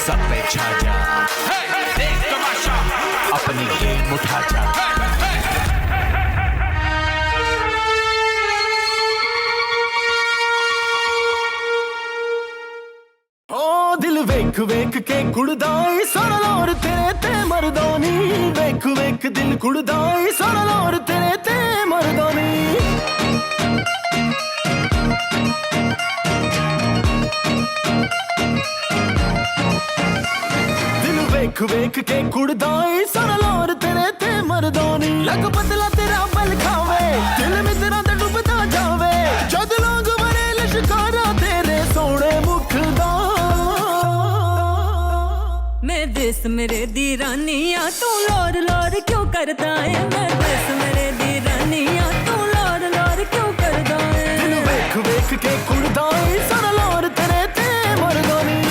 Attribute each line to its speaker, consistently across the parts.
Speaker 1: सब पे छा जा, देख तमाशा, अपनी गेम उठा जा। ओ दिल वेख वेख के कुड़दाई सोना लोर तेरे ते मर्दानी, वेख वेख दिल कुड़दाई सोना लोर तेरे ते मर्दानी। वेख वेख के कुड़दाई सोना लोर तेरे ते मर्दानी, लग बदला तेरा बल खावे, दिल में तेरा ते डुबदा जावे, जद लोग मरे लश्कारा तेरे सोने मुख दा।
Speaker 2: मैं देश मेरे दी रानिया, तू लोर लोर क्यों करता है? मैं देश मेरे दी रानिया, तू लोर लोर क्यों करता है?
Speaker 1: दिल वेख वेख के कुड़दाई सोना लोर तेरे ते मर्दानी।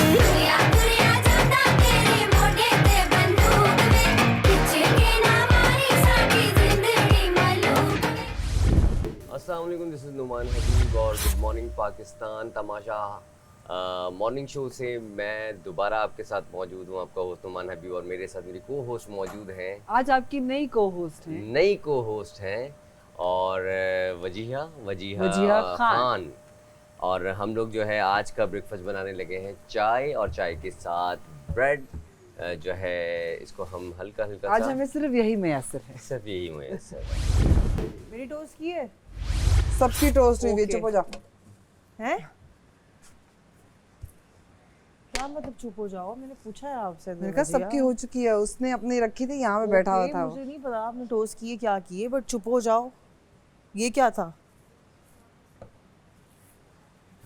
Speaker 3: अस्सलामुअलैकुम, दिस इज़ नुमान हबीब और गुड मॉर्निंग पाकिस्तान तमाशा मॉर्निंग शो से मैं दोबारा आपके साथ मौजूद हूँ। आपका होस्ट नुमान हबीब और मेरे साथ मेरी को होस्ट मौजूद हैं।
Speaker 4: आज आपकी नई को होस्ट हैं।
Speaker 3: नई को होस्ट हैं और वजीहा खान। और हम लोग जो है आज का ब्रेकफास्ट बनाने लगे हैं चाय, और चाय के साथ ब्रेड जो है इसको हम हल्का हल्का
Speaker 4: आज हमें सिर्फ यही मैसर है,
Speaker 3: सिर्फ यही मैसर है।
Speaker 4: मेरी टोस्ट की है,
Speaker 5: सबकी टोस्ट हुई है। चुप हो जा।
Speaker 4: हैं? क्या मतलब चुप हो जाओ? मैंने पूछा है आपसे।
Speaker 5: मैंने कहा सबकी हो चुकी है, उसने अपनी रखी थी यहाँ पे बैठा हुआ था।
Speaker 4: मुझे नहीं पता आपने टोस्ट की है क्या की है, बट चुप हो जाओ। ये क्या था?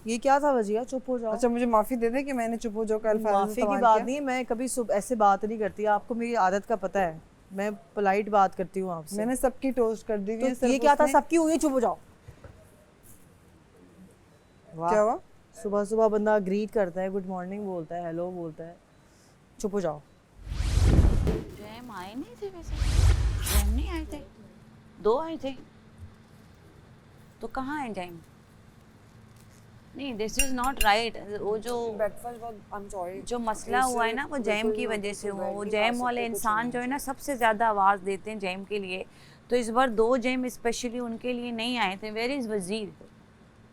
Speaker 4: ये क्या था वजिया? चुप हो जाओ।
Speaker 5: अच्छा मुझे माफी दे दे कि मैंने चुप हो जाओ का अल्फाज
Speaker 4: माफी की बात नहीं, मैं कभी ऐसे बात नहीं करती, आपको मेरी आदत का पता है, मैं पोलाइट बात करती हूँ आपसे।
Speaker 5: मैंने सबकी टोस्ट कर दी है।
Speaker 4: तो ये क्या था? सबकी हुई है, चुप हो जाओ।
Speaker 5: क्या हुआ?
Speaker 4: सुबह सुबह बंदा ग्रीट करता है, गुड मॉर्निंग बोलता है, हेलो बोलता है, चुप हो जाओ।
Speaker 6: जैम आए नहीं थे वैसे, जैम नहीं आए थे, 2 आए थे, तो कहाँ है जैम? नहीं, दिस इज नॉट राइट। वो जो जो मसला हुआ है ना वो जैम की वजह से हुआ। वो जैम वाले इंसान जो है ना सबसे ज़्यादा आवाज़ देते हैं जैम के लिए, तो इस बार 2 जैम स्पेशली उनके लिए नहीं आए थे। वेयर इज़ वजीर?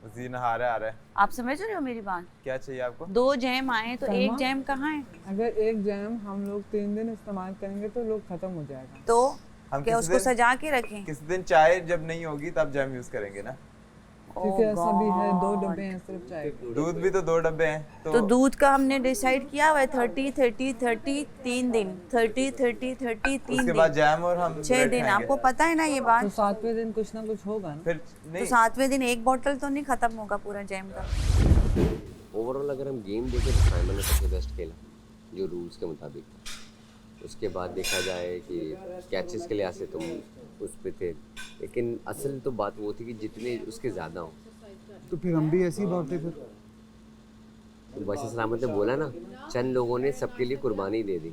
Speaker 7: वजीर नहा रहा है। आप
Speaker 6: समझ रहे हो मेरी बात?
Speaker 7: क्या चाहिए आपको?
Speaker 6: 2 जैम आए तो एक जैम कहाँ है?
Speaker 5: अगर एक जैम हम लोग 3 दिन इस्तेमाल करेंगे तो लोग खत्म हो जाएगा।
Speaker 6: तो
Speaker 7: हम
Speaker 6: क्या उसको सजा के रखें?
Speaker 7: किसी दिन चाय जब नहीं होगी तब जैम यूज करेंगे ना,
Speaker 5: क्योंकि ऐसा भी है 2 डब्बे हैं सिर्फ चाय के।
Speaker 7: दूध भी तो 2 डब्बे हैं।
Speaker 6: तो दूध का हमने डिसाइड किया हुआ है 30-30-30 3 दिन, 30-30-30 3
Speaker 7: उसके बाद जैम और हम
Speaker 6: 6 दिन। आपको पता है ना ये बात?
Speaker 5: तो 7वें दिन कुछ ना कुछ होगा ना।
Speaker 7: फिर
Speaker 6: तो
Speaker 7: नहीं
Speaker 6: 7वें दिन एक बोतल तो नहीं खत्म होगा पूरा जैम का।
Speaker 3: ओवरऑल अगर हम गेम देखें तो साइमन ने सबसे बेस्ट खेला जो रूल्स के मुताबिक था। उसके बाद देखा जाए कि कैचेस के लिहाज से तुम उस पे थे, लेकिन असल तो बात वो थी कि जितने उसके ज़्यादा हों।
Speaker 5: तो फिर हम भी ऐसी बात है। फिर
Speaker 3: बादशाह सलामत ने बोला ना, चंद लोगों ने सबके लिए कुर्बानी दे दी।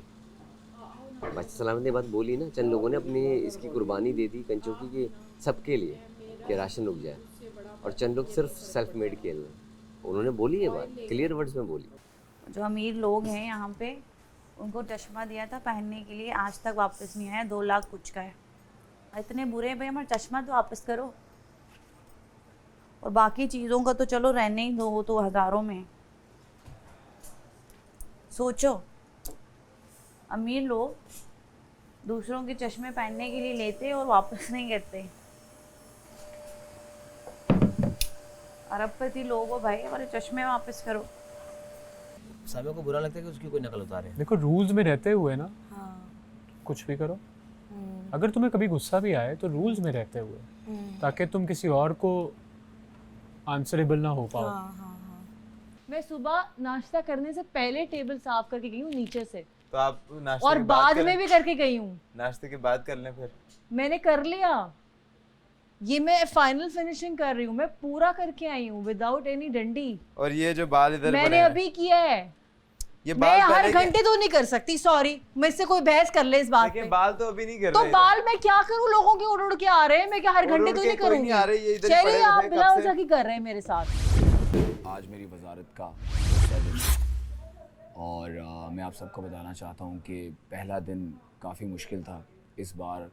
Speaker 3: बादशाह सलामत ने बात बोली ना, चंद लोगों ने अपनी इसकी कुर्बानी दे दी कंचों की कि सबके लिए कि राशन रुक जाए, और चंद लोग सिर्फ सेल्फ मेड खेल रहे हैं। उन्होंने बोली ये बात, क्लियर वर्ड्स में बोली।
Speaker 6: जो अमीर लोग हैं यहाँ पे उनको चश्मा दिया था पहनने के लिए, आज तक वापस नहीं आया। 2 लाख कुछ का है। इतने बुरे भाई, हमारा चश्मा तो वापस करो। और बाकी चीज़ों का तो चलो रहने ही दो, वो तो हज़ारों में है। सोचो, अमीर लोग दूसरों के चश्मे पहनने के लिए लेते और वापस नहीं करते। अरबपति लोग हो भाई, हमारे चश्मे वापस करो।
Speaker 8: सामिया को बुरा लगता है कि उसकी कोई नकल उतारे।
Speaker 9: देखो रूल्स में रहते हुए ना
Speaker 6: हाँ।
Speaker 9: कुछ भी करो। अगर तुम्हें कभी गुस्सा भी आए तो रूल्स में रहते हुए, ताकि तुम किसी और को आंसरेबल ना हो पाओ।
Speaker 10: मैं सुबह नाश्ता करने से पहले टेबल साफ करके गई हूँ नीचे से,
Speaker 7: तो आप नाश्ते
Speaker 10: और
Speaker 7: के
Speaker 10: बाद में भी करके गई हूँ।
Speaker 7: नाश्ते के बाद कर लें फिर।
Speaker 10: मैंने कर लिया, ये मैं फाइनल फिनिशिंग कर रही हूँ, मैं पूरा करके आई हूँ विदाउट एनी डंडी।
Speaker 7: और ये जो बाल इधर
Speaker 10: मैंने अभी किया है।
Speaker 7: ये
Speaker 10: मैं हर घंटे तो नहीं कर सकती, सॉरी, मेरे से कोई बहस कर ले इस बात पे।
Speaker 7: बाल तो अभी नहीं कर
Speaker 10: तो
Speaker 7: रहे।
Speaker 10: बाल मैं क्या करूँ? लोगों के उड़ उड़ के आ रहे हैं, मैं क्या हर घंटे तो नहीं करूँगी? चलिए आप बिलावजा की कर रहे हैं मेरे साथ।
Speaker 8: आज मेरी वजारत का दूसरा दिन, और मैं आप सबको बताना चाहता हूँ कि पहला दिन काफ़ी मुश्किल था। इस बार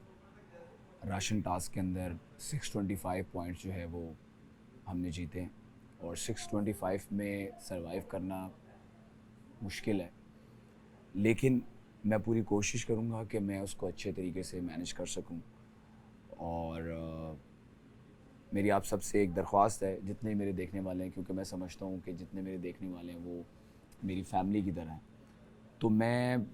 Speaker 8: राशन टास्क के अंदर 625 पॉइंट्स जो है वो हमने जीते और 625 में सरवाइव करना मुश्किल है, लेकिन मैं पूरी कोशिश करूँगा कि मैं उसको अच्छे तरीके से मैनेज कर सकूँ। और मेरी आप सबसे एक दरख्वास्त है, जितने मेरे देखने वाले हैं, क्योंकि मैं समझता हूँ कि जितने मेरे देखने वाले हैं वो मेरी फैमिली की तरह हैं, तो मैं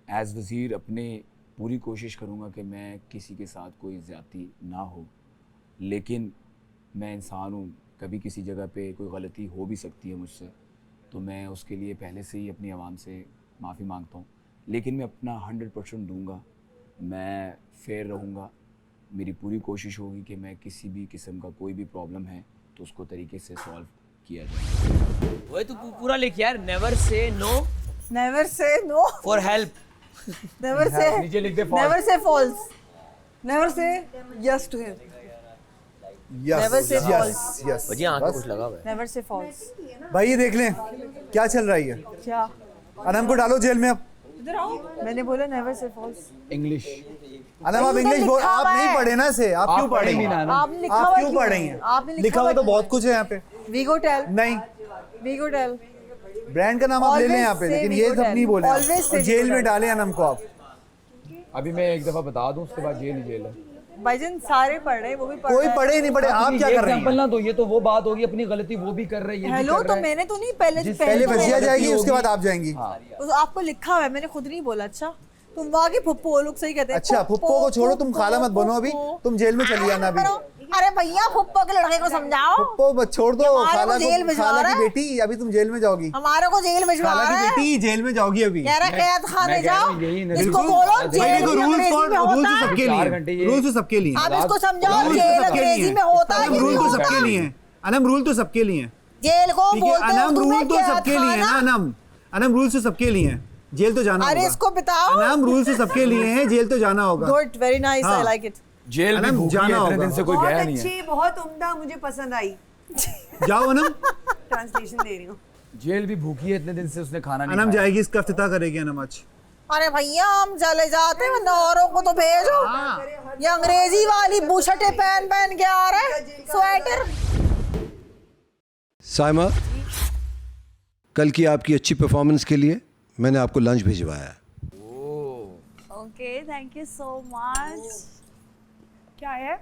Speaker 8: एज़ वज़ीर अपने पूरी कोशिश करूँगा कि मैं किसी के साथ कोई ज़्यादती ना हो, लेकिन मैं इंसान हूँ, कभी किसी जगह पे कोई गलती हो भी सकती है मुझसे, तो मैं उसके लिए पहले से ही अपनी आवाम से माफ़ी मांगता हूँ। लेकिन मैं अपना 100% दूँगा, मैं फेयर रहूँगा, मेरी पूरी कोशिश होगी कि मैं किसी भी किस्म का कोई भी प्रॉब्लम है तो उसको तरीके से सॉल्व किया जाए। वही तो पूरा लिख यार, never say no
Speaker 4: never say no
Speaker 8: for help.
Speaker 4: Never say
Speaker 8: नीचे लिख दे
Speaker 4: never say false never say yes to him never say false
Speaker 1: yes
Speaker 8: जी आंख में कुछ लगा हुआ है।
Speaker 4: Never say false.
Speaker 1: भाई ये देख लें क्या चल रहा है।
Speaker 4: क्या
Speaker 1: अनम को डालो जेल में अब।
Speaker 4: इधर आओ, मैंने बोला never say false.
Speaker 8: English
Speaker 1: Anam आप इंग्लिश बोल, आप नहीं पढ़े ना से, आप क्यों पढ़ रही हैं?
Speaker 4: आपने लिखा
Speaker 1: आप
Speaker 4: हुआ
Speaker 1: क्यों पढ़ रही हैं?
Speaker 4: आपने
Speaker 1: लिखा हुआ तो बहुत कुछ है यहाँ पे।
Speaker 4: वीगो टेल
Speaker 1: नहीं,
Speaker 4: वीगो टेल
Speaker 1: ब्रांड का नाम आप ले लें यहाँ पे,
Speaker 4: Always
Speaker 1: लेकिन
Speaker 4: say
Speaker 1: ये
Speaker 4: Vigo
Speaker 1: सब नहीं
Speaker 4: Del.
Speaker 1: बोले।
Speaker 4: Always say
Speaker 1: और जेल
Speaker 4: Vigo
Speaker 1: में
Speaker 4: Del.
Speaker 1: डालें अनम को आप।
Speaker 8: अभी मैं एक दफ़ा बता दूं, उसके बाद जेल ही जेल है।
Speaker 4: भाईजान सारे पढ़ रहे हैं, वो भी पढ़
Speaker 1: कोई
Speaker 4: रहा है।
Speaker 1: पढ़े नहीं पढ़े, आप क्या कर रही
Speaker 8: एग्जांपल
Speaker 1: हैं?
Speaker 8: ना दो, ये तो वो बात होगी, अपनी गलती वो भी कर रही है।
Speaker 4: हेलो, तो मैंने तो नहीं
Speaker 1: पहले
Speaker 4: तो
Speaker 1: वजिया
Speaker 4: मैंने-
Speaker 1: जाएगी, उसके बाद आप जाएंगी।
Speaker 4: आपको लिखा हुआ है, मैंने खुद नहीं बोला। अच्छा तुम वहाँ के फुप्पो, वो लोग सही कहते हैं।
Speaker 1: अच्छा फुप्पो को छोड़ो, तुम खाला मत बनो अभी, तुम जेल में चली जाना अभी।
Speaker 4: अरे भैया फुप्पो के लड़के को समझाओ,
Speaker 1: फुप्पो मत छोड़ दो,
Speaker 4: हमारे को
Speaker 1: खाला
Speaker 4: जेल
Speaker 1: को,
Speaker 4: भिजवा
Speaker 1: खाला
Speaker 4: रहा
Speaker 1: की
Speaker 4: है।
Speaker 1: बेटी अभी तुम जेल में जाओगी।
Speaker 4: हमारे को जेल भिजवा
Speaker 1: खाला
Speaker 4: रहा
Speaker 1: की
Speaker 4: है।
Speaker 1: बेटी जेल में जाओगी अभी।
Speaker 4: कह रहा कैद खाने जाओ,
Speaker 8: यही
Speaker 4: इसको बोलो
Speaker 1: भाई
Speaker 4: जेल
Speaker 1: देखो
Speaker 4: भी
Speaker 1: रूल्स
Speaker 4: अंग्रेजी में
Speaker 1: रूल्स
Speaker 4: होता
Speaker 1: तो
Speaker 4: है।
Speaker 1: सबके
Speaker 8: 4 घंटे
Speaker 1: लिए,
Speaker 8: ये-
Speaker 1: रूल्स तो सबके लिए।
Speaker 4: आप इसको समझाओ
Speaker 1: रूल्स
Speaker 4: जेल
Speaker 1: तो सबके
Speaker 4: अंग्रेजी
Speaker 1: लिए
Speaker 4: में होता है
Speaker 1: अनम,
Speaker 4: कि
Speaker 1: रूल
Speaker 4: नहीं
Speaker 1: तो
Speaker 4: होता?
Speaker 1: सबके लिए हैं अनम, रूल तो सबके लिए हैं।
Speaker 4: जेल को
Speaker 1: ठीक है
Speaker 4: बोलते हो
Speaker 1: अनम, रूल
Speaker 4: तुम्हें
Speaker 1: तो
Speaker 4: कैद
Speaker 1: सबके लिए है ना
Speaker 4: खाना।
Speaker 1: अनम, अनम रूल्स तो सबके लिए हैं, जेल तो जाना
Speaker 4: अरे
Speaker 1: होगा।
Speaker 4: इसको बताओ।
Speaker 1: अनम रूल्स तो सबके लिए हैं, जेल तो जाना होगा।
Speaker 4: गुड, वेरी नाइस, आई
Speaker 1: हाँ।
Speaker 4: Like it.
Speaker 8: जेल भी
Speaker 1: अनम,
Speaker 8: भूखी
Speaker 1: जाना
Speaker 8: है, इतने
Speaker 1: होगा।
Speaker 8: दिन से कोई
Speaker 4: बहुत
Speaker 8: गया नहीं है।
Speaker 4: अच्छी, बहुत उम्दा, मुझे पसंद आई।
Speaker 1: जाओ अनम,
Speaker 4: ट्रांसलेशन दे रही हूँ।
Speaker 8: जेल भी भूखी है, इतने दिन से उसने खाना नहीं
Speaker 1: अनम
Speaker 8: खाया।
Speaker 1: जाएगी, इसका इफ्तिताह करेगी अनम आज।
Speaker 4: अरे भैया हम चले जाते हैं, वरना औरों को तो भेजो। ये अंग्रेजी वाली बुशटे पहन के आ रहे हैं, स्वेटर।
Speaker 11: साइमा, कल की आपकी अच्छी परफॉर्मेंस के लिए मैंने आपको लंच भिजवाया है।
Speaker 6: Okay, thank you so much.
Speaker 10: क्या है?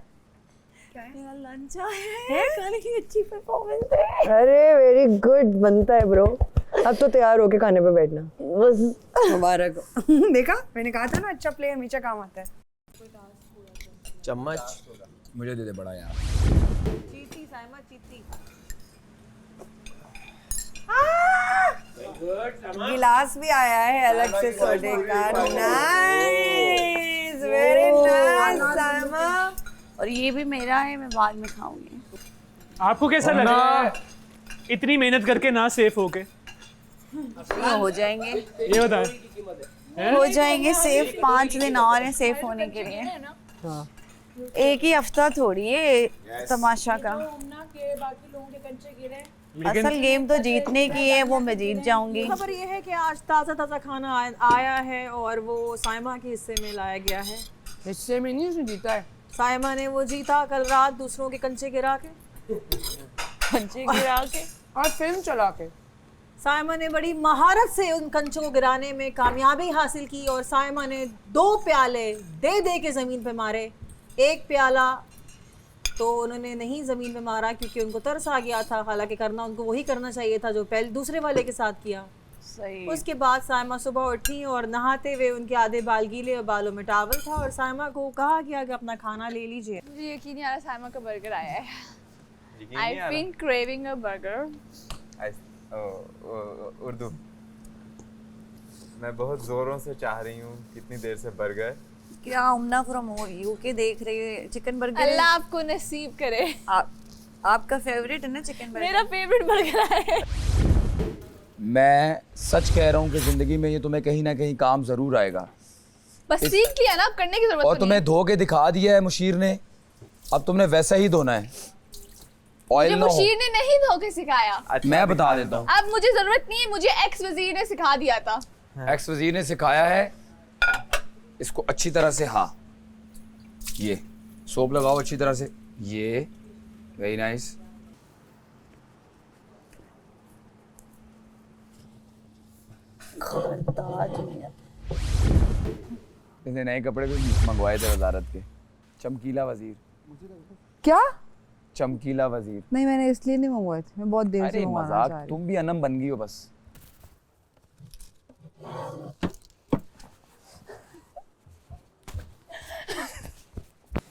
Speaker 6: मेरा लंच आया है, कल की अच्छी परफॉर्मेंस है।
Speaker 4: अरे वेरी गुड, बनता है ब्रो। अब तो तैयार होके खाने पे बैठना बस। मुबारक हो।
Speaker 10: देखा, मैंने कहा था ना अच्छा प्ले हमेशा काम आता है।
Speaker 8: चम्मच मुझे दे दे बड़ा यार।
Speaker 4: चीती साइमा, चीती। गिलास भी आया है अलग से सोडे का। Nice, very nice Saima.
Speaker 6: और ये भी मेरा है, मैं बाद में खाऊंगी।
Speaker 9: आपको कैसा लग रहा है इतनी मेहनत करके ना सेफ होके?
Speaker 6: हो जाएंगे,
Speaker 9: ये बताएं।
Speaker 6: हो जाएंगे सेफ। 5 दिन और हैं सेफ होने के लिए।
Speaker 9: हाँ।
Speaker 6: एक ही हफ्ता थोड़ी है तमाशा का। असल गेम तो जीतने की है, वो मैं जीत जाऊंगी।
Speaker 4: खबर ये है कि आज ताज़ा ताज़ा खाना आया है और वो साइमा के हिस्से में लाया गया है।
Speaker 5: हिस्से में नहीं, उसने जीता है।
Speaker 4: साइमा ने वो जीता कल रात दूसरों के कंचे गिरा के।
Speaker 6: कंचे गिरा के
Speaker 5: और फिल्म चला के।
Speaker 4: साइमा ने बड़ी महारत से उन कंचों को गिराने में कामयाबी हासिल की और साइमा ने 2 प्याले दे के ज़मीन पे मारे। 1 प्याला तो उन्होंने नहीं ज़मीन पे मारा क्योंकि उनको तरस आ गया था, हालांकि करना उनको वही करना चाहिए था जो पहले दूसरे वाले के साथ किया।
Speaker 6: सही।
Speaker 4: उसके बाद साइमा सुबह उठी और नहाते हुए उनके आधे बाल गीले और बालों में टावल था और साइमा को कहा गया कि अपना खाना ले लीजिए।
Speaker 10: मुझे यकीन नहीं आ रहा साइमा का बर्गर आया है।
Speaker 7: यकीन नहीं आ
Speaker 10: I've been craving a burger.
Speaker 7: Urdu मैं बहुत जोरों से चाह रही हूँ कितनी देर से बर्गर।
Speaker 6: क्या उम्ना फ्रॉम यूके देख रही है चिकन बर्गर।
Speaker 10: अल्लाह आपको नसीब करे।
Speaker 6: आपका फेवरेट है ना चिकन बर्गर?
Speaker 10: मेरा फेवरेट बर्गर आया है।
Speaker 8: मैं सच कह रहा हूँ कि जिंदगी में ये तुम्हें कहीं ना कहीं काम जरूर आएगा।
Speaker 10: बस सीख लिया ना, अब करने की जरूरत
Speaker 8: और
Speaker 10: तो
Speaker 8: तुम्हें
Speaker 10: नहीं
Speaker 8: धो के दिखा दिया है मुशीर ने, अब तुमने वैसा ही धोना है। ऑयल
Speaker 12: मुझे
Speaker 8: ना हो।
Speaker 12: मुशीर ने नहीं धोखे सिखाया।
Speaker 7: अच्छा,
Speaker 8: मैं बता देता हूँ।
Speaker 12: अब मुझे जरूरत नहीं है, मुझे एक्स वजीर ने सिखा दिया था।
Speaker 8: एक्स वजीर ने सिखाया है इसको अच्छी तरह से। हाँ, ये सोप लगाओ अच्छी तरह से। ये वेरी नाइस। इसने नए कपड़े भी मंगवाए थे वजारत के। चमकीला वजीर।
Speaker 5: क्या?
Speaker 8: चमकीला वजीर।
Speaker 5: नहीं, मैंने इसलिए नहीं मंगवाए थे, मैं बहुत देर से
Speaker 8: अरे
Speaker 5: मंगवाना चाह
Speaker 8: मजाक,
Speaker 5: रही
Speaker 8: तुम भी अनम बन गई हो बस।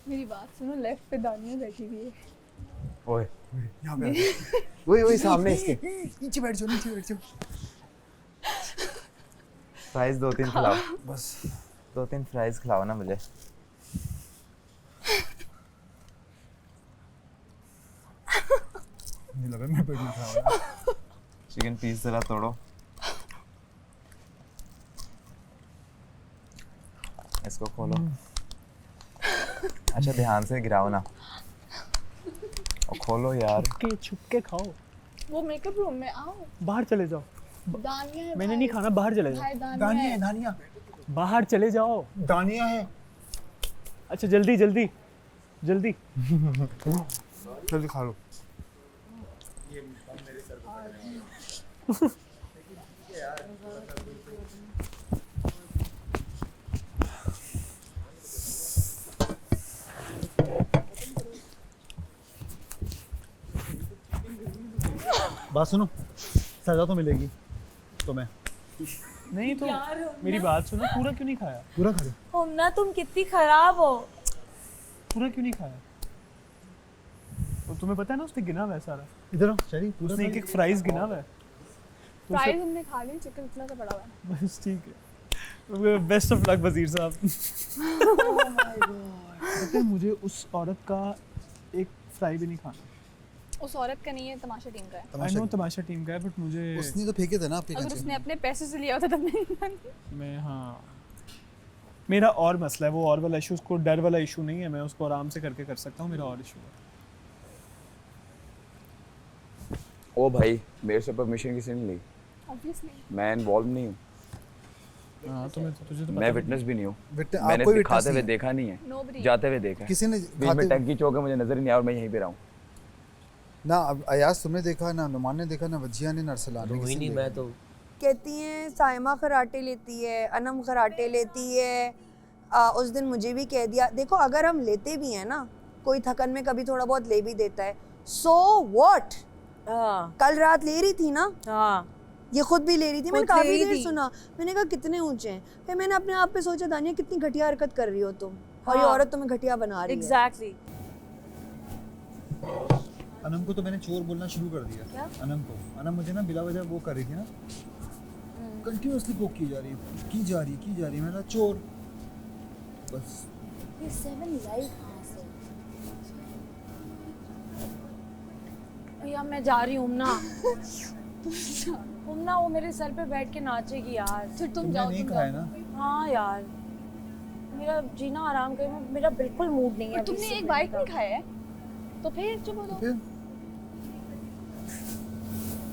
Speaker 12: मेरी बात सुनो, लेफ्ट पे दानिया बैठी हुई है।
Speaker 7: ओए यहाँ पे वही सामने इसके।
Speaker 11: नीचे बैठ जाओ, नीचे बैठ जाओ।
Speaker 7: फ्राइज 2-3 खिलाओ, बस 2-3 फ्राइज खिलाओ ना मुझे।
Speaker 11: मुझे लगा मैं पेट में खाऊंगा।
Speaker 7: चिकन पीस जरा तोड़ो, इसको खोलो। अच्छा ध्यान से गिराओ ना, और खोलो यार।
Speaker 9: छुप के खाओ।
Speaker 12: वो मेकअप रूम में आओ।
Speaker 9: बाहर चले जाओ।
Speaker 12: दानिया है
Speaker 9: मैंने
Speaker 12: भाई।
Speaker 9: नहीं खाना, बाहर चले जाओ।
Speaker 12: भाई
Speaker 11: दानिया है, दानिया।
Speaker 9: बाहर चले जाओ।
Speaker 11: दानिया है।
Speaker 9: अच्छा जल्दी जल्दी जल्दी।
Speaker 11: जल्दी खा लो। बात सुनो, सजा तो मिलेगी तुम्हें।
Speaker 9: नहीं तो मेरी बात सुनो, पूरा क्यों नहीं खाया?
Speaker 11: पूरा खा लो।
Speaker 2: हमना तुम कितनी खराब हो।
Speaker 9: पूरा क्यों नहीं खाया? तो तुम्हें पता है ना उसने गिना हुआ है सारा।
Speaker 11: इधर आओ शरी, पूरा
Speaker 9: उसने एक एक फ्राइज गिना हुआ है। तो
Speaker 12: फ्राइज हमने खा ली, चिकन इतना सा पड़ा हुआ है।
Speaker 9: बस ठीक है। बेस्ट ऑफ लक वजीर साहब। पता है मुझे उस औरत का एक फ्राई भी नहीं खाना।
Speaker 12: उस औरत का नहीं है, तमाशा टीम का है।
Speaker 9: आई नो तमाशा टीम का है, बट मुझे
Speaker 11: उसने तो फेंके थे ना आपके
Speaker 12: अगर उसने अपने पैसे से लिया होता तब नहीं।
Speaker 9: मैं हाँ, मेरा और मसला है, वो और वाला इशू, उसको डर वाला इशू नहीं है, मैं उसको आराम से करके कर सकता हूँ। मेरा और इशू है।
Speaker 8: ओ भाई, मेरे से परमिशन किसी ने ली?
Speaker 12: ऑब्वियसली
Speaker 8: मैं इन्वॉल्व नहीं हूँ।
Speaker 9: हाँ तो तुझे तो
Speaker 8: मैं विटनेस भी नहीं हूँ।
Speaker 11: Witness-
Speaker 8: मैंने
Speaker 11: आपको भी
Speaker 8: खाते
Speaker 11: witness
Speaker 8: हुए
Speaker 11: नहीं
Speaker 8: देखा नहीं है,
Speaker 12: Nobody.
Speaker 8: जाते हुए देखा है।
Speaker 11: किसी ने
Speaker 8: बीच में
Speaker 11: खाते
Speaker 8: टंकी चौक है, मुझे नजर ही नहीं आया और मैं यहीं पे रहा हूँ।
Speaker 11: ना अब अयाज तुमने देखा ना, नुमान ने देखा ना, वजिया ने, नरसलान ने।
Speaker 3: नहीं मैं तो
Speaker 13: कहती हैं साइमा खराटे लेती है, अनम खराटे लेती है। उस दिन मुझे भी कह दिया। देखो अगर हम लेते भी हैं ना, कोई थकन में कभी थोड़ा बहुत ले भी देता है, सो व्हाट। कल रात ले रही थी ना, ये खुद भी ले रही थी, मैंने काफी देर सुना। मैंने कहा कितने ऊंचे हैं, फिर मैंने अपने आप पे सोचा दानिया कितनी घटिया हरकत कर रही हो तुम, और ये औरत तुम्हें घटिया बना रही है।
Speaker 2: एग्जैक्टली।
Speaker 11: अनम को तो मैंने चोर बोलना शुरू कर दिया।
Speaker 13: क्या?
Speaker 11: अनम को, अनम मुझे ना बिला वजह वो कर रही थी ना, कंटिन्यूअसली पोक की जा रही है, की जा रही है। मैंने कहा चोर, बस।
Speaker 13: ये 7 लाइव कहां से?
Speaker 2: भैया मैं जा रही हूँ ना। ना वो मेरे सर पे बैठ के नाचेगी यार।
Speaker 12: फिर तुम
Speaker 11: तुमने
Speaker 12: जाओ,
Speaker 11: नहीं
Speaker 12: तुम
Speaker 11: खाया
Speaker 12: जाओ।
Speaker 11: ना।
Speaker 2: हाँ यार, मेरा जीना आराम करे, मेरा बिल्कुल मूड नहीं है।
Speaker 12: और तुमने एक बाइट नहीं खाया है, तो फिर चुप हो जाओ।
Speaker 11: फिर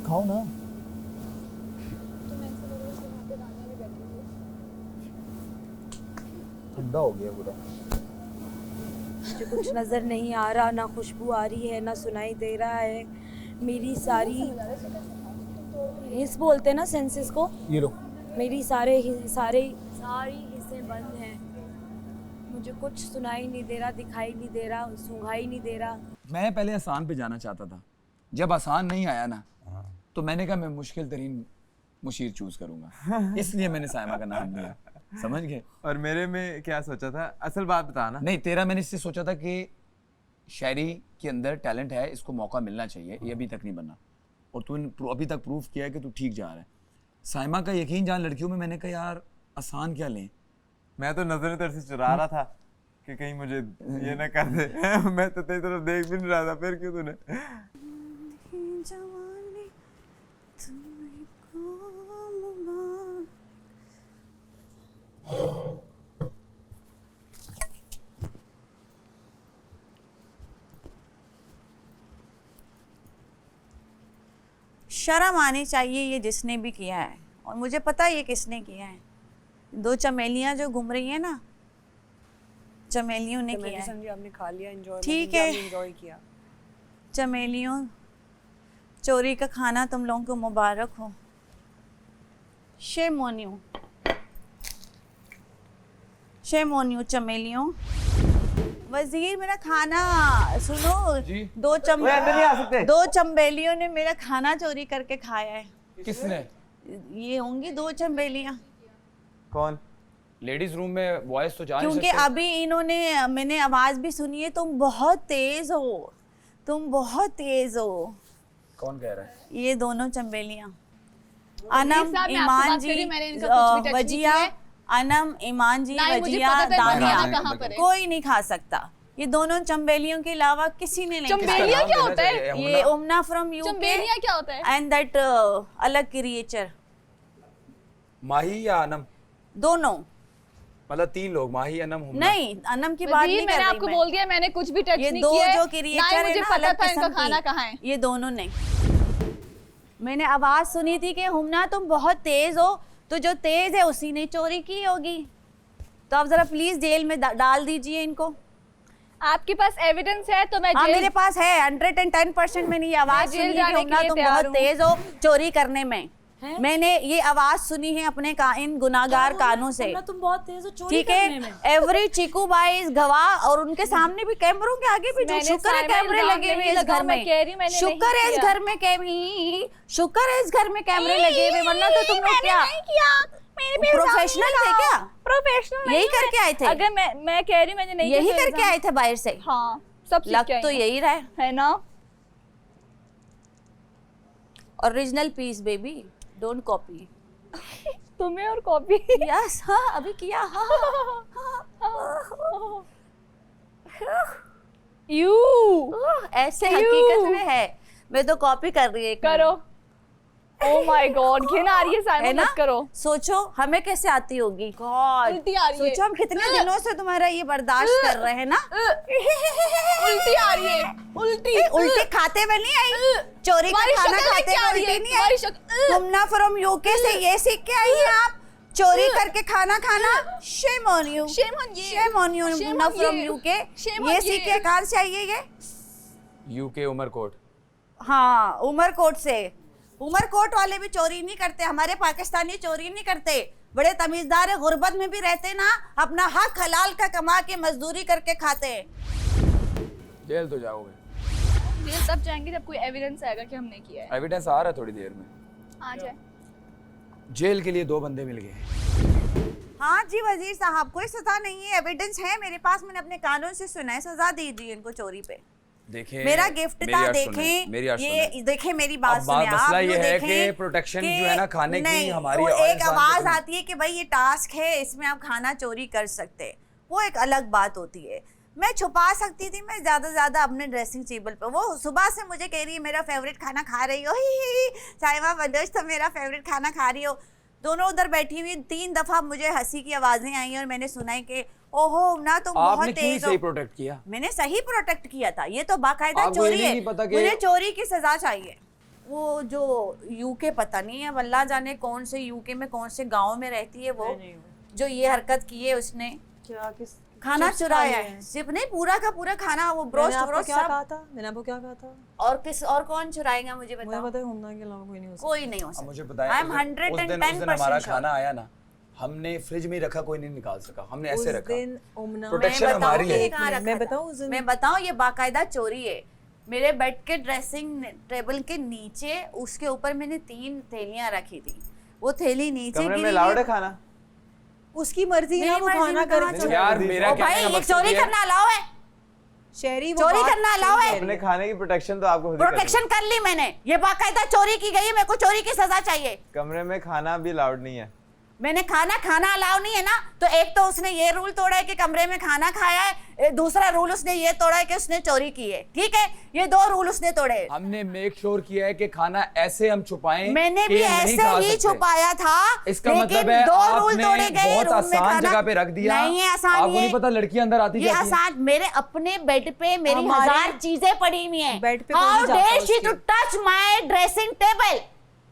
Speaker 11: खाओ ना।
Speaker 12: तुम ऐसे करोगे तो वहाँ पे दानिया भी बैठी हुई है।
Speaker 11: ठंडा हो गया पूरा।
Speaker 2: मुझे कुछ नजर नहीं आ रहा, ना खुशबू आ रही है, ना सुनाई दे रहा है। मेरी सारी हिस्स बोलते हैं ना, सेंसेस को,
Speaker 11: ये लो।
Speaker 2: मेरी सारी हिस्सें बंद हैं। मुझे कुछ सुनाई नहीं दे रहा, दिखाई नहीं दे रहा, सूंघाई नहीं दे रहा।
Speaker 8: मैं पहले आसान पे जाना चाहता था, जब आसान नहीं आया ना तो मैंने कहा मैं मुश्किल तरीन मुशीर चूज करूंगा, इसलिए मैंने साइमा का नाम लिया। समझ गए?
Speaker 7: और मेरे में क्या सोचा था, असल बात बता ना।
Speaker 8: नहीं, तेरा मैंने इससे सोचा था कि शायरी के अंदर टैलेंट है, इसको मौका मिलना चाहिए, ये अभी तक नहीं बना, और तूने अभी तक प्रूफ किया है कि तू ठीक जा रहा है। साइमा का यकीन जान लड़कियों में, मैंने कहा यार आसान क्या लें।
Speaker 7: मैं तो नजर तेरे से चुरा रहा था कि कहीं मुझे ये ना कर दे। मैं तो तेरी तरफ देख भी नहीं रहा था, फिर क्यों तूने?
Speaker 6: शर्म आनी चाहिए ये जिसने भी किया है, और मुझे पता है ये किसने किया है। 2 चमेलियां जो घूम रही है ना, चमेलियों ने किया है।
Speaker 13: समझी आपने खा लिया, एंजॉय
Speaker 6: ठीक है,
Speaker 13: एंजॉय किया।
Speaker 6: चमेलियों, चोरी का खाना तुम लोगों को मुबारक हो। Shame on you, shame on you चमेलियों। वजीर मेरा खाना सुनो, दो चंबेलियों ने मेरा खाना चोरी करके खाया है।
Speaker 8: किसने?
Speaker 6: ये होंगी 2 चंबेलियां।
Speaker 7: कौन?
Speaker 8: लेडीज रूम में वॉइस तो जा नहीं
Speaker 6: क्योंकि
Speaker 8: सकते।
Speaker 6: अभी इन्होंने, मैंने आवाज भी सुनी है, तुम बहुत तेज हो, तुम बहुत तेज हो।
Speaker 8: कौन कह रहा है?
Speaker 6: ये दोनों चंबेलियां, अनम,
Speaker 12: साहब, मैं आपसे
Speaker 6: ईमान
Speaker 12: बात
Speaker 6: जी,
Speaker 12: करी, मैंने इनका कुछ भी टच नहीं
Speaker 6: वजिया,
Speaker 12: किया है।
Speaker 6: अनम, ईमान जी,
Speaker 12: ना ही मुझे
Speaker 6: वजिया,
Speaker 12: पता था
Speaker 6: दानिया,
Speaker 12: खाना कहाँ पर है।
Speaker 6: कोई नहीं खा सकता। ये दोनों चंबेलियों के अलावा किसी ने नहीं खाया।
Speaker 12: चंबेलिया क्या होता है?
Speaker 6: ये उमना फ्रॉम यूके,
Speaker 12: चंबेलिया क्या होता है?
Speaker 6: एंड दैट अलग क्रिएचर।
Speaker 8: माही या अनम?
Speaker 6: दोनों,
Speaker 8: मतलब 3 लोग, माही, अनम, हुम्ना।
Speaker 6: नहीं अनम की बात नहीं कर
Speaker 12: मैंने
Speaker 6: रही
Speaker 12: आपको
Speaker 6: मैं।
Speaker 12: बोल दिया, मैंने कुछ भी टच
Speaker 6: ये
Speaker 12: नहीं
Speaker 6: 2
Speaker 12: किया है।
Speaker 6: जो
Speaker 12: ना ही
Speaker 6: क्रिएचर है
Speaker 12: मुझे
Speaker 6: ना,
Speaker 12: पता
Speaker 6: अलग
Speaker 12: था इनका
Speaker 6: किस्म
Speaker 12: खाना
Speaker 6: की,
Speaker 12: कहाँ है।
Speaker 6: ये दोनों नहीं। मैंने आवाज सुनी थी कि हुम्ना तुम बहुत तेज हो, तो जो तेज है उसी ने चोरी की होगी। तो आप जरा प्लीज जेल में डाल दीजिए इनको।
Speaker 12: आपके पास एविडेंस है तो मैं
Speaker 6: हाँ
Speaker 12: जेल...
Speaker 6: मेरे पास है, 110% मैंने ये आवाज
Speaker 12: मैं जेल
Speaker 6: सुनी
Speaker 12: जाने
Speaker 6: कि
Speaker 12: के
Speaker 6: हुम्ना
Speaker 12: लिए
Speaker 6: तुम
Speaker 12: तैयार
Speaker 6: बहुत
Speaker 12: हूँ।
Speaker 6: तेज हो चोरी करने में। मैंने ये आवाज सुनी है अपने इन गुनाहगार कानों से।
Speaker 2: तुम बहुत तेज हो चोरी
Speaker 6: ठीक
Speaker 2: करने में।
Speaker 6: है, एवरी चीकू बाई इज गवाह, और उनके सामने भी कैमरों के आगे भी जो
Speaker 12: मैंने
Speaker 6: शुक्र है
Speaker 12: साइबर
Speaker 6: कैमरे
Speaker 12: इल्जाम
Speaker 6: लगे हुए
Speaker 12: नहीं
Speaker 6: इस घर
Speaker 12: लगाऊं, मैं
Speaker 6: में।
Speaker 12: कह रही हूं मैंने
Speaker 6: शुक्र
Speaker 12: नहीं
Speaker 6: है इस
Speaker 12: किया।
Speaker 6: घर में शुक्र है इस घर में कैमरे लगे हुए, वरना तो तुम लोग क्या प्रोफेशनल थे क्या?
Speaker 12: प्रोफेशनल
Speaker 6: यही करके आए थे?
Speaker 12: अगर मैं कह रही हूं मैंने नहीं
Speaker 6: यही
Speaker 12: किया
Speaker 6: करके आए थे बाहर से?
Speaker 12: हाँ, सब सीख
Speaker 6: लग
Speaker 12: के आई
Speaker 6: तो
Speaker 12: हूं।
Speaker 6: यही रहा
Speaker 12: है ना।
Speaker 6: Original piece baby, don't copy.
Speaker 12: तुम्हें और कॉपी।
Speaker 6: यस, हाँ अभी किया। हाँ
Speaker 12: यू
Speaker 6: ऐसे हकीकत में है, मैं तो कॉपी कर रही है।
Speaker 12: करो। ओह माय गॉड, घिन आ रही है साइमन,
Speaker 6: है ना?
Speaker 12: मत करो।
Speaker 6: सोचो हमें कैसे आती होगी। गॉड,
Speaker 12: उल्टी आ रही है।
Speaker 6: सोचो हम कितने दिनों से तुम्हारा ये बर्दाश्त कर रहे हैं ना।
Speaker 12: उल्टी आ रही है, उल्टी।
Speaker 6: उल्टी खाते में नहीं आई, चोरी का
Speaker 12: तुम्हारी
Speaker 6: खाना
Speaker 12: शक्ल
Speaker 6: खाते
Speaker 12: देख के आ
Speaker 6: में
Speaker 12: रही है,
Speaker 6: उल्टी नहीं आई।
Speaker 12: तुम्हारी
Speaker 6: तुमना फ्रॉम यूके से ये सीख के आई हैं आप, चोरी करके खाना खाना। Shem on you,
Speaker 12: Shame on you.
Speaker 6: Shem on you.
Speaker 12: Shame
Speaker 6: तुमना
Speaker 12: on
Speaker 6: from
Speaker 12: you.
Speaker 6: UK,
Speaker 12: Shame
Speaker 6: ये
Speaker 12: on
Speaker 6: सीख
Speaker 12: you.
Speaker 6: के कहाँ से आई है ये?
Speaker 8: यूके उमरकोट।
Speaker 6: हाँ, उमरकोट से। उमरकोट वाले भी चोरी नहीं करते, हमारे पाकिस्तानी चोरी नहीं करते, बड़े तमीजदार है, गुर्बत में भी रहते ना, अपना हक हलाल का कमा के मजदूरी करके खाते हैं।
Speaker 8: जेल तो जाओगे।
Speaker 12: जेल तब जाएंगे जब कोई एविडेंस आएगा कि हमने किया है।
Speaker 8: एविडेंस आ रहा है थोड़ी देर में।
Speaker 12: आ जाए।
Speaker 8: जेल के लिए 2 बंदे मिल गए।
Speaker 6: हाँ जी वजीर साहब, कोई सजा नहीं है, एविडेंस है मेरे पास, मैंने अपने कानों से सुना है। सजा दीजिए इनको चोरी पे।
Speaker 8: देखें,
Speaker 6: मेरा गिफ्ट
Speaker 8: मेरी
Speaker 6: था,
Speaker 8: बात सुनें,
Speaker 6: देखें
Speaker 8: मेरी बात
Speaker 6: ये,
Speaker 8: सुनें।
Speaker 6: देखें मेरी बात
Speaker 8: अब
Speaker 6: सुने आप।
Speaker 8: मसला ये है
Speaker 6: देखें
Speaker 8: कि प्रोटेक्शन जो है ना खाने की
Speaker 6: नहीं,
Speaker 8: हमारी
Speaker 6: तो
Speaker 8: और
Speaker 6: एक
Speaker 8: इंसान
Speaker 6: आवाज
Speaker 8: की
Speaker 6: आती है कि भाई ये टास्क है, इसमें आप खाना चोरी कर सकते हैं, वो एक अलग बात होती है। मैं छुपा सकती थी, मैं ज्यादा से ज्यादा अपने ड्रेसिंग टेबल पे। वो सुबह से मुझे कह रही है मेरा फेवरेट खाना खा रही हो, साइमा बदोश तो मेरा फेवरेट खाना खा रही हो। दोनों उधर बैठी हुई, 3 दफा मुझे हंसी की आवाजें आई और मैंने सुना है कि ओहो ना तुम बहुत
Speaker 8: आपने क्यों
Speaker 6: तेज
Speaker 8: सही
Speaker 6: हो।
Speaker 8: प्रोटेक्ट किया?
Speaker 6: मैंने सही प्रोटेक्ट किया था, ये तो बाकायदा
Speaker 8: आपको
Speaker 6: चोरी
Speaker 8: ये
Speaker 6: है,
Speaker 8: नहीं पता कि-
Speaker 6: मुझे चोरी की सजा चाहिए। वो जो यूके पता नहीं है, अल्लाह जाने कौन से यूके में कौन से गांव में रहती है वो, जो ये हरकत की है उसने।
Speaker 4: क्या किस
Speaker 6: खाना
Speaker 4: चिप्स
Speaker 6: चुराया
Speaker 4: खाए
Speaker 6: है,
Speaker 4: हैं।
Speaker 6: सिर्फ नहीं पूरा का पूरा खाना, वो
Speaker 4: मैंने
Speaker 6: ब्रोस्ट
Speaker 4: आपको
Speaker 6: ब्रोस्ट
Speaker 4: क्या
Speaker 6: सब।
Speaker 4: कहा था? मैंने आपको क्या कहा था?
Speaker 6: और कौन चुराएगा मुझे
Speaker 4: मुझे
Speaker 6: बताओ।
Speaker 4: पता है हुम्ना के अलावा कोई नहीं हो सकता।
Speaker 6: कोई नहीं हो
Speaker 8: अब
Speaker 6: सकता।
Speaker 8: मुझे बताएं,
Speaker 6: आई एम
Speaker 8: उस दिन हमारा
Speaker 6: 110%
Speaker 8: खाना आया ना, हमने फ्रिज में ही रखा, कोई नहीं निकाल सका, हमने ऐसे
Speaker 4: उस
Speaker 8: रखा।
Speaker 4: दिन उम्ना
Speaker 8: प्रोटेक्शन
Speaker 6: मैं
Speaker 8: हमारी है।
Speaker 6: कहाँ रखा
Speaker 4: मैं
Speaker 6: था?
Speaker 4: बताऊं उस दिन
Speaker 6: मैं बताऊं, ये बाकायदा चोरी है। मेरे बेड के ड्रेसिंग टेबल के नीचे, उसके ऊपर मैंने 3 थैलियां रखी थी, वो थैली नीचे
Speaker 7: कमरे में
Speaker 6: गिरी
Speaker 7: लाउड है
Speaker 6: है।
Speaker 7: खाना?
Speaker 4: उसकी मर्जी है ना,
Speaker 6: मेरी
Speaker 4: वो
Speaker 6: मर्जी
Speaker 4: खाना
Speaker 6: में
Speaker 4: करे।
Speaker 6: कहाँ चोरी?
Speaker 8: यार मेरा
Speaker 6: ओ भाई,
Speaker 8: कहने का
Speaker 6: ये
Speaker 8: मकसद
Speaker 6: चोरी
Speaker 8: ये है-
Speaker 6: करना अलाउ है?
Speaker 4: शहरी वो
Speaker 6: चोरी
Speaker 4: बात
Speaker 6: करना अलाउ
Speaker 4: सही
Speaker 6: है?
Speaker 4: कह रही
Speaker 7: अपने खाने की प्रोटेक्शन तो आपको खुद ही करनी
Speaker 6: प्रोटेक्शन कर ली मैंने, ये बाकायदा चोरी की गई है, मेरे को चोरी की सजा चाहिए।
Speaker 7: है। कमरे में खाना भी लाउड नहीं है।
Speaker 6: मैंने खाना अलाउ नहीं है ना, तो एक तो उसने ये रूल तोड़ा है कि कमरे में खाना खाया है, दूसरा रूल उसने ये तोड़ा है कि उसने चोरी की है। ठीक है, ये 2 रूल उसने तोड़े।
Speaker 8: हमने मेक श्योर किया है कि खाना ऐसे हम छुपाएं,
Speaker 6: मैंने भी ऐसे ही छुपाया था।
Speaker 8: इसका मतलब है
Speaker 6: 2 रूल तोड़े गए,
Speaker 8: बहुत आसान जगह पे रख दिया।
Speaker 6: नहीं है आसान,
Speaker 8: आपको नहीं पता लड़कियां अंदर आती
Speaker 6: ये आसान। मेरे अपने बेड पे मेरी 1000 चीजें पड़ी हुई हैं।
Speaker 4: बेड पे
Speaker 6: how dare she to touch my dressing table,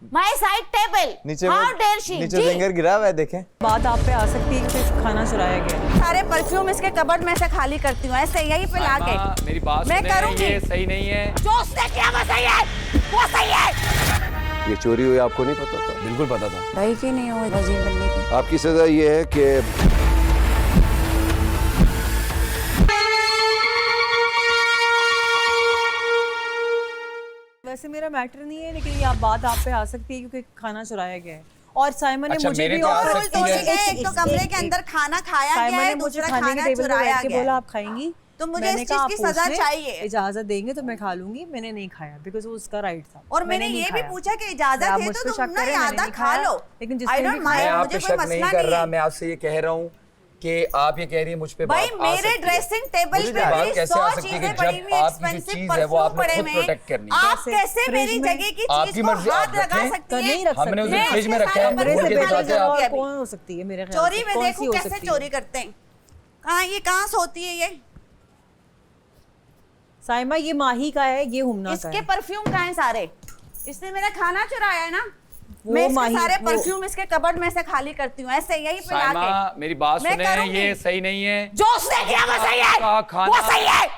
Speaker 6: my side table, how dare she.
Speaker 7: नीचे फिंगर गिरा हुआ है, देखें।
Speaker 4: बात आप पे आ सकती है कि खाना चुराया गया।
Speaker 6: सारे परफ्यूम इसके कबर्ड में से खाली करती हूँ ऐसे यहीं पे लाके।
Speaker 8: मेरी बात
Speaker 6: मैं
Speaker 8: सुने,
Speaker 6: करूंगी।
Speaker 8: ये सही नहीं है।
Speaker 6: जो उसने किया वो सही है, वो सही है।
Speaker 14: ये चोरी हुई आपको नहीं पता था?
Speaker 8: बिल्कुल पता था।
Speaker 6: भाई क्यों नहीं हुआ वजीर बनने की?
Speaker 14: आपकी सजा ये है कि
Speaker 4: वैसे मेरा मैटर नहीं है, लेकिन ये बात आप पे आ सकती है क्योंकि खाना चुराया गया है। और साइमन ने
Speaker 8: अच्छा,
Speaker 4: मुझे
Speaker 8: मेरे
Speaker 4: भी
Speaker 8: पे आ
Speaker 4: ऑफर
Speaker 8: सकती है।
Speaker 6: एक तो कमरे के अंदर खाना खाया गया है, दूसरा खाना चुराया गया।
Speaker 4: बोला आप खाएंगी,
Speaker 6: तो मुझे इस चीज की सजा चाहिए।
Speaker 4: इजाजत देंगे तो मैं खा लूंगी। मैंने नहीं खाया बिकॉज वो उसका राइट था।
Speaker 6: और मैंने ये भी पूछा कि इजाजत है तो तुम ना आधा खा लो,
Speaker 4: लेकिन
Speaker 6: I don't mind,
Speaker 8: मैं आप
Speaker 6: मुझे
Speaker 8: पे
Speaker 6: कोई
Speaker 8: शक नहीं
Speaker 6: मसला
Speaker 8: कर
Speaker 6: नहीं
Speaker 8: रहा,
Speaker 6: है।
Speaker 8: मैं आपसे ये कह रहा हूँ कि आप ये कह रही है मुझ पे
Speaker 6: भाई
Speaker 8: बात आ
Speaker 6: मेरे
Speaker 8: सकती है।
Speaker 6: ड्रेसिंग टेबल
Speaker 8: मुझे
Speaker 6: पे
Speaker 8: बात
Speaker 6: मेरी
Speaker 8: कैसे
Speaker 6: 100
Speaker 8: आ सकती है
Speaker 6: चीजें
Speaker 8: कि
Speaker 6: पड़ी
Speaker 8: जब
Speaker 6: हुई हैं,
Speaker 8: आपकी जो
Speaker 6: एक्सपेंसिव
Speaker 8: चीज है वो
Speaker 6: परफ्यूम
Speaker 8: आपने
Speaker 6: पड़े
Speaker 8: खुद
Speaker 6: हुए हैं।
Speaker 8: प्रोटेक्ट करनी है।
Speaker 6: आप कैसे मेरी जगह की
Speaker 8: आपकी
Speaker 6: चीज को
Speaker 8: मर्जी,
Speaker 6: हाथ
Speaker 8: आप
Speaker 6: लगा
Speaker 8: रखें।
Speaker 6: सकती
Speaker 4: तो
Speaker 6: है?
Speaker 4: नहीं रख
Speaker 8: हमने उसे
Speaker 6: मैं
Speaker 8: फ्रिज में
Speaker 6: इसके
Speaker 8: रखा है,
Speaker 6: सारे
Speaker 8: खोल के
Speaker 6: बर्तन
Speaker 8: दिखाते हैं
Speaker 6: और
Speaker 8: आप।
Speaker 4: कौन हो सकती है मेरे ख्याल
Speaker 6: चोरी
Speaker 4: से?
Speaker 6: में
Speaker 4: कौन सी
Speaker 6: देखो
Speaker 4: हो
Speaker 6: कैसे
Speaker 4: सकती है?
Speaker 6: चोरी करते हैं। कहाँ सोती है ये?
Speaker 4: साइमा ये माही का है, ये हुमना का
Speaker 6: इसके
Speaker 4: है।
Speaker 6: परफ्यूम कहाँ हैं सारे? इसने मेरा खाना चुराया है ना।
Speaker 4: वो
Speaker 6: मैं इसके
Speaker 4: माही-
Speaker 6: सारे
Speaker 4: वो-
Speaker 6: परफ्यूम इसके कबर्ड में से खाली करती हूँ ऐसे यहीं पे
Speaker 8: साइमा,
Speaker 6: लाके।
Speaker 8: मेरी बात
Speaker 6: मैं
Speaker 8: सुने,
Speaker 6: करूंगी।
Speaker 8: ये सही नहीं है।
Speaker 6: जो उसने किया वो सही है,
Speaker 8: उसका खाना,
Speaker 6: वो सही है,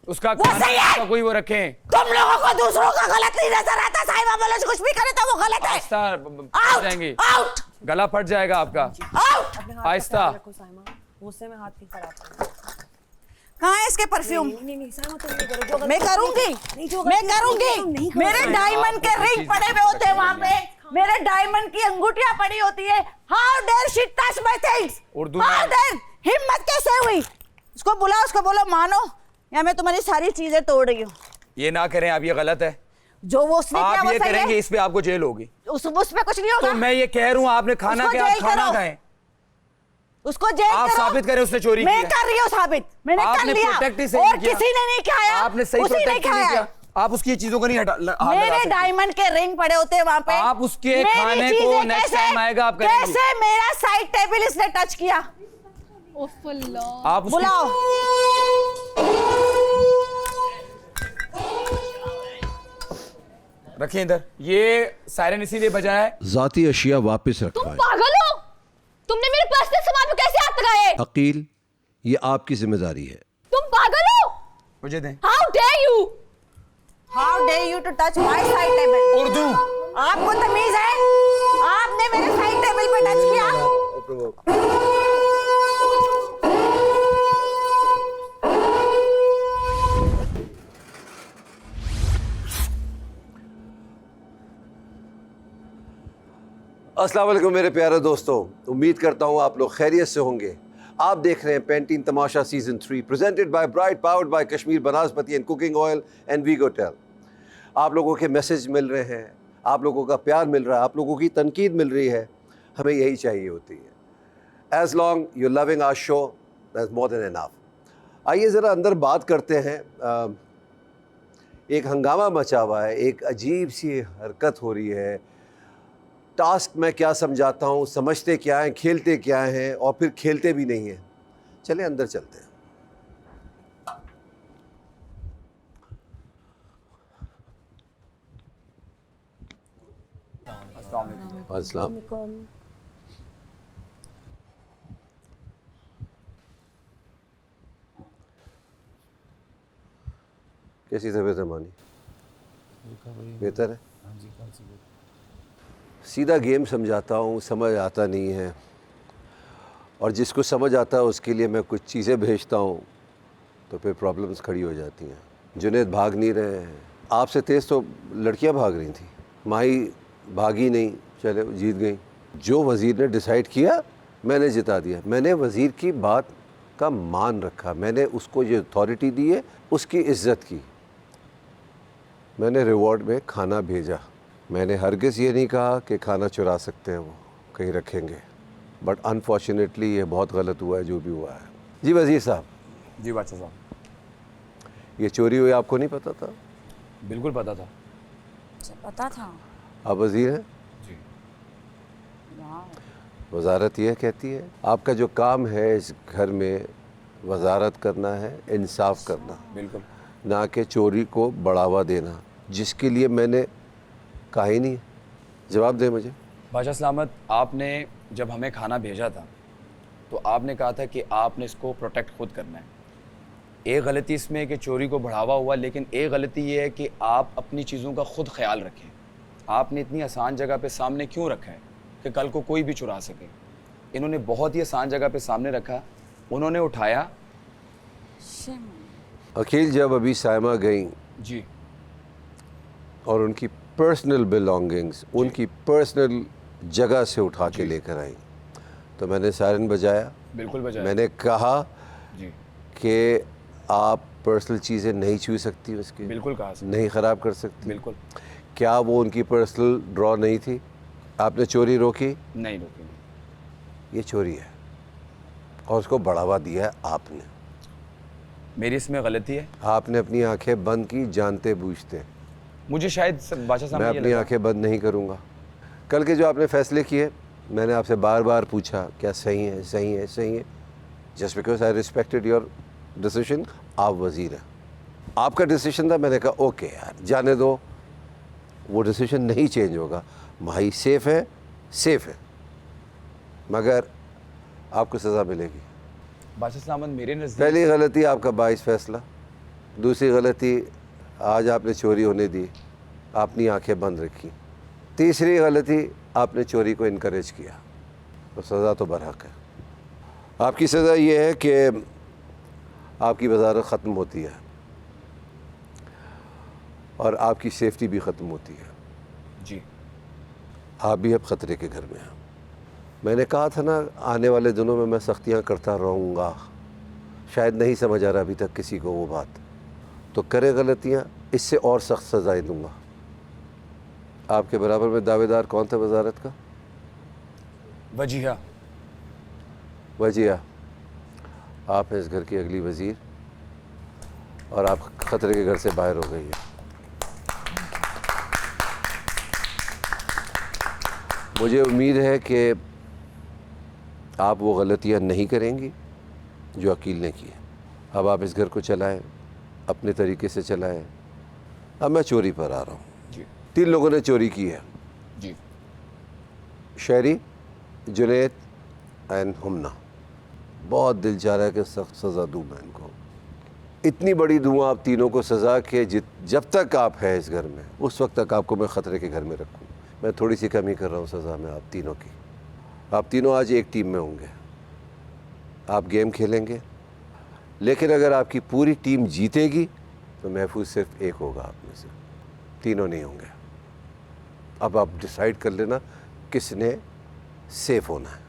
Speaker 8: उसका
Speaker 6: वो
Speaker 8: खाना
Speaker 6: सही है।
Speaker 8: उसका कोई वो रखें।
Speaker 6: तुम लोगों को दूसरों का गलत नहीं नजर आता। साहिबा बोले जो कुछ भी करे तो वो गलत है।
Speaker 8: आहिस्ता फट जाएंगी,
Speaker 6: आउट
Speaker 8: गला फट जाएगा आपका।
Speaker 6: आउट।
Speaker 8: आहिस्ता।
Speaker 4: गुस्से में हाथ नहीं खराब।
Speaker 6: कहाँ है इसके परफ्यूम?
Speaker 4: नहीं साइमा तुम नहीं करो।
Speaker 6: मैं करूंगी, मैं करूंगी। मेरे डायमंड के रिंग पड़े हुए होते हैं वहां पे, मेरे डायमंड की अंगूठियां पड़ी होती है। How dare she touch my things?
Speaker 8: Urdu
Speaker 6: how
Speaker 8: में।
Speaker 6: डेयर, हिम्मत कैसे हुई? उसको बुलाओ, उसको बोलो मानो या मैं तुम्हारी सारी चीजें तोड़ रही हूँ।
Speaker 8: ये ना करें आप, ये गलत है।
Speaker 6: जो वो उसने किया
Speaker 8: आप
Speaker 6: वो
Speaker 8: ये
Speaker 6: सही
Speaker 8: करेंगे
Speaker 6: है।
Speaker 8: इस पे आपको जेल होगी।
Speaker 6: उस पे कुछ नहीं होगा।
Speaker 8: तो मैं ये कह रहा हूँ आपने खाना
Speaker 6: उसको
Speaker 8: क्या, आप
Speaker 6: जेल
Speaker 8: खाना
Speaker 6: करो।
Speaker 8: खाएं।
Speaker 6: उसको जेल
Speaker 8: आप
Speaker 6: करो।
Speaker 8: साबित करें उसने चोरी
Speaker 6: मैं
Speaker 8: की है।
Speaker 6: कर रही हूँ साबित, मैंने कर
Speaker 8: आपने
Speaker 6: लिया
Speaker 8: प्रोटेक्ट ही सही
Speaker 6: और
Speaker 8: नहीं किया।
Speaker 6: किसी ने नहीं खाया।
Speaker 8: आपने सही
Speaker 6: उसी ने
Speaker 8: प्रोटेक्ट नहीं
Speaker 6: खाया
Speaker 8: किया।
Speaker 6: है।
Speaker 8: आप उसकी चीजों को नहीं हाथ लगा
Speaker 6: मेरे
Speaker 8: सकते।
Speaker 6: डायमंड के रिंग पड़े होते हैं वहां पे।
Speaker 8: आप उसके
Speaker 6: मेरी
Speaker 8: खाने को
Speaker 6: चीजें
Speaker 8: नेक्स्ट
Speaker 6: कैसे-
Speaker 8: टाइम आएगा आप करेंगी।
Speaker 6: कैसे मेरा साइड टेबल इसने टच किया?
Speaker 8: आप उसकी-
Speaker 6: बुलाओ।
Speaker 8: रखिए इधर, ये सायरन इसीलिए बजा है।
Speaker 14: जाती अशिया वापस रखवाएं।
Speaker 12: पागल हो? तुमने मेरे पर्सनल सामान पे कैसे हाथ लगाए?
Speaker 14: अकील, ये आपकी जिम्मेदारी है।
Speaker 12: तुम पागल हो?
Speaker 8: मुझे दें।
Speaker 12: How dare you?
Speaker 6: How dare you to touch my side table?
Speaker 8: Urdu.
Speaker 6: आपको तमीज है? आपने मेरे साइड टेबल पे टच किया?
Speaker 14: अस्सलाम वालेकुम मेरे प्यारे दोस्तों, उम्मीद करता हूँ आप लोग खैरियत से होंगे। आप देख रहे हैं Pantene Tamasha season 3 presented by Bright, powered by Kashmir Banaspati and cooking oil and वीगोटेल। आप लोगों के मैसेज मिल रहे हैं, आप लोगों का प्यार मिल रहा है, आप लोगों की तनकीद मिल रही है, हमें यही चाहिए होती है। As long you loving our show, that's more than enough. आइए ज़रा अंदर बात करते हैं। एक हंगामा मचा हुआ है, एक अजीब सी हरकत हो रही है। टास्क मैं क्या समझाता हूँ, समझते क्या हैं, खेलते क्या हैं और फिर खेलते भी नहीं हैं। चलें अंदर चलते हैं। अस्सलाम। कैसी तबीयत है मानी? बेहतर है? सीधा गेम समझाता हूँ, समझ आता नहीं है, और जिसको समझ आता है उसके लिए मैं कुछ चीज़ें भेजता हूँ तो फिर प्रॉब्लम्स खड़ी हो जाती हैं। जुनैद भाग नहीं रहे हैं, आपसे तेज़ तो लड़कियाँ भाग रही थी, माही भागी नहीं, चले जीत गई। जो वज़ीर ने डिसाइड किया मैंने जिता दिया। मैंने वज़ीर की बात का मान रखा, मैंने उसको जो अथॉरिटी दी है उसकी इज़्ज़त की। मैंने रिवॉर्ड में खाना भेजा। मैंने हरगिज़ ये नहीं कहा कि खाना चुरा सकते हैं, वो कहीं रखेंगे। बट अनफॉर्चुनेटली ये बहुत गलत हुआ है जो भी हुआ है। जी वज़ीर साहब।
Speaker 8: जी बादशाह साहब।
Speaker 14: ये चोरी हुई आपको नहीं पता था?
Speaker 8: बिल्कुल पता था।
Speaker 6: अच्छा पता था।
Speaker 14: आप वज़ीर हैं?
Speaker 8: जी।
Speaker 14: वजारत यह कहती है आपका जो काम है इस घर में वजारत करना है, इंसाफ करना,
Speaker 8: बिल्कुल,
Speaker 14: ना कि चोरी को बढ़ावा देना, जिसके लिए मैंने कहा ही नहीं। जवाब दें मुझे।
Speaker 8: बादशाह सलामत, आपने जब हमें खाना भेजा था तो आपने कहा था कि आपने इसको प्रोटेक्ट खुद करना है। एक गलती इसमें है कि चोरी को बढ़ावा हुआ, लेकिन एक गलती ये है कि आप अपनी चीज़ों का खुद ख्याल रखें। आपने इतनी आसान जगह पे सामने क्यों रखा है कि कल को कोई भी चुरा सके? इन्होंने बहुत ही आसान जगह पे सामने रखा, उन्होंने उठाया।
Speaker 14: अखिल, जब अभी साइमा गई
Speaker 8: जी
Speaker 14: और उनकी पर्सनल बिलोंगिंग्स उनकी पर्सनल जगह से उठा के लेकर आई, तो मैंने सायरन बजाया।
Speaker 8: बिल्कुल बजाया।
Speaker 14: मैंने कहा
Speaker 8: जी
Speaker 14: कि आप पर्सनल चीज़ें नहीं छू सकती उसके,
Speaker 8: बिल्कुल कहा सर।
Speaker 14: नहीं ख़राब कर सकती।
Speaker 8: बिल्कुल।
Speaker 14: क्या वो उनकी पर्सनल ड्रॉ नहीं थी? आपने चोरी रोकी?
Speaker 8: नहीं रोकी।
Speaker 14: ये चोरी है और उसको बढ़ावा दिया है आपने।
Speaker 8: मेरी इसमें गलती है?
Speaker 14: आपने अपनी आंखें बंद की जानते बूझते।
Speaker 8: मुझे शायद बादशाह साहब
Speaker 14: मैं अपनी आंखें बंद नहीं करूंगा। कल के जो आपने फैसले किए, मैंने आपसे बार बार पूछा क्या सही है, सही है, सही है। Just because I respected your decision. आप वज़ीर हैं, आपका डिसीजन था। मैंने कहा ओके यार जाने दो, वो डिसीजन नहीं चेंज होगा। माही सेफ़ है, सेफ़ है, मगर आपको सज़ा मिलेगी।
Speaker 8: बादशाह सलामत, मेरे नज़दीक
Speaker 14: पहली गलती आपका 22 फैसला, दूसरी गलती आज आपने चोरी होने दी, अपनी आंखें बंद रखी, तीसरी गलती आपने चोरी को इनकरेज किया, तो सज़ा तो बरहक है। आपकी सज़ा ये है कि आपकी वजारत ख़त्म होती है और आपकी सेफ्टी भी ख़त्म होती है।
Speaker 8: जी।
Speaker 14: आप भी अब ख़तरे के घर में हैं। मैंने कहा था ना आने वाले दिनों में मैं सख्तियाँ करता रहूँगा। शायद नहीं समझ आ रहा अभी तक किसी को वो बात, तो करे गलतियाँ, इससे और सख्त सज़ाएँ दूँगा। आपके बराबर में दावेदार कौन था वजारत का?
Speaker 8: वजीहा।
Speaker 14: वजीहा, आप हैं इस घर की अगली वज़ीर और आप ख़तरे के घर से बाहर हो गई है। मुझे उम्मीद है कि आप वो गलतियाँ नहीं करेंगी जो अकील ने की है। अब आप इस घर को चलाएं, अपने तरीके से चलाएं। अब मैं चोरी पर आ रहा हूँ।
Speaker 8: जी।
Speaker 14: 3 लोगों ने चोरी की है।
Speaker 8: जी।
Speaker 14: शहरी, जुनैद एंड हुमना। बहुत दिल चाह रहा है कि सख्त सज़ा दूँ मैं इनको। इतनी बड़ी दूँ आप तीनों को सज़ा के जब तक आप हैं इस घर में उस वक्त तक आपको मैं ख़तरे के घर में रखूँ। मैं थोड़ी सी कमी कर रहा हूँ सज़ा में आप तीनों की। आप तीनों आज एक टीम में होंगे, आप गेम खेलेंगे, लेकिन अगर आपकी पूरी टीम जीतेगी तो महफूज सिर्फ एक होगा आप में से, तीनों नहीं होंगे। अब आप डिसाइड कर लेना किसने सेफ होना है।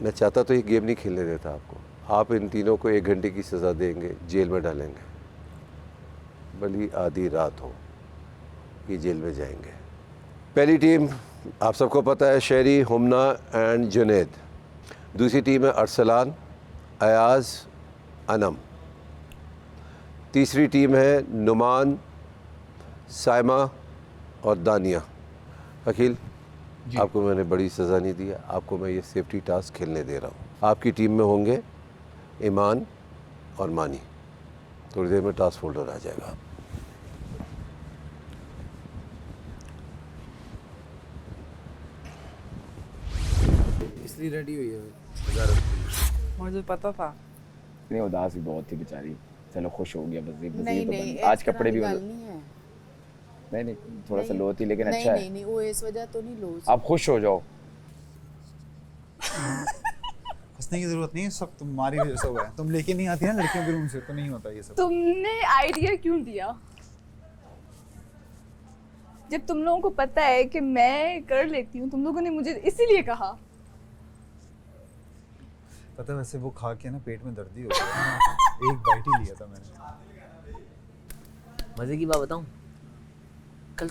Speaker 14: मैं चाहता तो ये गेम नहीं खेलने देता आपको। आप इन तीनों को 1 घंटे की सज़ा देंगे, जेल में डालेंगे, भली आधी रात हो ये जेल में जाएंगे। पहली टीम आप सबको पता है, शहरी, हुमना एंड जुनैद। दूसरी टीम है अरसलान, अयाज़, अनम। तीसरी टीम है नुमान, साइमा और दानिया। अखिल, आपको मैंने बड़ी सज़ा नहीं दी, आपको मैं ये सेफ्टी टास्क खेलने दे रहा हूँ। आपकी टीम में होंगे ईमान और मानी। थोड़ी देर में टास्क फोल्डर आ जाएगा।
Speaker 15: इसलिए रेडी हुई है
Speaker 5: मुझे पता था।
Speaker 8: नहीं, उदास भी बहुत थी बेचारी। चलो खुश हो गया बस।
Speaker 15: नहीं,
Speaker 8: आज कपड़े भी नहीं, थोड़ा सा लो थी लेकिन अच्छा है।
Speaker 15: नहीं, वो इस वजह तो नहीं लो।
Speaker 8: आप खुश हो जाओ।
Speaker 11: हंसने की जरूरत नहीं है, सब तुम्हारी वजह से हुआ है। तुम लेके नहीं आती ना लड़कियों के रूम से, तो नहीं होता ये सब।
Speaker 12: तुमने आइडिया क्यों दिया जब तुम लोगों को पता है कि मैं कर लेती हूँ? तुम लोगों ने मुझे इसीलिए कहा।
Speaker 11: पता है वैसे वो खा के ना पेट में दर्द ही हो गया। एक बाइट ही लिया था मैंने।
Speaker 15: मजे की बात बताऊं, कल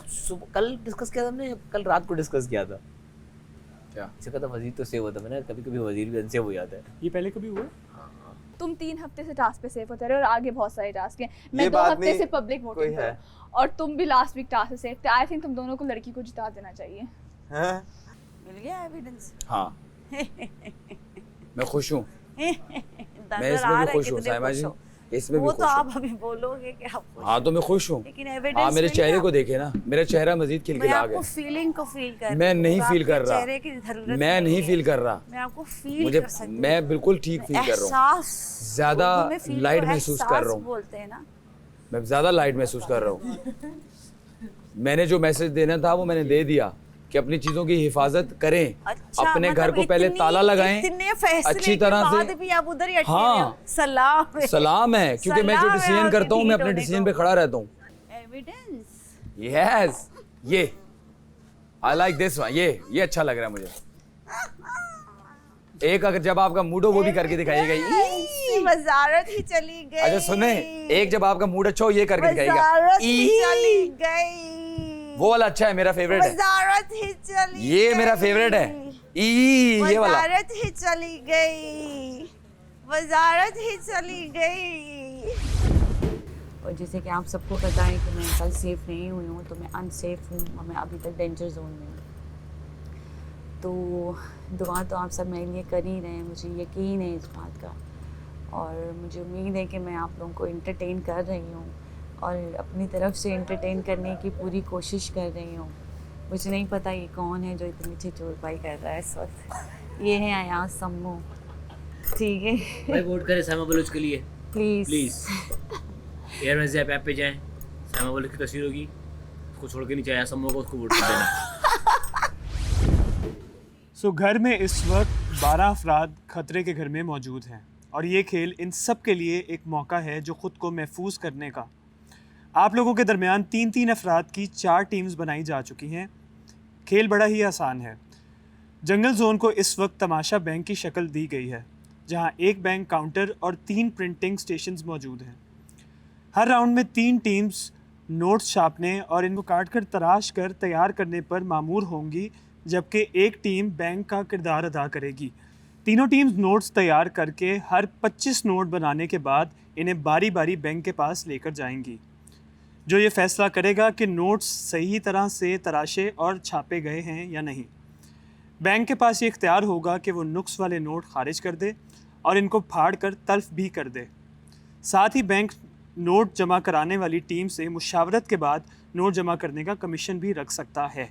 Speaker 15: डिस्कस किया था हमने, कल रात को डिस्कस किया था।
Speaker 8: क्या?
Speaker 15: इसे कहता वजीर तो सेव होता है, मैंने कभी कभी वजीर भी अनसेव हो जाता है।
Speaker 9: ये पहले कभी हुआ?
Speaker 12: तुम 3 हफ्ते से टास्क पे सेफ होते रहे और आगे बहुत सारे टास्क हैं। मैं
Speaker 7: ये
Speaker 12: 2
Speaker 7: बात
Speaker 12: हफ्ते
Speaker 7: नहीं,
Speaker 12: से पब्लिक
Speaker 7: कोई
Speaker 12: वोटिंग
Speaker 7: है।
Speaker 12: पर और तुम भी लास्ट वीक टास्क से सेफ थे। आई थिंक तुम दोनों को लड़की को जिता देना चाहिए।
Speaker 6: मिल गया एविडेंस?
Speaker 8: हाँ मैं खुश हूँ, मैं
Speaker 6: नजर
Speaker 8: इसमें
Speaker 6: आ
Speaker 8: भी
Speaker 6: रहा है
Speaker 8: खुश हूँ
Speaker 6: कितने
Speaker 8: साइमा
Speaker 6: खुश
Speaker 8: जी,
Speaker 6: हो।
Speaker 8: इसमें भी
Speaker 6: वो
Speaker 8: खुश
Speaker 6: तो
Speaker 8: हूँ।
Speaker 6: आप अभी बोलोगे कि आप खुश
Speaker 8: हाँ तो मैं खुश हूँ।
Speaker 6: लेकिन
Speaker 8: आप
Speaker 6: एविडेंस
Speaker 8: मेरे
Speaker 6: मिल
Speaker 8: चेहरे
Speaker 6: गया।
Speaker 8: को देखे ना, मेरा चेहरा मजीद
Speaker 6: मैं
Speaker 8: खिलखिला
Speaker 6: आपको
Speaker 8: गया।
Speaker 6: फीलिंग को फील कर रही
Speaker 8: मैं
Speaker 6: हूँ,
Speaker 8: नहीं
Speaker 6: तो
Speaker 8: फील
Speaker 6: आपके
Speaker 8: कर रहा,
Speaker 6: चेहरे की जरूरत
Speaker 8: मैं नहीं
Speaker 6: है।
Speaker 8: फील कर रहा,
Speaker 6: मैं आपको फील
Speaker 8: मुझे
Speaker 6: कर सकती हूँ।
Speaker 8: मैं बिल्कुल ठीक फील कर रहा हूँ,
Speaker 6: एहसास,
Speaker 8: ज़्यादा
Speaker 6: उर्दू में feel
Speaker 8: लाइट
Speaker 6: को
Speaker 8: महसूस कर
Speaker 6: एहसास
Speaker 8: रहा हूँ,
Speaker 6: बोलते हैं ना।
Speaker 8: मैं ज़्यादा लाइट महसूस कर रहा हूँ। मैंने जो मैसेज देना था वो मैंने दे दिया कि अपनी चीज़ों की हिफाजत करें,
Speaker 6: अच्छा,
Speaker 8: अपने घर
Speaker 6: मतलब
Speaker 8: को पहले ताला लगाएं
Speaker 6: इतने फैसले
Speaker 8: अच्छी तरह
Speaker 6: के बाद
Speaker 8: से।
Speaker 6: भी आप उधर ही अटके
Speaker 8: हाँ,
Speaker 6: हुए हो। सलाम है।
Speaker 8: सलाम है, क्योंकि मैं जो
Speaker 6: सलाम है
Speaker 8: डिसीजन
Speaker 6: आपके
Speaker 8: करता हूँ मैं
Speaker 6: ढीठ
Speaker 8: अपने
Speaker 6: होने
Speaker 8: डिसीजन
Speaker 6: को।
Speaker 8: पे खड़ा रहता हूँ।
Speaker 6: एविडेंस।
Speaker 8: यस, ये आई लाइक दिस वन, ये अच्छा लग रहा है मुझे। एक अगर जब आपका मूड हो वो भी करके दिखाइएगा।
Speaker 6: इससे वजारत ही चली गई।
Speaker 8: अच्छा सुने, एक जब आपका मूड अच्छा हो ये करके दिखाइएगा।
Speaker 6: वजारत ही चली गई।
Speaker 8: वो वाला अच्छा है, मेरा फेवरेट है।
Speaker 6: वजारत ही चली
Speaker 8: ये मेरा फेवरेट है। ये वाला।
Speaker 6: वजारत ही चली गई। वजारत ही चली गई। और जैसे कि आप सबको पता है कि मैं कल सेफ नहीं हुई हूँ, तो मैं अनसेफ हूँ और मैं अभी तक डेंजर जोन में हूँ। तो दुआ तो आप सब मेरे लिए कर ही रहे हैं, मुझे यकीन है इस बात का, और मुझे उम्मीद है कि मैं आप लोगों को एंटरटेन कर रही हूँ और अपनी तरफ से एंटरटेन करने की पूरी कोशिश कर रही हूँ। मुझे नहीं पता ये कौन है जो इतनी अच्छी चोरपाई कर रहा है इस वक्त। ये है अयाज सम्मू, ठीक है?
Speaker 15: भाई वोट करें साइमा बलूच के लिए
Speaker 6: प्लीज़
Speaker 15: प्लीज़। एयरवेज ऐप पे जाएं, साइमा बलूच की तस्वीर होगी, उसको छोड़ के नीचे अयाज सम्मू को उसको वोट कर देना।
Speaker 9: सो घर में इस वक्त 12 अफराद खतरे के घर में मौजूद हैं और ये खेल इन सब के लिए एक मौका है जो ख़ुद को महफूज करने का। आप लोगों के दरमियान 3-3 अफराद की 4 टीम्स बनाई जा चुकी हैं। खेल बड़ा ही आसान है। जंगल जोन को इस वक्त तमाशा बैंक की शक्ल दी गई है, जहां एक बैंक काउंटर और 3 प्रिंटिंग स्टेशंस मौजूद हैं। हर राउंड में 3 टीम्स नोट्स छापने और इनको काट कर तराश कर तैयार करने पर मामूर होंगी, जबकि एक टीम बैंक का किरदार अदा करेगी। तीनों टीम्स नोट्स तैयार करके हर 25 नोट बनाने के बाद इन्हें बारी बारी बैंक के पास लेकर जाएंगी, जो ये फैसला करेगा कि नोट्स सही तरह से तराशे और छापे गए हैं या नहीं। बैंक के पास ये इख्तियार होगा कि वो नुक्स वाले नोट खारिज कर दे और इनको फाड़ कर तल्फ भी कर दे। साथ ही बैंक नोट जमा कराने वाली टीम से मुशावरत के बाद नोट जमा करने का कमीशन भी रख सकता है।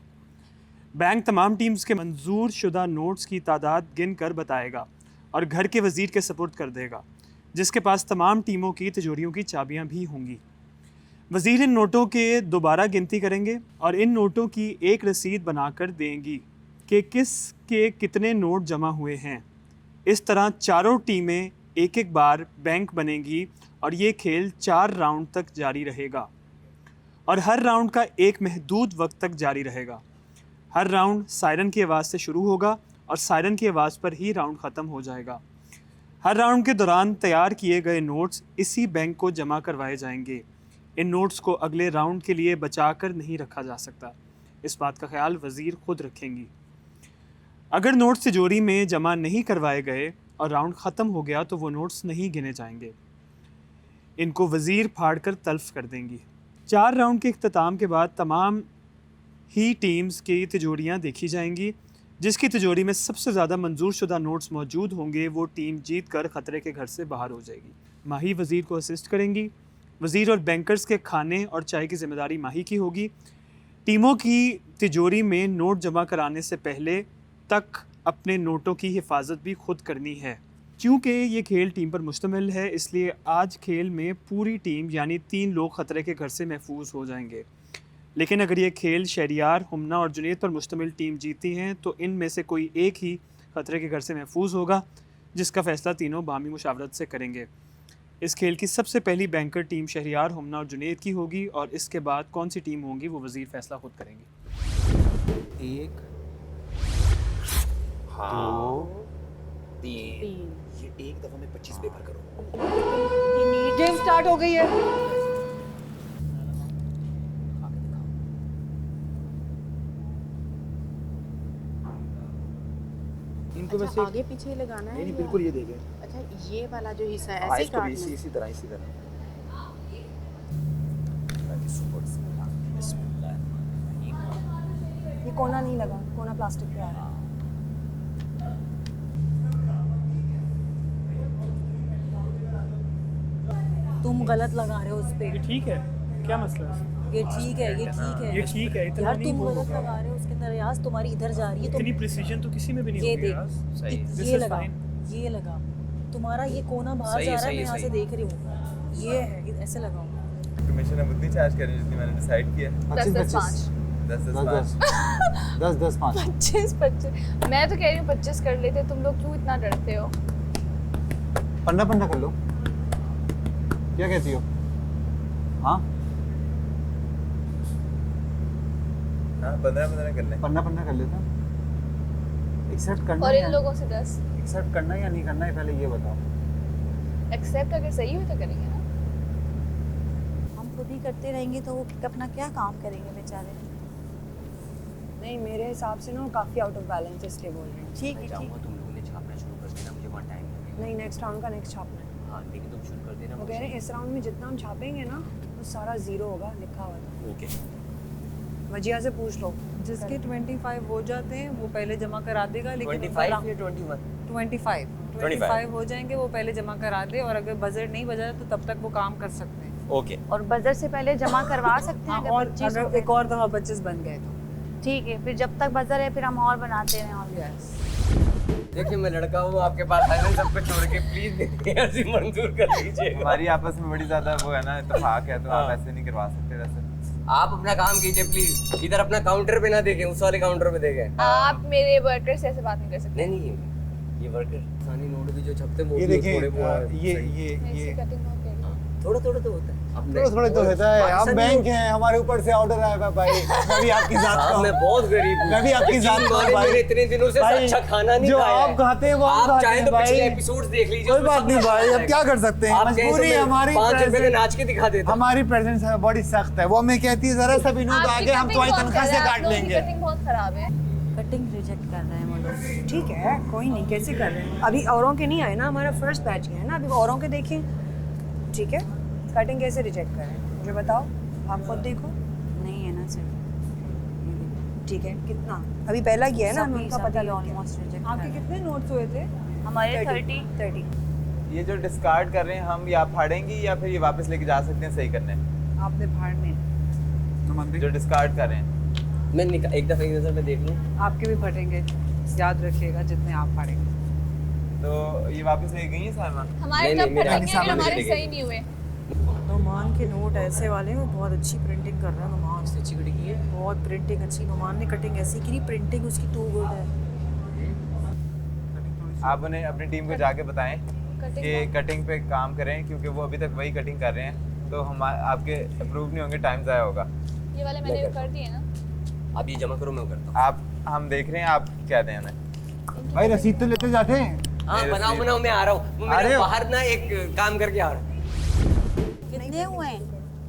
Speaker 9: बैंक तमाम टीम्स के मंजूर शुदा नोट्स की तादाद गिन कर बताएगा और घर के वज़ीर के सपुर्द कर देगा, जिसके पास तमाम टीमों की तिजोरियों की चाबियां भी होंगी। वज़ीर इन नोटों के दोबारा गिनती करेंगे और इन नोटों की एक रसीद बनाकर देंगी कि किस के कितने नोट जमा हुए हैं। इस तरह चारों टीमें एक एक बार बैंक बनेंगी और ये खेल 4 राउंड तक जारी रहेगा और हर राउंड का एक महदूद वक्त तक जारी रहेगा। हर राउंड सायरन की आवाज़ से शुरू होगा और सायरन की आवाज़ पर ही राउंड ख़त्म हो जाएगा। हर राउंड के दौरान तैयार किए गए नोट्स इसी बैंक को जमा करवाए जाएंगे। इन नोट्स को अगले राउंड के लिए बचा कर नहीं रखा जा सकता। इस बात का ख्याल वज़ीर खुद रखेंगी। अगर नोट्स तिजोरी में जमा नहीं करवाए गए और राउंड ख़त्म हो गया तो वो नोट्स नहीं गिने जाएंगे। इनको वज़ीर फाड़ कर तल्फ कर देंगी। 4 राउंड के इख्तिताम के बाद तमाम ही टीम्स की तिजोरियां देखी जाएंगी। जिसकी तिजोरी में सबसे ज़्यादा मंजूर शुदा नोट्स मौजूद होंगे वो टीम जीत कर ख़तरे के घर से बाहर हो जाएगी। माही वज़ीर को असिस्ट करेंगी। वज़ीर और बैंकर्स के खाने और चाय की ज़िम्मेदारी माही की होगी। टीमों की तिजोरी में नोट जमा कराने से पहले तक अपने नोटों की हिफाजत भी खुद करनी है। क्योंकि ये खेल टीम पर मुश्तमिल है, इसलिए आज खेल में पूरी टीम यानी 3 लोग ख़तरे के घर से महफूज हो जाएंगे। लेकिन अगर ये खेल शहरियार, हुमना और जुनैद पर मुश्तमिल टीम जीती हैं तो इनमें से कोई एक ही ख़तरे के घर से महफूज होगा, जिसका फ़ैसला तीनों बामी मुशावरत से करेंगे। इस खेल की सबसे पहली बैंकर टीम शहरियार, हुमना और जुनैद की होगी और इसके बाद कौन सी टीम होंगी वो वज़ीर फ़ैसला खुद करेंगे।
Speaker 15: 1 2 3 ये एक दफ़ा में 25 पेपर करो।
Speaker 4: गेम स्टार्ट हो गई है।
Speaker 11: इनको
Speaker 16: अच्छा,
Speaker 11: वैसे
Speaker 16: आगे पीछे लगाना है
Speaker 11: नहीं
Speaker 16: या-
Speaker 11: बिल्कुल ये देखें।
Speaker 16: अच्छा ये वाला जो हिस्सा है
Speaker 11: हाँ,
Speaker 16: ऐसे
Speaker 11: इसको भी
Speaker 16: काटना है?
Speaker 11: इसी तरह
Speaker 13: ये कोना नहीं लगा, कोना प्लास्टिक पे आ रहा है।
Speaker 4: तुम गलत लगा रहे हो उस पे।
Speaker 9: ये ठीक है, क्या मसला है?
Speaker 4: ये ठीक है, ये ठीक है।
Speaker 9: ये ठीक है, इतना
Speaker 4: यार
Speaker 9: नहीं
Speaker 4: तुम
Speaker 9: वो
Speaker 4: गलत
Speaker 9: होगा।
Speaker 4: लगा रहे हो उसके अंदर, रियाज तुम्हारी इधर जा रही है।
Speaker 9: इतनी प्रिसीजन तो किसी में भी नहीं
Speaker 4: ये
Speaker 9: होगी
Speaker 4: देख,
Speaker 9: यार। सही है। This
Speaker 4: ये
Speaker 9: is
Speaker 4: लगा,
Speaker 9: fine.
Speaker 4: ये लगा, तुम्हारा ये कोना बाहर
Speaker 7: सही
Speaker 4: जा
Speaker 7: है,
Speaker 4: रहा है,
Speaker 7: सही
Speaker 4: मैं
Speaker 7: है,
Speaker 4: यहाँ से
Speaker 7: सही
Speaker 4: देख रही हूँ। ये है, ये ऐसे लगाओ।
Speaker 7: कमीशन अब उतनी चार्ज करें जितनी मैंने डिसाइड किया है।
Speaker 12: 10-10-5
Speaker 11: 10-10-5
Speaker 12: 25 मैं तो कह रही हूँ 25 कर लेते, तुम लोग क्यों इतना डरते हो?
Speaker 11: 15 कर लो, क्या कहती हो? हाँ
Speaker 7: 15 कर लें।
Speaker 11: 15 कर लेता। एक्सेप्ट करना
Speaker 12: और
Speaker 11: है
Speaker 12: इन लोगों से 10
Speaker 11: एक्सेप्ट करना है या नहीं करना है, पहले ये बताओ।
Speaker 12: एक्सेप्ट अगर सही हो तो करेंगे ना।
Speaker 6: हम खुद ही करते रहेंगे तो वो अपना क्या काम करेंगे बेचारे।
Speaker 13: नहीं, मेरे हिसाब से ना वो काफ़ी आउट ऑफ बैलेंस है, इसलिए बोल रही हूँ।
Speaker 6: ठीक है,
Speaker 3: चाहूँगा तुम लोगों ने छापना शुरू कर देना, मुझे वहाँ टाइम लगेगा।
Speaker 13: नहीं, नेक्स्ट राउंड का नेक्स्ट छापना है।
Speaker 3: हाँ लेकिन तुम शुरू कर देना।
Speaker 13: वो कह रहे हैं इस राउंड में जितना हम छापेंगे ना वो सारा जीरो होगा, लिखा हुआ था।
Speaker 3: ओके,
Speaker 13: वजिया से पूछ लो।
Speaker 4: जिसके 25 हो जाते हैं वो पहले जमा करा देगा, लेकिन
Speaker 3: 25 या 21?
Speaker 4: 25 हो जाएंगे वो पहले जमा करा दे, और अगर बजट नहीं बजा तो तब तक वो काम कर सकते हैं।
Speaker 3: ओके।
Speaker 6: और बजट से पहले जमा करवा सकते हैं
Speaker 4: हाँ,
Speaker 6: अगर
Speaker 4: और
Speaker 6: 25
Speaker 4: अगर एक और दफा 25 बन गए तो
Speaker 6: ठीक है, फिर जब तक बजट है फिर हम और बनाते हैं और
Speaker 3: देखिए मैं लड़का हूँ आपके पास आया हूँ, सबको छोड़ के प्लीज ऐसी मंजूर कर लीजिए।
Speaker 7: हमारी आपस में बड़ी ज्यादा वो है ना, इत्तेफाक है, तो आप ऐसे नहीं करवा सकते वैसे।
Speaker 3: आप अपना काम कीजिए प्लीज, इधर अपना काउंटर पे ना देखें, उस वाले काउंटर पे देखें।
Speaker 12: आप मेरे वर्कर से ऐसे बात नहीं कर सकते।
Speaker 3: नहीं ये वर्कर सानी नोट भी जो छपते वो
Speaker 11: ये
Speaker 3: भी
Speaker 11: देखिए,
Speaker 3: थोड़े वो हैं।
Speaker 11: ये
Speaker 3: थोड़ा थोड़ा तो होता है।
Speaker 11: थोड़े तो होता है। हम बैंक हैं, हमारे ऊपर से ऑर्डर आया है भाई। मैं भी आपकी जात का हूं।
Speaker 3: मैं बहुत गरीब हूँ।
Speaker 11: मैं भी आपकी जात का हूं भाई।
Speaker 3: मैंने इतने दिनों से
Speaker 11: भाई,
Speaker 3: अच्छा खाना नहीं
Speaker 11: जो
Speaker 3: खाया
Speaker 11: आप खाते हैं वो हम
Speaker 3: आप
Speaker 11: खाते
Speaker 3: चाहें
Speaker 11: हैं
Speaker 3: तो
Speaker 11: भाई।
Speaker 3: पिछले एपिसोड्स देख लीजिए।
Speaker 11: कोई बात नहीं भाई, अब क्या कर सकते हैं, मजबूरी है हमारी।
Speaker 3: 5 रुपए का नाच के दिखा देता।
Speaker 11: हमारी प्रेजेंस है बड़ी सख्त है, वो हमें कहती है जरा सा भी नोट आगे हम तुम्हारी तनख्वाह से काट लेंगे।
Speaker 12: कटिंग बहुत खराब है।
Speaker 6: कटिंग रिजेक्ट कर रहे हैं वो लोग।
Speaker 13: ठीक है, कोई नहीं, कैसे कर रहे हैं? अभी औरों के नहीं आए ना, हमारा फर्स्ट बैच है ना, अभी औरों के देखें। ठीक है, कटिंग कैसे रिजेक्ट करें मुझे बताओ, आप खुद देखो।
Speaker 6: नहीं है ना सर।
Speaker 13: ठीक है, कितना अभी पहला किया है ना, हमें उनका पता
Speaker 6: ऑलमोस्ट रिजेक्ट।
Speaker 4: आपके कितने नोट्स हुए थे?
Speaker 6: हमारे 30।
Speaker 7: ये जो डिस्कार्ड कर रहे हैं हम, या फाड़ेंगे या फिर ये वापस लेके जा सकते हैं सही करने?
Speaker 4: आपने फाड़ने
Speaker 7: जो डिस्कार्ड कर रहे हैं
Speaker 3: मैं एक दफा एक नजर में देख लूं।
Speaker 4: आपके भी फटेंगे, याद रखिएगा जितने आप फाड़ेंगे।
Speaker 7: तो ये वापस ले गई है सामान?
Speaker 12: हमारे जब फटेंगे अगर हमारे सही नहीं हुए।
Speaker 4: नुमान के नोट ऐसे वाले हैं, वो बहुत अच्छी प्रिंटिंग कर रहा है नुमान। से अच्छी कटिंग की है, बहुत प्रिंटिंग अच्छी। नुमान ने कटिंग ऐसी की, प्रिंटिंग उसकी टू गुड है।
Speaker 7: आप उन्हें अपनी टीम को जाके बताएं कि कटिंग पे काम करें, क्योंकि वो अभी तक वही कटिंग कर रहे हैं, तो हम आपके अप्रूव नहीं होंगे, टाइम ज़ाया होगा।
Speaker 12: ये वाले मैंने कर दिए ना।
Speaker 3: आप ये जमा करो, मैं करता हूँ।
Speaker 7: आप हम देख रहे हैं, आप क्या दें हमें?
Speaker 11: भाई रसीद तो लेते जाते हैं।
Speaker 3: हाँ बनाओ मैं आ रहा हूँ। मैं बाहर ना एक काम करके आ रहा हूँ।
Speaker 6: कितने हुए हैं?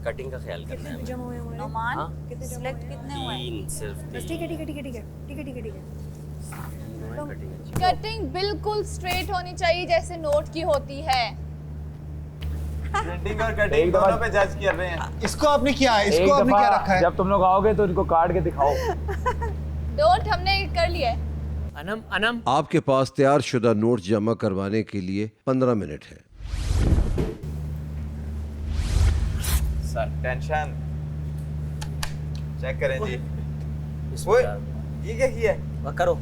Speaker 3: कटिंग का ख्याल करना है।
Speaker 13: जमा हुए हमारे?
Speaker 6: नुमान
Speaker 3: हाँ?
Speaker 6: सिलेक्ट कितने हुए?
Speaker 3: 3 सिर्फ।
Speaker 13: बस ठीक है, ठीक है, ठीक है, ठीक है, ठीक है, ठीक है, ठीक है।
Speaker 12: कटिंग बिल्कुल स्ट्रेट होनी चाहिए जैसे नोट की होती है।
Speaker 7: प्रिंटिंग और कटिंग दोनों पे जज कर रहे हैं।
Speaker 11: इसको आपने क्या है, इसको आपने क्या रखा है?
Speaker 7: जब तुम लोग आओगे तो इनको काट के दिखाओ।
Speaker 12: नोट हमने कर लिया है।
Speaker 14: अनम आपके पास तैयार शुदा नोट जमा करवाने के लिए 15 मिनट है।
Speaker 7: सर टेंशन चेक करें जी। वो ये क्या किया है?
Speaker 9: करो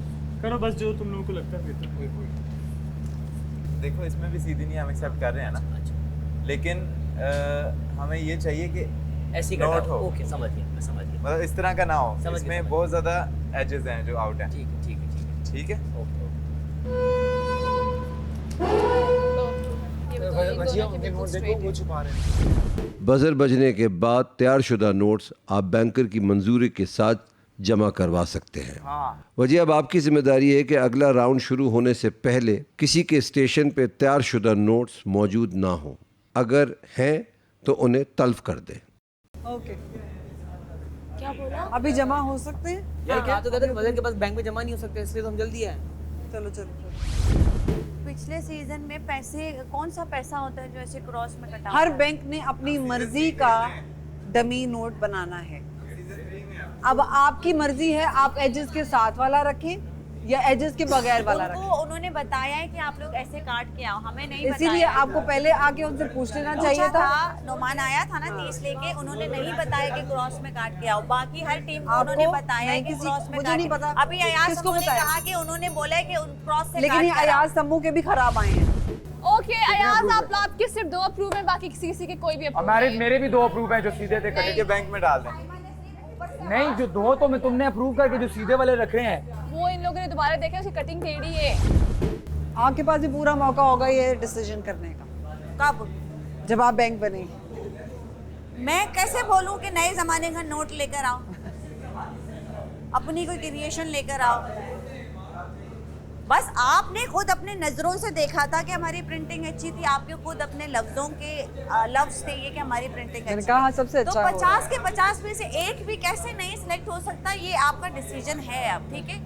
Speaker 9: बस जो तुम लोगों को लगता है बेहतर।
Speaker 7: देखो इसमें भी सीधी नहीं हम एक्सेप्ट कर रहे हैं ना, लेकिन हमें ये चाहिए कि
Speaker 15: ऐसी
Speaker 7: नोट हो।
Speaker 15: ओके समझ गया, मैं समझ गया।
Speaker 7: मतलब इस तरह का ना हो,
Speaker 15: समझ
Speaker 7: इसमें
Speaker 15: गया।
Speaker 7: बहुत ज्यादा एजेस हैं जो आउट हैं।
Speaker 15: ठीक है ठीक है ठीक है
Speaker 7: ठीक है
Speaker 15: ओके
Speaker 11: भजिया उनके नोट देखो, वो छुपा रहे हैं।
Speaker 14: बजर बजने के बाद तैयार शुदा नोट्स आप बैंकर की मंजूरी के साथ जमा करवा सकते हैं। वजह अब आपकी जिम्मेदारी है कि अगला राउंड शुरू होने से पहले किसी के स्टेशन पे तैयार शुदा नोट्स मौजूद ना हो। अगर हैं तो उन्हें तल्फ कर दें।
Speaker 4: ओके,
Speaker 12: क्या बोला?
Speaker 4: अभी जमा हो सकते हैं?
Speaker 15: यार क्या तो कहते हैं बजट के पास बैंक में जमा नहीं हो सकते, इसलिए तो हम जल्दी आए।
Speaker 13: चलो चलो।
Speaker 6: पिछले सीजन में पैसे, कौन सा पैसा होता है जो ऐसे क्रॉस में कटा
Speaker 13: हर
Speaker 6: होता है?
Speaker 13: बैंक ने अपनी मर्जी का डमी नोट बनाना है। अब आपकी मर्जी है, आप एजेस के साथ वाला रखें या एजेस के बगैर वाला रखें।
Speaker 6: उनको उन्होंने बताया है कि आप लोग ऐसे काट के आओ, हमें नहीं बताया।
Speaker 13: इसीलिए आपको पहले आके उनसे पूछ लेना चाहिए था।
Speaker 6: नोमान आया था ना 30 लेके, उन्होंने नहीं बताया कि क्रॉस में काट के आओ। बाकी हर टीम को उन्होंने बताया है कि क्रॉस में
Speaker 13: मुझे नहीं पता।
Speaker 6: अभी अयाज
Speaker 13: किसको
Speaker 6: ने
Speaker 13: बताया?
Speaker 6: कहा कि उन्होंने बोला है कि क्रॉस से
Speaker 13: लेकिन ये अयाज तम्बू के भी खराब आए हैं।
Speaker 12: ओके अयाज, आप आपके सिर्फ 2 अप्रूव हैं, बाकी किसी के कोई भी अप्रूव
Speaker 7: हमारे
Speaker 12: नहीं है।
Speaker 7: मेरे भी 2 अप्रूव हैं जो सीधे थे कटिंग के बैंक में डाल दें। नहीं, जो 2 तो मैं तुमने अप्रूव करके जो सीधे वाले रखे हैं
Speaker 12: वो इन लोगों ने दोबारा देखा, उसकी कटिंग टेढ़ी है।
Speaker 13: आपके पास भी पूरा मौका होगा ये डिसीजन करने का।
Speaker 6: कब?
Speaker 13: जब आप बैंक बने।
Speaker 6: मैं कैसे बोलूं कि नए जमाने का नोट लेकर आओ, अपनी कोई क्रिएशन लेकर आओ। बस आपने खुद अपने नजरों से देखा था कि हमारी प्रिंटिंग अच्छी थी, आपके खुद अपने लफ्जों के लफ्ज थे ये कि हमारी प्रिंटिंग अच्छी
Speaker 13: कहा सबसे
Speaker 6: तो
Speaker 13: अच्छा
Speaker 6: 50 के 50 में से एक भी कैसे नहीं सिलेक्ट हो सकता, ये आपका डिसीजन है अब, ठीक है।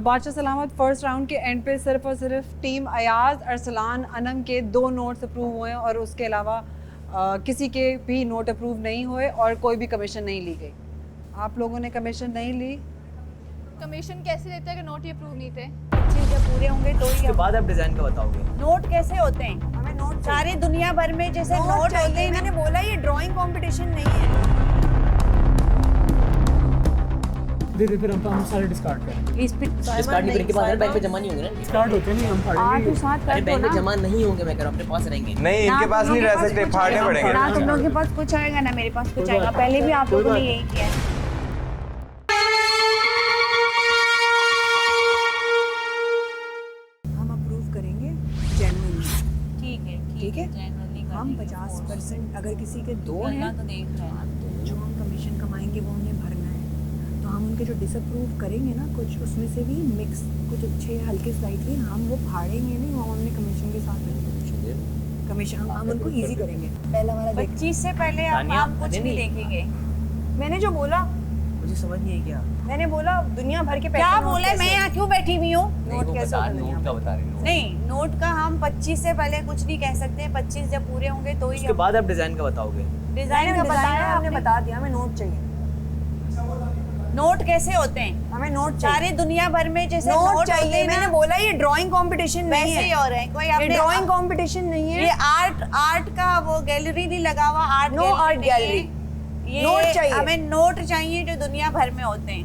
Speaker 13: बादशाह सलामत फर्स्ट राउंड के एंड पे सिर्फ और सिर्फ टीम अयाज, अरसलान, अनम के 2 नोट्स अप्रूव हुए और उसके अलावा किसी के भी नोट अप्रूव नहीं हुए और कोई भी कमीशन नहीं ली गई। आप लोगों ने कमीशन नहीं ली।
Speaker 12: कमीशन कैसे देते हैं कि नोट ही अप्रूव नहीं थे?
Speaker 6: जब पूरे होंगे तो ही
Speaker 15: बाद आप डिजाइन का बताओगे।
Speaker 6: नोट कैसे होते हैं? हमें नोट सारे दुनिया भर में जैसे नोट होते हैं। मैंने बोला ये ड्राइंग कंपटीशन नहीं है।
Speaker 9: दे फिर हम सारे डिस्कार्ड करेंगे।
Speaker 15: डिस्कार्ड नहीं, के बाद बैंक में जमा नहीं होंगे ना।
Speaker 9: डिस्कार्ड होते नहीं, हम फाड़ेंगे।
Speaker 15: अरे बैंक में जमा नहीं होंगे, मैं कह रहा हूं अपने पास रहेंगे।
Speaker 7: नहीं, इनके पास नहीं रह सकते, फाड़ने पड़ेंगे।
Speaker 6: ना तुम लोगों के पास कुछ आएगा ना मेरे पास कुछ आएगा। पहले भी आप लोगों ने यही किया है।
Speaker 13: हम अप्रूव करेंगे जेन्युइनली।
Speaker 6: ठीक है
Speaker 13: हम 50% अगर किसी के 2 हैं
Speaker 6: तो देख रहे हैं,
Speaker 13: जो हम कमीशन कमाएंगे वो उन्हें भरना है। तो हम उनके जो डिसअप्रूव करेंगे ना कुछ, उसमें से भी मिक्स कुछ अच्छे हल्के स्लाइटली हम वो फाड़ेंगे नहीं, वो हमने कमीशन के साथ कमीशन हम उनको इजी करेंगे। पहला वाला
Speaker 6: 25 से पहले हम कुछ नहीं देखेंगे।
Speaker 13: मैंने जो बोला
Speaker 15: मुझे समझ नहीं है क्या
Speaker 13: मैंने बोला दुनिया भर के पैसे।
Speaker 6: क्या बोला? मैं यहाँ क्यों बैठी हुई हूँ?
Speaker 13: नोट कैसे होते हैं?
Speaker 15: नोट का बता रही हूँ।
Speaker 6: नहीं, नोट का हम 25 से पहले कुछ नहीं कह सकते। 25 जब पूरे होंगे तो ही
Speaker 15: उसके बाद आप डिजाइन का बताओगे।
Speaker 6: डिजाइन का बताया
Speaker 13: हमने, बता दिया हमें नोट चाहिए।
Speaker 6: नोट कैसे होते हैं?
Speaker 13: हमें नोट
Speaker 6: सारी दुनिया भर में जैसे
Speaker 13: नोट चाहिए। मैंने बोला ये ड्राइंग कंपटीशन नहीं
Speaker 6: वैसे
Speaker 13: है।
Speaker 6: ही हो रहे हैं। कोई
Speaker 13: ये
Speaker 6: आपने
Speaker 13: ड्राइंग कंपटीशन नहीं है।
Speaker 6: ये आर्ट का वो गैलरी नहीं लगा हुआ। Art
Speaker 13: no art gallery.
Speaker 6: ये
Speaker 13: नोट चाहिए।
Speaker 6: हमें नोट चाहिए जो दुनिया भर में होते हैं।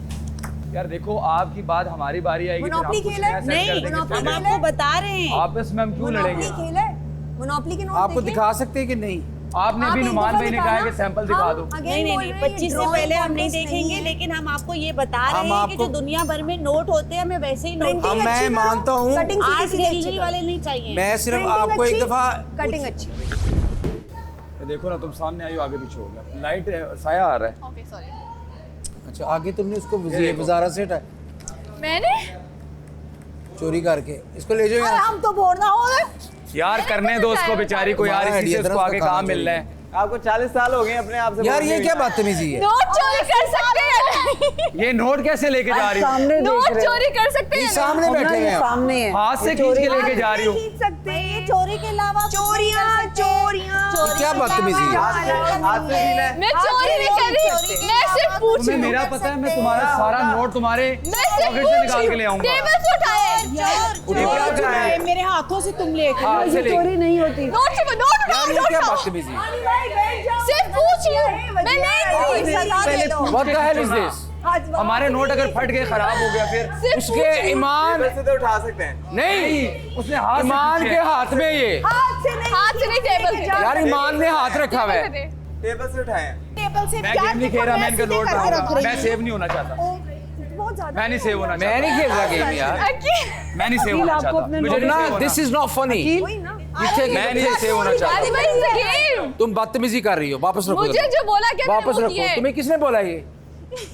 Speaker 7: यार देखो, आपकी बात हमारी बारी आएगी।
Speaker 13: मोनोपोली खेल है?
Speaker 6: नहीं, हम आपको बता रहे हैं।
Speaker 7: आपस में हम क्यों लड़ेंगे?
Speaker 13: खेल है। मोनोपोली के नोट
Speaker 7: आपको दिखा सकते हैं कि नहीं? आपने
Speaker 13: आप
Speaker 7: अभी
Speaker 13: एक
Speaker 7: नुमान
Speaker 13: दफा
Speaker 7: भाई ने
Speaker 13: दिखाना।
Speaker 7: कहा है कि सैंपल दिखा दो।
Speaker 6: नहीं, 25 से पहले हम नहीं देखेंगे, लेकिन हम आपको ये बता रहे हैं कि जो दुनिया भर में नोट होते हैं हमें वैसे ही नोट।
Speaker 11: मैं मानता हूँ,
Speaker 6: आर्ट गैलरी वाले नहीं चाहिए।
Speaker 11: मैं सिर्फ आपको एक दफा
Speaker 13: कटिंग अच्छी।
Speaker 7: देखो ना, तुम सामने आयो, आगे पीछे हो गया। लाइट साया आ रहा है।
Speaker 12: Okay sorry.
Speaker 11: अच्छा आगे तुमने उसको वजारा से
Speaker 12: मैंने
Speaker 11: चोरी करके इसको ले जाओ यार।
Speaker 13: हम तो बोलना हो
Speaker 7: यार करने दो उसको, बेचारी को यार, इसी से उसको आगे काम मिल रहा है। आपको 40 साल हो गए अपने आप से।
Speaker 11: यार ये क्या बदतमीजी है?
Speaker 12: नोट चोरी कर सकते हैं।
Speaker 7: ये नोट कैसे लेके जा रही हो?
Speaker 12: नोट चोरी कर सकते हैं।
Speaker 11: सामने बैठे हैं आप।
Speaker 13: सामने है।
Speaker 7: हाथ से खींच के लेके जा रही हो।
Speaker 6: सकते हैं ये चोरी के अलावा चोरियां
Speaker 11: क्या बदतमीजी है?
Speaker 12: मैं चोरी नहीं कर रही, मैं सिर्फ पूछ
Speaker 7: तुम्हें
Speaker 12: रही हूँ।
Speaker 7: मेरा पता है, मैं तुम्हारा सारा नोट तुम्हारे पॉकेट से निकाल के ले आऊंगा।
Speaker 12: टेबल से उठाए।
Speaker 6: मेरे हाथों से तुम ले
Speaker 7: हाथ से ले।
Speaker 13: चोरी नहीं होती।
Speaker 12: नोट से नोट
Speaker 11: यार ये क्या बदतमीजी है?
Speaker 12: सिर्फ पूछ रही हूँ, मैं नहीं थी।
Speaker 11: What the hell is this?
Speaker 7: हमारे नोट अगर फट गए, खराब हो गया, फिर
Speaker 11: उसके ईमान
Speaker 7: वैसे तो उठा सकते हैं।
Speaker 11: नहीं,
Speaker 7: उसने हाथ से
Speaker 11: ईमान
Speaker 7: खींचे।
Speaker 11: के हाथ में ये।
Speaker 12: हाथ से नहीं, टेबल से।
Speaker 11: यार ईमान ने हाथ रखा हुआ है।
Speaker 7: टेबल से उठाए।
Speaker 6: टेबल से
Speaker 7: मैं गेम नहीं खेल रहा, मैं इनका नोट रखूंगा। मैं सेव नहीं होना चाहता। मैं नहीं सेव होना चाहता।
Speaker 11: मैं नहीं खेल रहा गेम यार।
Speaker 7: मैं नहीं सेव होना चाहता। मुझे नहीं सेव होना।
Speaker 11: This is not funny.
Speaker 7: मैं नहीं सेव होना
Speaker 12: वाली भाई
Speaker 7: चाहता।
Speaker 12: It's a game.
Speaker 11: तुम बदतमीजी कर रही हो, वापस रखो।
Speaker 12: मुझे जो बोला क्या
Speaker 11: वापस
Speaker 12: मैंने वो
Speaker 11: रखो।
Speaker 12: किया है।
Speaker 11: तुम्हें किसने बोला ये?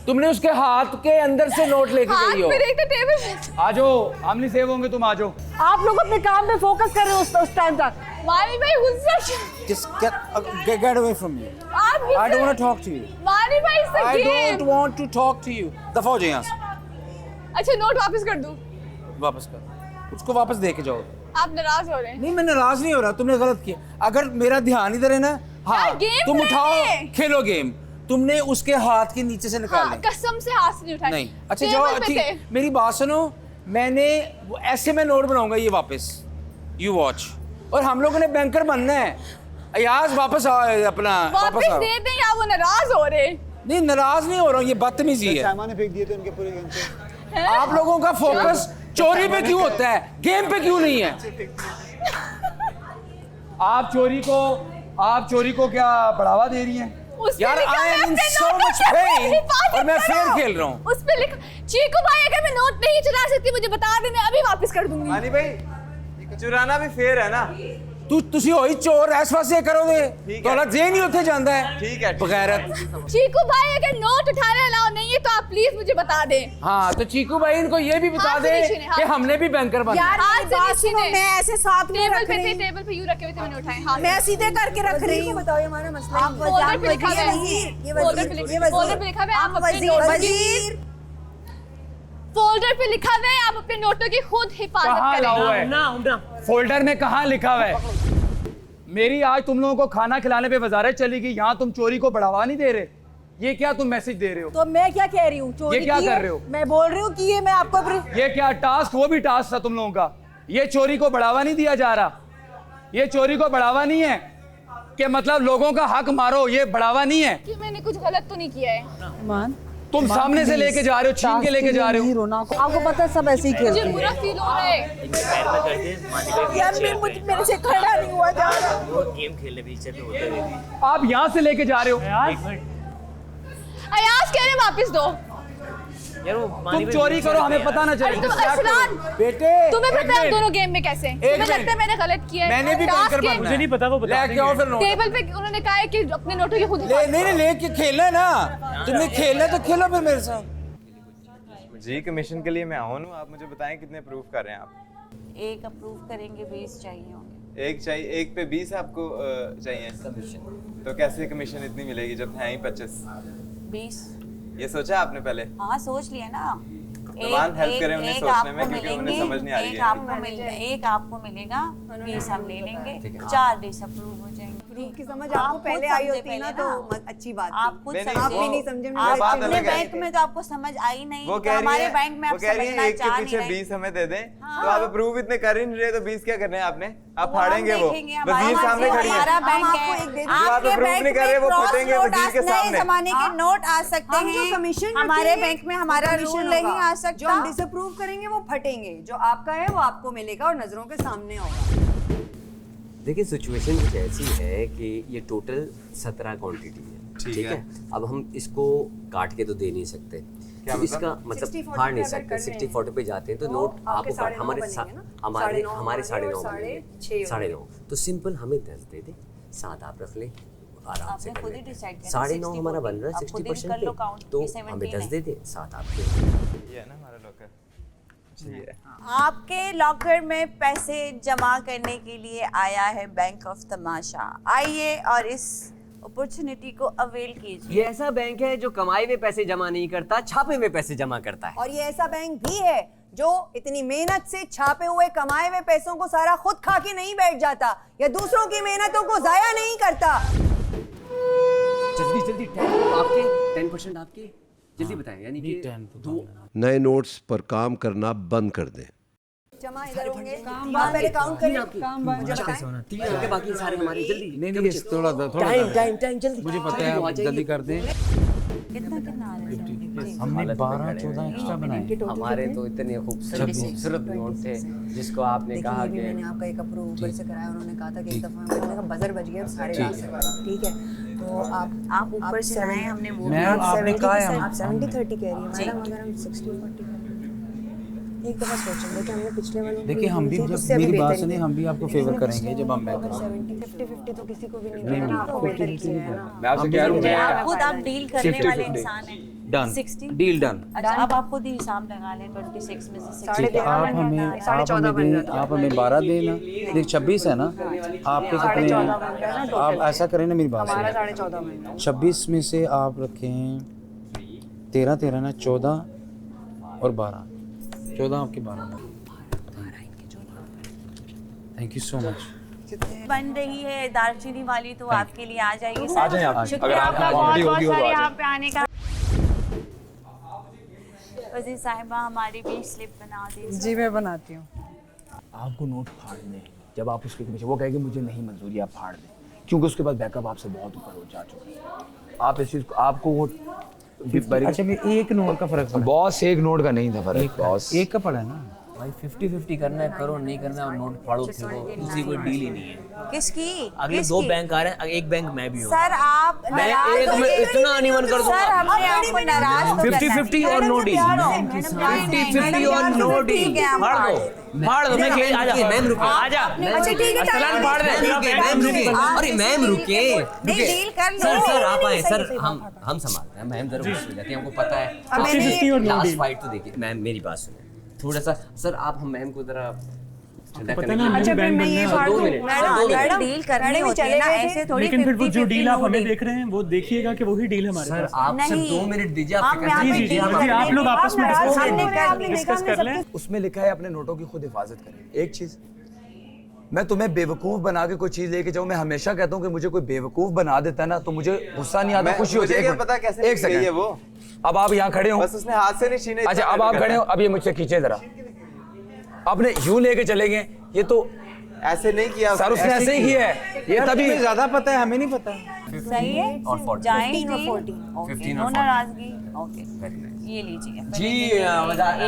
Speaker 11: तुमने उसके हाथ के अंदर से नोट लेके
Speaker 12: हाथ
Speaker 11: गई हो।
Speaker 12: में नहीं था, टेबल पे।
Speaker 7: आ जाओ, हम नहीं सेव होंगे, तुम आ जाओ।
Speaker 13: आप लोग अपने काम पे फोकस कर रहे हो उस टाइम तक।
Speaker 12: वाली भाई गुस्सा।
Speaker 11: Just get away from me.
Speaker 12: आप
Speaker 11: I don't want to talk to you.
Speaker 12: वाली भाई it's a
Speaker 11: I
Speaker 12: game.
Speaker 11: don't want to talk to you. दफा हो जाए यहाँ से।
Speaker 12: अच्छा नोट वापस कर दूं?
Speaker 17: वापस कर, उसको वापस दे के जाओ।
Speaker 12: आप नाराज हो रहे हैं?
Speaker 17: नहीं मैं नाराज नहीं हो रहा, तुमने गलत किया। अगर मेरा ध्यान इधर है ना, हाँ
Speaker 12: गेम
Speaker 17: तुम
Speaker 12: नहीं
Speaker 17: उठाओ
Speaker 12: है।
Speaker 17: खेलो गेम। तुमने उसके हाथ के नीचे से निकाल
Speaker 12: हाँ, कसम से हाथ से नहीं उठाए।
Speaker 17: नहीं अच्छा जाओ, ठीक मेरी बात सुनो, मैंने ऐसे में नोट बनाऊंगा ये वापस, यू वॉच। और हम लोगों ने बैंकर बनना है। अयाज वापस आओ, अपना
Speaker 12: वापस
Speaker 17: आओ।
Speaker 12: दे दें या वो नाराज हो रहे?
Speaker 17: नहीं नाराज नहीं हो रहा हूँ, ये बदतमीजी है।
Speaker 11: सामान फेंक दिए थे उनके पूरे गेम से।
Speaker 17: आप लोगों का फोकस चोरी पे क्यों होता है, गेम पे क्यों नहीं है? आप चोरी को क्या बढ़ावा दे रही हैं? यार I am in so much pain और मैं फेयर खेल रहा हूँ।
Speaker 12: उस पे लिखा चीकू भाई अगर मैं नोट नहीं चला सकती मुझे बता दे, मैं अभी वापस कर दूंगी।
Speaker 7: मानी भाई चुराना भी फेयर है ना।
Speaker 17: ਤੁਸੀਂ ਹੋਈ चोर इस वास्ते करोगे तो जेन ही उठे जाता है।
Speaker 7: ठीक है
Speaker 17: बगैरत।
Speaker 12: चीकू भाई अगर नोट उठाने अलाउ नहीं है तो आप प्लीज मुझे बता दें।
Speaker 17: हाँ तो चीकू भाई इनको ये भी बता दे कि हमने भी बैंकर बनना।
Speaker 13: यार मेरी बात सुनो, मैं ऐसे साथ में रख रही हूं।
Speaker 12: टेबल पे यूं रखे हुए थे, मैंने उठाए। हाँ
Speaker 13: मैं सीधे करके रख रही हूं। बताओ ये हमारा मसला है।
Speaker 12: फोल्डर पे लिखा है, फोल्डर पे लिखा है आप अपने
Speaker 13: वजीर,
Speaker 12: फोल्डर पे लिखा हुआ है आप अपने नोटों की खुद हिफाजत करें।
Speaker 17: फोल्डर में कहाँ लिखा हुआ है? मेरी आज तुम लोगों को खाना खिलाने पे वजारत चली गई, यहाँ तुम चोरी को बढ़ावा नहीं दे रहे। ये क्या तुम मैसेज दे रहे हो?
Speaker 4: तो मैं क्या कह रही हूँ? चोरी
Speaker 17: ये क्या
Speaker 4: की
Speaker 17: कर
Speaker 4: है?
Speaker 17: रहे हो?
Speaker 4: मैं बोल रही हूँ कि ये मैं आपको
Speaker 17: ये क्या टास्क, वो भी टास्क था तुम लोगों का। ये चोरी को बढ़ावा नहीं दिया जा रहा, ये चोरी को बढ़ावा नहीं है कि मतलब लोगों का हक मारो, ये बढ़ावा नहीं है।
Speaker 12: कि मैंने कुछ गलत तो नहीं किया है।
Speaker 4: मान
Speaker 17: तुम सामने से लेके जा रहे हो, छीन के लेके जा रहे हो।
Speaker 4: आपको पता है सब ऐसे ही खेलते
Speaker 12: मुझे
Speaker 4: हैं।
Speaker 12: बुरा फील हो रहा है
Speaker 4: यार मेरे से खड़ा नहीं हुआ जा रहा।
Speaker 15: वो गेम खेलने पीछे पे होते रहते।
Speaker 17: आप यहाँ से लेके जा रहे हो।
Speaker 12: अयाज कह रहे वापस दो।
Speaker 15: यार वो
Speaker 17: तुम चोरी करो हमें पता ना चले। बेटे
Speaker 12: तुम्हें पता है दोनों गेम में कैसे? तुम्हें लगता है मैंने गलत किया है?
Speaker 17: मैंने भी बैंकर बनना है। मुझे नहीं पता, वो बता देंगे।
Speaker 12: टेबल पे उन्होंने कहा है कि अपने नोटों की खुद
Speaker 17: नहीं लेके खेलना है ना, तुमने खेलना तो खेलो फिर मेरे साथ।
Speaker 7: जी कमीशन के लिए मैं ऑन हूँ, आप मुझे बताएं कितने अप्रूव कर रहे हैं आप?
Speaker 6: एक अप्रूव करेंगे 20 चाहिए होंगे।
Speaker 7: एक चाहिए, एक पे 20 आपको चाहिए कमीशन। तो कैसे कमीशन इतनी मिलेगी जब है ही 25?
Speaker 6: 20
Speaker 7: ये सोचा आपने पहले?
Speaker 6: हाँ सोच लिया ना।
Speaker 7: हेल्प करें उन्हें सोचने में क्योंकि उन्हें समझ नहीं आ रही है।
Speaker 6: एक आपको मिलेगा, 20 हम ले लेंगे, 4 डिसअप्रूव हो जाएंगे।
Speaker 13: की समझ आपको पहले आई होती ना तो अच्छी बात थी।
Speaker 6: आप खुद
Speaker 13: आप भी नहीं समझे।
Speaker 6: अपने बैंक में तो आपको समझ आई नहीं,
Speaker 7: वो
Speaker 6: तो हमारे बैंक में आप समझना
Speaker 7: एक के
Speaker 6: चाह
Speaker 7: पीछे
Speaker 6: नहीं रहे।
Speaker 7: 20 हमें दे दें तो आप अप्रूव इतने कर ही नहीं रहे, तो 20 क्या करने हैं आपने? आप फाड़ेंगे वो वजीर सामने खड़ी है।
Speaker 6: हमारा बैंक है,
Speaker 7: आप अप्रूव नहीं कर रहे वो फटेंगे वजीर के सामने।
Speaker 6: जमाने के नोट आ सकते हैं,
Speaker 13: कमीशन
Speaker 6: हमारे बैंक में हमारा रूल नहीं आ सकता।
Speaker 13: जो हम डिसअप्रूव करेंगे वो फटेंगे, जो आपका है वो आपको मिलेगा और नजरों के सामने होगा।
Speaker 3: देखिए सिचुएशन कुछ ऐसी है कि ये टोटल 17 क्वांटिटी है, ठीक है। अब हम इसको काट के तो दे नहीं सकते, तो इसका मतलब फाड़ नहीं सकते। 60-40 पे जाते हैं तो नोट आपको काट हमारे 9.5 9.5 तो सिंपल हमें 10 दे दे, 7 आप रख ले, आराम से कर लेते हैं। 9.5 हमारा बन रहा है 60% पे, तो हमें 10 दे दे, 7 आपके।
Speaker 7: ये है ना हमारा लॉकर।
Speaker 6: आपके लॉकर में पैसे जमा करने के लिए आया है बैंक ऑफ तमाशा। आइए और इस अपॉर्चुनिटी को अवेल कीजिए।
Speaker 3: ये ऐसा बैंक है जो कमाए हुए पैसे जमा नहीं करता, छापे हुए पैसे जमा करता है।
Speaker 13: और ये ऐसा बैंक भी है जो इतनी मेहनत से छापे हुए कमाए हुए पैसों को सारा खुद खा के नहीं बैठ जाता या दूसरों की मेहनतों को जाया नहीं करता।
Speaker 3: जल्दी आपके 10% आपके, जल्दी बताएं। यानी कि 2
Speaker 14: नए नोट्स पर काम करना बंद कर दें।
Speaker 13: जमा इधर होंगे, आप पहले काउंट करें। मुझे बताएं
Speaker 3: 3 आपके, बाकी सारे हमारे। जल्दी
Speaker 17: नहीं थोड़ा
Speaker 3: टाइम जल्दी,
Speaker 17: मुझे पता है आप जल्दी कर दें।
Speaker 6: कितना आ रहा है?
Speaker 17: हमने 12-14 एक्स्ट्रा बनाए।
Speaker 3: हमारे तो इतने खूबसूरत नोट थे जिसको आपने कहा कि
Speaker 13: मैंने आपका एक अप्रूव ऊपर से कराया, उन्होंने कहा था कि एक दफा मैंने कहा बजर बज गया, सारे ला सकते, ठीक है। तो आप
Speaker 6: ऊपर से आए, हमने वो
Speaker 17: आपने कहा है
Speaker 13: आप 70-30 कह रही है मैडम, अगर हम 60-40 एक दफा सोचेंगे कि हमने पिछले वाले
Speaker 17: देखिए हम भी जब मेरी बात सुनिए, हम भी आपको फेवर करेंगे जब हम बैक
Speaker 13: 70-50 तो किसी को भी नहीं मिलेगा, आपको बेटर किया है ना।
Speaker 17: मैं आपसे कह रहा हूं
Speaker 6: खुद आप डील करने वाले इंसान हैं।
Speaker 17: Done
Speaker 6: 60
Speaker 17: deal done.
Speaker 6: अच्छा अब आप खुद ही हिसाब लगा लें 26 में से 60।
Speaker 17: ठीक है, आप हमें 12 देना, देख 26 है ना आपके कितने, आप ऐसा करें ना मेरी बात
Speaker 13: हमारा 14.5 महीना
Speaker 17: 26 में से आप रखें 13 ना 14 और 12 14 आपके 12 थैंक यू सो मच।
Speaker 6: बन रही है दालचीनी वाली तो आपके लिए आ जाएगी
Speaker 17: आ जाएं आप।
Speaker 6: शुक्रिया
Speaker 17: अगर
Speaker 6: आपका
Speaker 17: आपकी
Speaker 6: बहुत
Speaker 17: quantity
Speaker 6: बहुत
Speaker 17: होगी तो
Speaker 6: सारे
Speaker 17: आ
Speaker 6: यहाँ पे आने का। वज़ीर साहिबा हमारी भी स्लिप बना दी।
Speaker 5: जी मैं बनाती हूँ।
Speaker 8: आपको नोट फाड़ने, जब आप उसके पीछे वो कहेगी मुझे नहीं मंजूरी, आप फाड़ दें, क्योंकि उसके बाद बैकअप आपसे बहुत ऊपर हो जा चुका है। आप इस चीज़ को आपको वो
Speaker 17: अच्छा मैं एक नोट का फर्क पड़ा।
Speaker 8: बॉस एक नोट का नहीं था फर्क, बॉस
Speaker 17: एक का पड़ा है ना
Speaker 15: भाई 50-50 करना है करो, नहीं करना है और नोट फाड़ो फेंको, किसी कोई डील ही नहीं है।
Speaker 6: किसकी
Speaker 15: अगले 2 बैंक आ रहे हैं, एक बैंक मैं भी हूँ।
Speaker 6: सर आप
Speaker 15: मैं एक में इतना अनिवन कर दूंगा।
Speaker 6: सर हमने आपको नाराज तो
Speaker 15: 50-50 और नो डील, 50-50 और नो डील। फाड़ दो मैं खेल। आजा मैम रुके, आजा
Speaker 6: अच्छा ठीक है
Speaker 15: अरसलान फाड़ दे। मैम रुके, अरे मैम रुके
Speaker 6: डील कर लो।
Speaker 15: सर आप आए सर, हम संभालते हैं। मैम जरा गुस्से हो जाती है, हमको पता है। लास्ट फाइट तो देखिए मैम, मेरी बात सुनिए थोड़ा सा। सर आप हम मैम को जरा ठंडा करने के लिए।
Speaker 6: अच्छा फिर मैं ये फाड़ दूं
Speaker 2: मैडम
Speaker 6: डील करनी होती है ना, ऐसे थोड़ी।
Speaker 9: लेकिन फिर वो जो डील आप हमें देख रहे हैं वो देखिएगा कि वही डील हमारे पास।
Speaker 15: सर आप सिर्फ 2 मिनट दीजिए।
Speaker 9: जी आप लोग आपस में
Speaker 8: डिस्कस कर लें। उसमें लिखा है अपने नोटों की खुद हिफाजत करें। एक चीज मैं तुम्हें बेवकूफ बना के कोई चीज लेके जाऊं, मैं हमेशा कहता हूं कि मुझे कोई बेवकूफ बना देता है ना तो मुझे गुस्सा नहीं आता, खुशी होती है।
Speaker 7: पता कैसे
Speaker 8: एक सेकंड,
Speaker 7: वो
Speaker 8: अब आप यहाँ खड़े हो,
Speaker 7: बस उसने हाथ से नहीं छीने।
Speaker 8: अच्छा अब आप खड़े हो, अब ये मुझसे खींचे जरा। आपने यूं लेके चले गए, ये तो
Speaker 7: ऐसे नहीं किया
Speaker 8: सर, उसने ऐसे ही किया है। ये तभी
Speaker 7: ज्यादा पता है, हमें नहीं पता।
Speaker 6: सही है
Speaker 15: और
Speaker 6: जाएंगे
Speaker 15: 15
Speaker 6: नो
Speaker 15: और
Speaker 6: नाराजगी। ओके ये लीजिए
Speaker 15: जी
Speaker 6: एक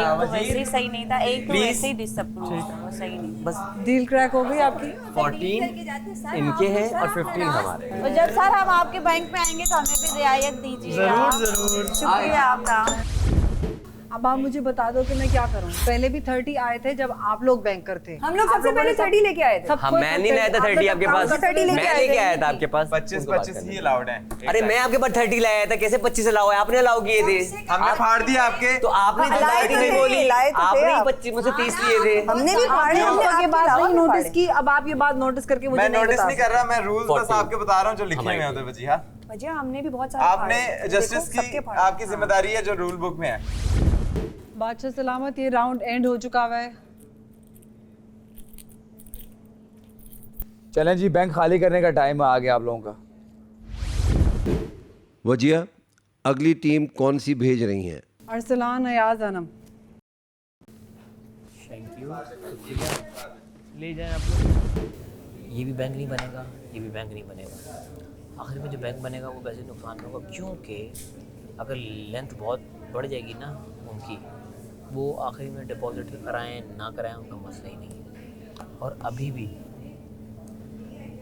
Speaker 6: तो वैसे ही सही नहीं था, एक तो वैसे ही डिसअप्रूव था, वो सही नहीं।
Speaker 15: बस
Speaker 5: डील क्रैक हो गई आपकी।
Speaker 3: 14 इनके हैं और 15 हमारे।
Speaker 6: और जब सर हम आपके बैंक में आएंगे तो हमें भी रियायत दीजिए।
Speaker 9: जरूर
Speaker 6: शुक्रिया आपका।
Speaker 10: अब आप मुझे बता दो कि मैं क्या करूं। पहले भी 30 आए थे जब आप लोग बैंकर थे।
Speaker 13: हम लोग सबसे पहले 30 लेके आए थे।
Speaker 3: हाँ मैं नहीं लाया था 30 आपके पास, मैं लेके आया था आपके पास।
Speaker 7: 25 ही अलाउड है।
Speaker 3: अरे मैं आपके पास 30 लाया था, कैसे 25 अलाउ है? आपने अलाउ किए थे।
Speaker 7: हमने फाड़ दिया आपके।
Speaker 3: तो आपने तो 30 नहीं बोली, आपने 25 मुझसे 30 लिए थे।
Speaker 13: हमने भी फाड़े, हमने
Speaker 10: ये बात नहीं नोटिस की। अब आप ये बात नोटिस करके मुझे
Speaker 7: मैं
Speaker 10: नहीं
Speaker 7: नोटिस
Speaker 10: बता
Speaker 7: नहीं कर रहा, मैं रूल्स बस आपके बता रहा हूँ जो लिखे हुए हैं उधर। बची हाँ
Speaker 13: भैया हमने भी बहुत सारे
Speaker 7: आपने जस्टिस की आपकी जिम्मेदारी है जो रूल बुक में है।
Speaker 10: बादशाह सलामत, ये राउंड एंड हो चुका हुआ है।
Speaker 8: चलें जी, बैंक खाली करने का टाइम आ गया आप लोगों का।
Speaker 14: वजिया अगली टीम कौन सी भेज रही हैं?
Speaker 5: अरसलान, अयाज, अनम।
Speaker 15: थैंक यू, ले जाएं आप लोग। ये भी बैंक नहीं बनेगा, ये भी बैंक नहीं बनेगा। आखिर में जो बैंक बनेगा वो वैसे नुकसान होगा, क्योंकि अगर लेंथ बहुत बढ़ जाएगी ना उनकी, वो आखिर में डिपॉजिट कराएं ना कराएं उनका मसला ही नहीं है। और अभी भी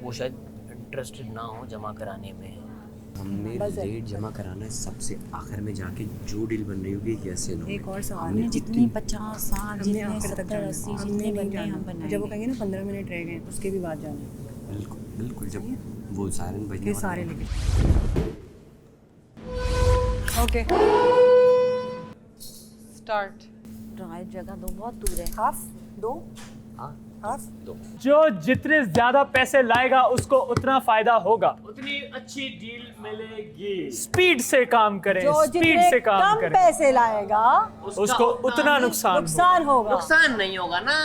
Speaker 15: वो शायद इंटरेस्टेड ना हो जमा कराने में।
Speaker 3: हमने लेट जमा कराना है, सबसे आखिर में जाके जो डील बन रही होगी कैसे लो।
Speaker 6: एक और सवाल है, जितनी 50, 60, जितने 70, 80 जितने बनते हैं हम बनाएंगे।
Speaker 10: जब वो कहेंगे ना 15 मिनट रह गए उसके भी बाद जाना।
Speaker 3: बिल्कुल बिल्कुल, जब वो सायरन बजने वाला
Speaker 10: सारे
Speaker 3: है।
Speaker 10: लेके ओके स्टार्ट।
Speaker 6: राइट जगह दो, बहुत दूर है।
Speaker 13: हाफ दो
Speaker 6: हाफ
Speaker 3: दो।
Speaker 9: जो जितने ज्यादा पैसे लाएगा उसको उतना फायदा होगा, उतनी अच्छी डील मिलेगी। स्पीड से काम करें,
Speaker 4: जो
Speaker 9: स्पीड
Speaker 4: जितने
Speaker 9: से काम
Speaker 4: कम
Speaker 9: करें,
Speaker 4: पैसे लाएगा
Speaker 9: उसको उतना नुकसान
Speaker 4: होगा।
Speaker 15: नुकसान नहीं होगा ना,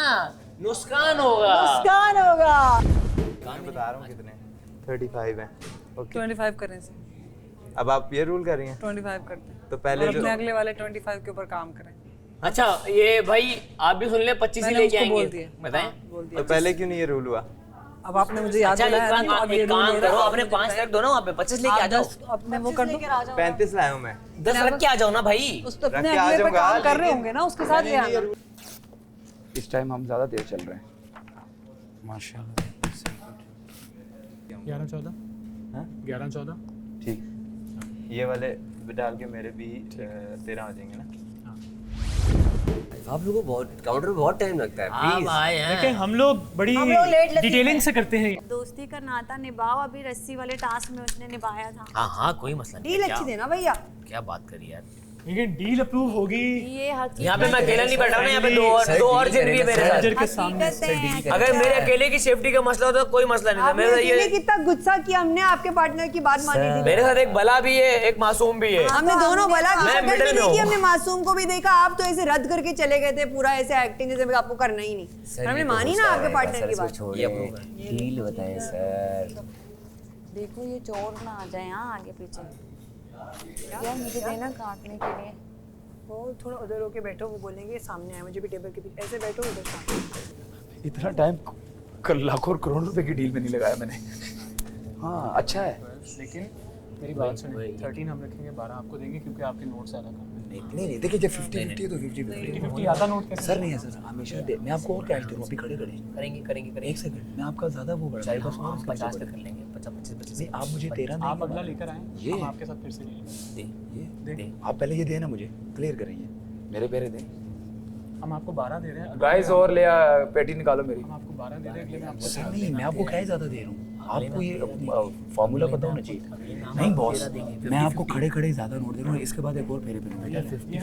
Speaker 15: नुकसान होगा।
Speaker 4: नुकसान होगा।
Speaker 7: मैं बता रहा हूँ कितने 35 हैं। ओके
Speaker 5: 25 करें से।
Speaker 7: अब आप ये रूल कर रही हैं
Speaker 5: 25 करते हैं
Speaker 7: तो पहले
Speaker 5: और
Speaker 7: जो
Speaker 5: अपने अगले वाले 25 के ऊपर काम करें।
Speaker 15: अच्छा ये भाई आप भी सुन ले, 25 ही लेके आएंगे, बताएं।
Speaker 7: तो पहले क्यों नहीं ये रूल हुआ?
Speaker 5: अब आपने मुझे याद
Speaker 15: अच्छा
Speaker 5: दिलाया
Speaker 15: एक
Speaker 5: ना, अब ये
Speaker 15: काम
Speaker 5: रूल
Speaker 15: करो,
Speaker 5: मेरा-
Speaker 15: अपने 5 रख दो ना वहाँ पे, 25 लेके आ जाओ।
Speaker 5: अपने वो कर दो।
Speaker 7: 35 लाया हूँ मैं।
Speaker 15: 10 रख के आ जाओ ना भाई।
Speaker 5: उस तो अपने
Speaker 7: रख के आ
Speaker 5: अगले पे
Speaker 7: जाऊंगा,
Speaker 5: काम कर रहे
Speaker 7: लेकिन
Speaker 5: होंगे ना, उसके साथ ले आना।
Speaker 8: इस टाइम हम ज़्यादा देर चल रहे हैं।
Speaker 17: माशाल्लाह
Speaker 9: 11-14
Speaker 7: हाँ?
Speaker 9: 11-14
Speaker 7: ठीक। ये वाले डाल के मेरे भी 13 हो जाएंगे ना।
Speaker 3: आप लोगों को बहुत काउंटर में बहुत टाइम लगता है।
Speaker 15: आप आए हैं,
Speaker 9: लेकिन हम लोग बड़ी डिटेलिंग से करते हैं।
Speaker 6: दोस्ती का नाता निभाओ। अभी रस्सी वाले टास्क में उसने निभाया था।
Speaker 15: हाँ हाँ कोई मसला नहीं।
Speaker 13: डील
Speaker 15: क्या-
Speaker 13: अच्छी देना भैया।
Speaker 15: क्या बात करी यार,
Speaker 9: लेकिन डील अप्रूव होगी।
Speaker 6: ये हकीकत
Speaker 15: यहाँ पे मैं अकेला नहीं बैठा हूँ ना, यहाँ पे दो और जिन भी है मेरे साथ।
Speaker 9: मैनेजर के सामने
Speaker 15: अगर मेरे अकेले की सेफ्टी का मसला होता तो कोई मसला नहीं था।
Speaker 13: आपने
Speaker 15: मेरे
Speaker 13: अकेले
Speaker 15: ये
Speaker 13: कितना गुस्सा किया हमने, आपके पार्टनर की बात मानी थी।
Speaker 15: मेरे साथ एक बला भी है, एक मासूम भी है।
Speaker 13: हमने दोनों भला की
Speaker 15: मैं
Speaker 13: शक्ल
Speaker 15: मिडिल
Speaker 13: भी
Speaker 15: में
Speaker 13: देखी,
Speaker 15: हूँ।
Speaker 13: हमने मासूम को भी देखा। आप तो ऐसे रद्द करके चले गए थे, पूरा ऐसे एक्टिंग जैसे आपको करना ही नहीं। हमने मानी ना आपके पार्टनर की बात।
Speaker 15: डील बताए सर।
Speaker 6: देखो ये चोर ना आ जाए यहाँ आगे पीछे। यार मुझे देना काटने के लिए।
Speaker 13: वो थोड़ा उधर होके बैठो, वो बोलेंगे सामने आए, मुझे भी टेबल के पीछे ऐसे बैठो उधर सामने।
Speaker 17: इतना टाइम लाखों और करोड़ रुपए की डील में नहीं लगाया मैंने। हाँ अच्छा है,
Speaker 9: लेकिन मेरी बात सुनिए, 13 हम रखेंगे, 12 आपको देंगे क्योंकि आपके नोट ज़्यादा कम है।
Speaker 17: नहीं देखिए जब 50-50 है तो 50-50
Speaker 9: आधा नोट कैसे?
Speaker 17: सर नहीं है सर, हमेशा दे, मैं आपको और कैश दूंगा, अभी खड़े
Speaker 15: करेंगे।
Speaker 17: एक सेकंड, मैं आपका ज्यादा वो बढ़ा
Speaker 15: 50 कर लेंगे, 50-25।
Speaker 17: नहीं आप मुझे 13
Speaker 9: आप अगला लेकर आए,
Speaker 17: ये
Speaker 9: हम आपके साथ फिर से लेंगे।
Speaker 17: ये आप पहले ये देना मुझे, क्लियर करें ये मेरे पैरे दें।
Speaker 9: हम आपको 12 दे रहे हैं।
Speaker 17: गाइस और ले पेटी निकालो मेरी।
Speaker 9: हम आपको 12 दे रहे हैं, अगले में आपको
Speaker 17: सर नहीं, मैं आपको क्या ज्यादा दे रहा हूँ, आपको ये फॉर्मूला पता होना चाहिए। नहीं बॉस, मैं आपको खड़े खड़े ज्यादा नोट दे रहा हूँ, इसके बाद एक और फेरे पे नोट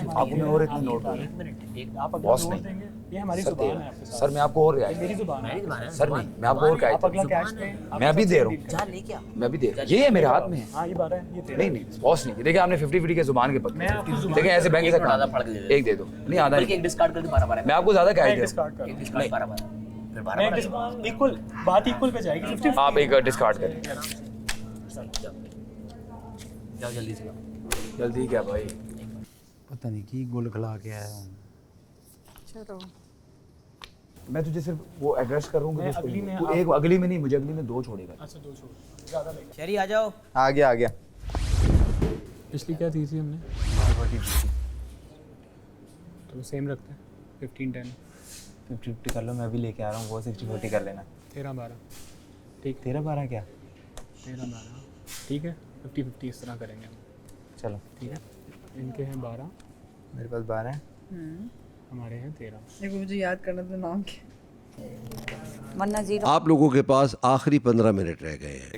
Speaker 17: आपको मैं और इतना नोट दूंगा।
Speaker 9: आप अगला
Speaker 17: बॉस
Speaker 9: नोट
Speaker 17: नहीं,
Speaker 9: देंगे, ये हमारी
Speaker 17: सर
Speaker 9: जुबान है आपके साथ।
Speaker 17: सर मैं आपको और
Speaker 9: मेरी जुबान है।
Speaker 17: सर नहीं, मैं आपको और
Speaker 9: आप अगला
Speaker 17: क्या
Speaker 9: कैश दें।
Speaker 17: मैं भी दे रहा हूँ, मैं भी दे रहा हूँ, ये है मेरे हाथ में है।
Speaker 9: हाँ ये 12 है, ये 13
Speaker 17: नहीं बॉस नहीं, देखिए आपने 50-50 के जुबान के
Speaker 9: मैं आपको
Speaker 17: पकड़े,
Speaker 9: जुबान
Speaker 17: देखिए ऐसे बैंक से
Speaker 15: आधा फड़ के दे दो।
Speaker 17: एक दे दो, नहीं आधा
Speaker 15: एक डिस्कार्ड कर दो, 12
Speaker 17: मैं आपको ज्यादा कैश दे
Speaker 9: डिस्कार्ड कर
Speaker 15: डिस्कार्ड 12 फिर 12
Speaker 9: इक्वल बात इक्वल पे जाएगी। 50
Speaker 17: आप एक डिस्कार्ड करें।
Speaker 15: जाओ जल्दी से।
Speaker 17: जल्दी क्या भाई,
Speaker 11: पता नहीं की गोल खिला के आया हूँ।
Speaker 13: चलो
Speaker 17: मैं तुझे सिर्फ वो एड्रेस करूंगा,
Speaker 9: मैं अगली में
Speaker 17: तू एक अगली में नहीं, मुझे अगली में 2 छोड़ेगा।
Speaker 9: अच्छा 2 छोड़, ज़्यादा लेगा।
Speaker 15: शरी आ जाओ।
Speaker 7: आ गया
Speaker 9: पिछली क्या दी थी हमने? तो सेम रखते हैं 15-10
Speaker 7: 50-50 कर लो, मैं भी लेके आ रहा हूँ, वो 60-40 कर लेना।
Speaker 9: 13-12 ठीक।
Speaker 7: 13-12 क्या?
Speaker 9: 13-12 ठीक है, 50-50 इस तरह करेंगे हम।
Speaker 7: चलो
Speaker 9: ठीक है, इनके हैं 12,
Speaker 7: मेरे पास 12 है,
Speaker 9: हमारे हैं 13।
Speaker 5: देखो मुझे याद करना था नाम क्या।
Speaker 6: वरना 0
Speaker 14: आप लोगों के पास आखिरी 15 मिनट रह गए हैं।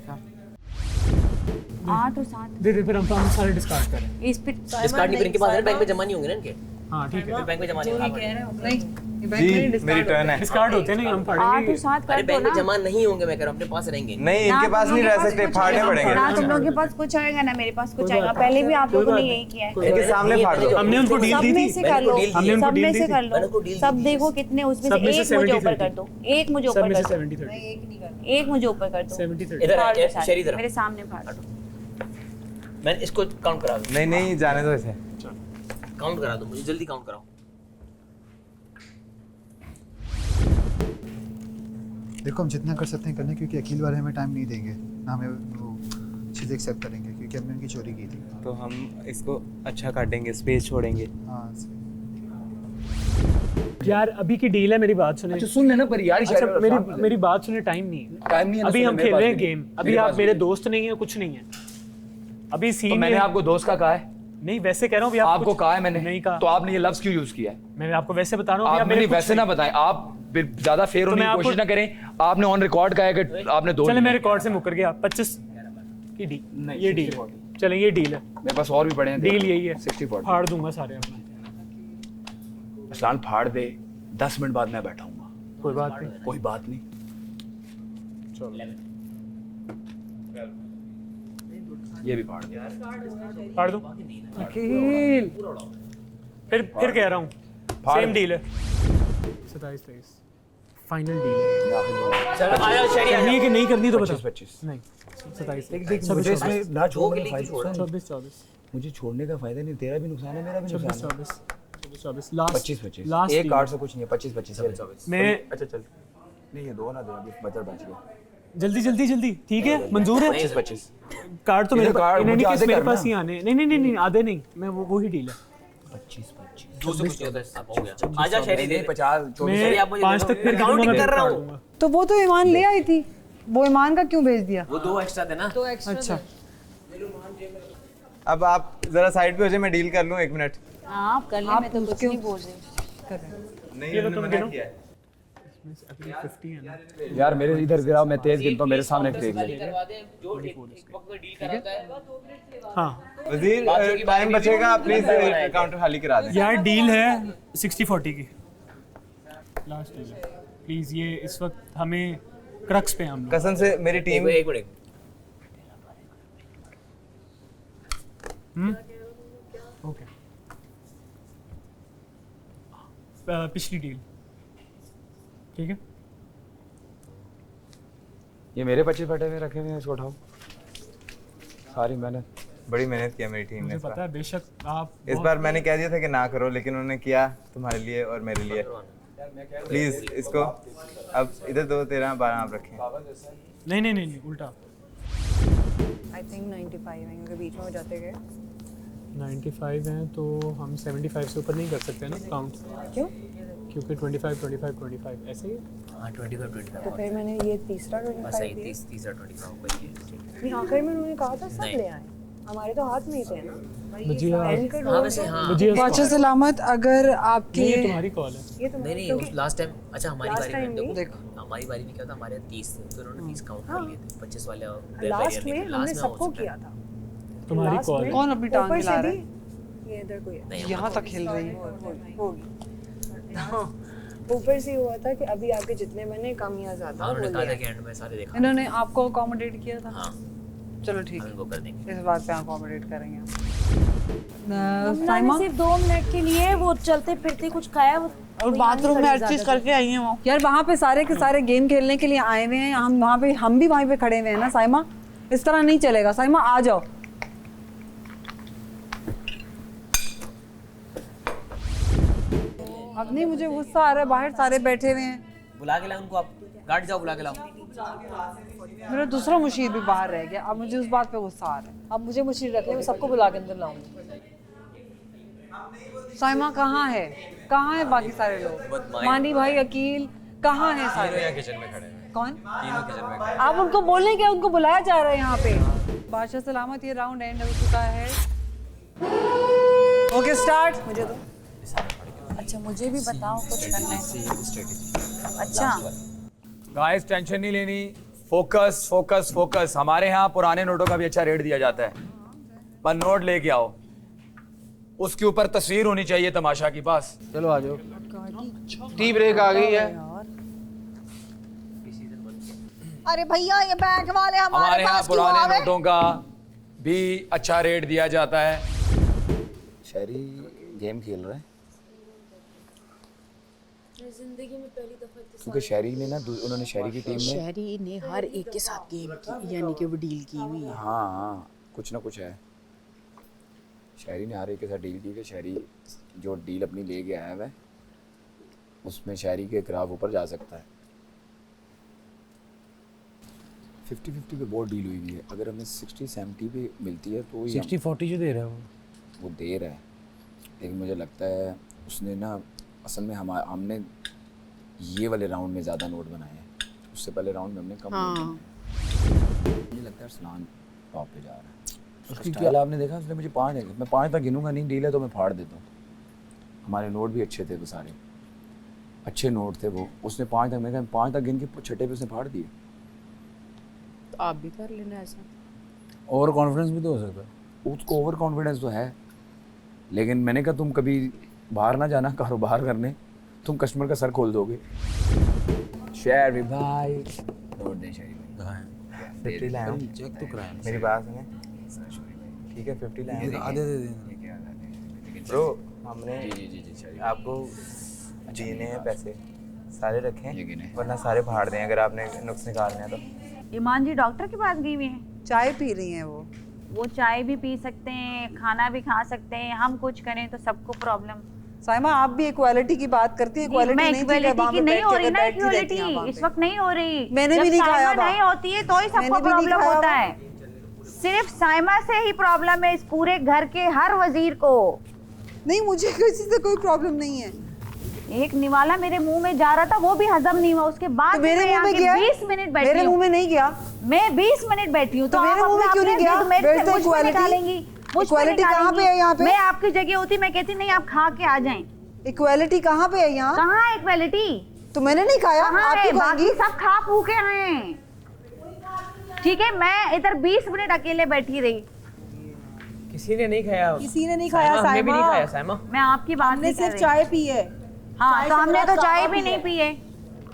Speaker 6: 8 और 7
Speaker 9: दे फिर हम सारे डिस्कार्ड करें।
Speaker 6: इस पे
Speaker 15: डिस्कार्ड नहीं, फिर इनके पास है, बैंक में जमा नहीं होंगे ना इनके।
Speaker 9: हाँ ठीक है,
Speaker 15: फिर बैंक में जमा नहीं होंगे।
Speaker 7: जी मेरी टर्न है।
Speaker 9: डिस्कार्ड होते नहीं, हम
Speaker 6: 8
Speaker 9: पढ़ेंगे।
Speaker 6: और 7
Speaker 15: अरे
Speaker 6: कर दो
Speaker 15: बैंक में
Speaker 6: ना।
Speaker 15: जमा नहीं होंगे, मैं कह रहा हूँ अपने पास रहेंगे।
Speaker 7: नहीं इनके पास नहीं रह सकते, फाड़ने पड़ेंगे।
Speaker 6: ना तुम लोगों के पास कुछ आएगा ना मेरे पास कुछ आएगा। पहले भी आप लोगों ने यही किया है।
Speaker 7: इनके सामने फाड़ दो।
Speaker 9: हमने उनको डील
Speaker 6: सब
Speaker 9: दी
Speaker 6: में
Speaker 9: थी।
Speaker 6: से कर लो,
Speaker 9: हमने उनको
Speaker 6: सब
Speaker 9: डील
Speaker 6: में
Speaker 9: दी
Speaker 6: से
Speaker 9: थी।
Speaker 6: कर लो। सब देखो कितने, उसमें
Speaker 9: सब में
Speaker 6: से
Speaker 9: से
Speaker 6: एक मुझे ऊपर
Speaker 9: 70-30
Speaker 6: कर दो, एक मुझे
Speaker 9: सब
Speaker 6: ऊपर
Speaker 9: में
Speaker 6: कर
Speaker 9: से
Speaker 6: दो,
Speaker 9: 70-30
Speaker 6: एक मुझे ऊपर कर दो।
Speaker 9: 70-30
Speaker 15: इधर
Speaker 6: फाड़ दो
Speaker 15: है,
Speaker 6: सारे,
Speaker 15: शरी तरफ।
Speaker 6: मेरे सामने फाड़ दो।
Speaker 15: मैं इसको काउंट करा दूँ।
Speaker 7: नहीं जाने दो इसे।
Speaker 15: काउंट करा दो मुझे, जल्दी काउंट कराओ।
Speaker 11: देखो हम जितना कर सकते हैं करने, क्योंकि अकील वाले हमें टाइम नहीं देंगे ना, हमें वो चीज़ एक्सेप्ट करेंगे क्योंकि हमने उनकी चोरी की थी।
Speaker 7: तो हम इसको अच्छा काटेंगे, स्पेस छोड़ेंगे।
Speaker 11: हाँ
Speaker 9: यार अभी की डील है, मेरी बात सुने।
Speaker 17: अच्छा सुन लेना पर यार,
Speaker 9: अच्छा मेरी बात सुने, टाइम नहीं है।
Speaker 17: टाइम नहीं है,
Speaker 9: अभी हम खेल रहे हैं गेम। अभी आप मेरे दोस्त नहीं है, कुछ नहीं है अभी सीन।
Speaker 17: तो मैंने आपको दोस्त का कहा है?
Speaker 9: नहीं वैसे कह रहा हूँ,
Speaker 17: आपको कहा है मैंने?
Speaker 9: नहीं कहा।
Speaker 17: तो आपने ये लफ्ज क्यों यूज किया है?
Speaker 9: मैं आपको वैसे बता रहा हूँ।
Speaker 17: आप मेरे वैसे ना बताएं, आप ज्यादा फेयर होने की कोशिश ना करें। आपने ऑन रिकॉर्ड कहा है कि आपने 2।
Speaker 9: चले मैं रिकॉर्ड से मुकर गया। 25 की डील, ये डील है। चले ये डील है,
Speaker 17: मेरे पास और भी पड़े हैं।
Speaker 9: डील यही है,
Speaker 17: 60-40
Speaker 9: फाड़ दूंगा सारे अपने।
Speaker 17: असलान फाड़ दे, 10 मिनट बाद मैं बैठा हूँ।
Speaker 9: कोई बात नहीं,
Speaker 17: कोई बात नहीं। ये भी फाड़ दे,
Speaker 9: फाड़ दो। अकील फिर कह रहा हूँ, सेम डील है। 27-23 फाइनल डील है।
Speaker 15: चलो आया शरी,
Speaker 9: करनी है कि नहीं करनी तो बता।
Speaker 17: 25
Speaker 9: नहीं 27
Speaker 17: देख मुझे इसमें ना छोड़ने का फायदा,
Speaker 9: 24
Speaker 17: मुझे छोड़ने का फायदा नहीं। तेरा भी नुकसान है, मेरा भी नुकसान है।
Speaker 9: 24 लास्ट
Speaker 17: 25
Speaker 9: लास्ट
Speaker 17: एक कार्ड से कुछ नहीं है। 25
Speaker 9: मैं
Speaker 17: अच्छा चल, नहीं ये 2 ना दे, अभी बच गया।
Speaker 9: जल्दी ठीक है, मंजूर है।
Speaker 17: 25
Speaker 9: कार्ड तो मेरे
Speaker 17: कार्ड
Speaker 9: पास,
Speaker 17: मुझे
Speaker 9: मेरे पास ही आने। नहीं आधे नहीं, मैं वो ही डील है।
Speaker 17: 25
Speaker 15: 2 से कुछ होता है, हो गया। आजा शरी दे
Speaker 17: 50
Speaker 9: मैं 5 तक फिर
Speaker 15: काउंटिंग कर रहा हूँ।
Speaker 5: तो वो तो ईमान ले आई थी, वो ईमान का क्यों भेज दिया?
Speaker 15: वो 2 एक्स्ट्रा थे ना।
Speaker 5: अच्छा
Speaker 7: अब आप जरा साइड पे हो जाए, मैं डील कर लूँ 1 मिनट।
Speaker 6: आप कर ले, मैं तो कुछ नहीं बोल रही।
Speaker 7: नहीं ये तुम मना किया है।
Speaker 9: अभी 50 है ना।
Speaker 8: यार मेरे इधर गिराओ, मैं तेज गिनता हूँ, मेरे सामने देख ले।
Speaker 9: हाँ
Speaker 7: वजीर टाइम बचेगा, प्लीज काउंटर खाली करा दें।
Speaker 9: यार डील है 60-40 की, लास्ट डील है प्लीज। ये इस वक्त हमें क्रक्स पे हम लोग।
Speaker 7: कसम से मेरी टीम
Speaker 9: ओके। पिछली डील ठीक है।
Speaker 8: ये मेरे 25 फटे हुए रखे हुए हैं, इसको उठाओ। सारी मेहनत,
Speaker 7: बड़ी मेहनत किया मेरी टीम ने।
Speaker 9: मुझे पता है बेशक आप
Speaker 7: इस बार मैंने कह दिया था कि ना करो, लेकिन उन्होंने किया तुम्हारे लिए और मेरे लिए। प्लीज इसको अब इधर 2 13 12 आप रखें।
Speaker 9: नहीं उल्टा।
Speaker 13: आई थिंक 95 हैं क्योंकि बीच में हो जाते गए।
Speaker 9: 95 हैं तो हम 75 से ऊपर नहीं कर सकते ना काउंट।
Speaker 13: क्यों?
Speaker 9: क्योंकि 25 ऐसे ही।
Speaker 15: हाँ 25
Speaker 13: तो फिर मैंने ये तीसरा 25
Speaker 15: सही, तीसरा 25 वही है।
Speaker 13: नहीं आखिर में उन्होंने कहा था सब ले आए, हमारे तो हाथ में ही थे ना।
Speaker 5: बादशाह सलामत, अगर आपके
Speaker 9: ये तुम्हारी कॉल है।
Speaker 13: ये तो
Speaker 15: नहीं लास्ट टाइम। अच्छा हमारी बारी में देखो, हमारी बारी में क्या था, हमारे 30 थे तो उन्होंने 30 काउंट कर लिए थे। 25 वाले
Speaker 13: लास्ट में हमने सबको किया था।
Speaker 9: तुम्हारी कॉल।
Speaker 5: कौन अपनी टांग हिला रहा है?
Speaker 13: ये इधर कोई है,
Speaker 5: यहाँ तक हिल रही है।
Speaker 13: होगी। ऊपर से हुआ था कि अभी आपके जितने बने कम या ज्यादा।
Speaker 15: उन्होंने कहा था कि एंड में सारे देखा।
Speaker 5: इन्होंने आपको अकोमोडेट किया था।
Speaker 15: हाँ
Speaker 5: चलो ठीक है,
Speaker 15: वो कर देंगे,
Speaker 5: इस बात पे अकोमोडेट करेंगे।
Speaker 12: हमने सिर्फ 2 मिनट के लिए वो चलते फिरते कुछ खाया
Speaker 5: और बाथरूम में हर चीज करके आई हैं वो। यार वहाँ पे सारे के सारे गेम खेलने के लिए आए हुए हैं, हम भी वहीं पे खड़े हुए हैं ना। साइमा इस तरह नहीं चलेगा। साइमा आ जाओ। अब नहीं, मुझे गुस्सा आ रहा है, बाहर सारे बैठे हुए हैं।
Speaker 15: बुला के लाओ उनको, आप गार्ड जाओ बुला के लाओ।
Speaker 5: मेरा दूसरा मुशीर भी बाहर रह गया, अब मुझे उस बात पे गुस्सा आ रहा है।
Speaker 4: अब मुझे मुशीर रख ले, मैं सबको बुला के अंदर लाऊंगी।
Speaker 5: साइमा कहाँ है? कहाँ है बाकी सारे लोग? मानी भाई, अकील कहाँ है सारे?
Speaker 7: किचन में खड़े हैं।
Speaker 5: कौन?
Speaker 7: तीनों किचन में खड़े हैं।
Speaker 5: आप उनको बोलने क्या, उनको बुलाया जा रहा है यहाँ पे। बादशाह सलामत, ये राउंड एंड हो चुका है। Okay start. मुझे तो
Speaker 6: अच्छा मुझे भी बताओ कुछ करना है। अच्छा
Speaker 17: गाइस टेंशन नहीं लेनी, फोकस फोकस फोकस। हमारे यहाँ पुराने नोटों का भी अच्छा रेट दिया जाता है, पर नोट लेके आओ, उसके ऊपर तस्वीर होनी चाहिए तमाशा की। पास चलो आ जाओ, टी ब्रेक आ गई है।
Speaker 4: अरे भैया ये बैंक वाले
Speaker 17: हमारे यहाँ पुराने नोटों का भी अच्छा रेट दिया जाता है।
Speaker 8: शहरी गेम खेल रहे हैं
Speaker 12: जिंदगी में पहली दफा
Speaker 8: क्योंकि शहरी ने ना, उन्होंने शहरी की टीम में
Speaker 16: शहरी ने हर एक के साथ गेम की, यानी कि वो डील की हुई है।
Speaker 8: हाँ कुछ ना कुछ है। शहरी ने हर एक के साथ डील की कि शहरी जो डील अपनी ले के आया है उसमें शहरी के खिलाफ ऊपर जा सकता है। 50-50 पे बहुत डील हुई है। अगर हमें 60-70 पे मिलती है तो
Speaker 15: 60-40 जो दे रहा है
Speaker 8: वो दे रहा है, लेकिन मुझे लगता है उसने ना असल में हमने ये वाले राउंड में ज़्यादा नोट बनाए हैं, उससे पहले राउंड में हमने कम नोट बनाए। मुझे लगता है सलान टॉप पे जा रहा है। उसकी क्या आपने देखा, उसने मुझे 5 है, मैं 5 तक गिनूंगा नहीं, डील है तो मैं फाड़ देता हूँ। हमारे नोट भी अच्छे थे, वो सारे अच्छे नोट थे वो। उसने 5 तक, मैं कहा 5 तक गिन के छठे पे उसने फाड़ दिए।
Speaker 16: तो आप भी कर लेना ऐसा।
Speaker 8: ओवर कॉन्फिडेंस भी तो हो सकता है, उसको ओवर कॉन्फिडेंस तो है, लेकिन मैंने कहा तुम कभी बाहर ना जाना कारोबार करने, तुम कस्टमर का सर खोल दोगे। शेयर भी भाई नोट दे शेयर में
Speaker 7: 50 लाया हूं,
Speaker 8: चेक तो कराया
Speaker 7: मेरी बात सुने, ठीक है 50 लाया हूं। आधे दे दे ब्रो, हमने
Speaker 8: जी
Speaker 7: आपको देने हैं पैसे, सारे रखें वरना सारे फाड़ दें अगर आपने नुक्स निकालने हैं तो।
Speaker 6: ईमान जी डॉक्टर के पास गई हुई हैं,
Speaker 5: चाय पी रही हैं
Speaker 6: वो चाय भी पी सकते हैं, खाना भी खा सकते हैं, हम कुछ करें तो सबको प्रॉब्लम।
Speaker 5: साइमा आप भी इक्वालिटी की बात करती हैं, इक्वालिटी नहीं थी जब वहां पे
Speaker 6: नहीं हो रही ना,
Speaker 5: बैठती रहती हैं वहां पे।
Speaker 6: इस वक्त नहीं हो रही।
Speaker 5: मैंने भी नहीं खाया,
Speaker 6: नहीं होती है तो ही सबको प्रॉब्लम होता है। सिर्फ साइमा से ही प्रॉब्लम है इस पूरे घर के हर वजीर को।
Speaker 5: नहीं मुझे किसी से कोई प्रॉब्लम नहीं है।
Speaker 6: एक निवाला मेरे मुंह में जा रहा था, वो भी हजम नहीं हुआ, उसके बाद
Speaker 5: तो मेरे मुंह में गया,
Speaker 6: 20 मिनट बैठी,
Speaker 5: मेरे मुंह में नहीं गया,
Speaker 6: मैं 20 मिनट बैठी हूँ
Speaker 5: तो मेरे मुंह में क्यों नहीं गया? इक्वालिटी कहाँ पे है यहाँ पे?
Speaker 6: मैं आपकी जगह होती मैं कहती नहीं आप खा के आ जाएं।
Speaker 5: इक्वालिटी कहाँ पे है यहाँ?
Speaker 6: कहाँ है इक्वालिटी?
Speaker 13: तो मैंने नहीं खाया, आप ही
Speaker 6: बाकी सब खा पू के आए। ठीक है, मैं इधर 20 मिनट अकेले बैठी रही।
Speaker 15: किसी ने नहीं खाया।
Speaker 4: किसी ने नहीं खाया
Speaker 15: हमने भी नहीं
Speaker 4: साइमा।
Speaker 15: खाया साइमा।
Speaker 6: मैं आपकी बात
Speaker 4: हमने
Speaker 6: नहीं कर
Speaker 4: सिर्फ
Speaker 6: रही।
Speaker 4: चाय पी है।
Speaker 6: हाँ, तो हमने तो चाय भी
Speaker 4: पी
Speaker 6: नहीं
Speaker 4: है।
Speaker 6: पी है।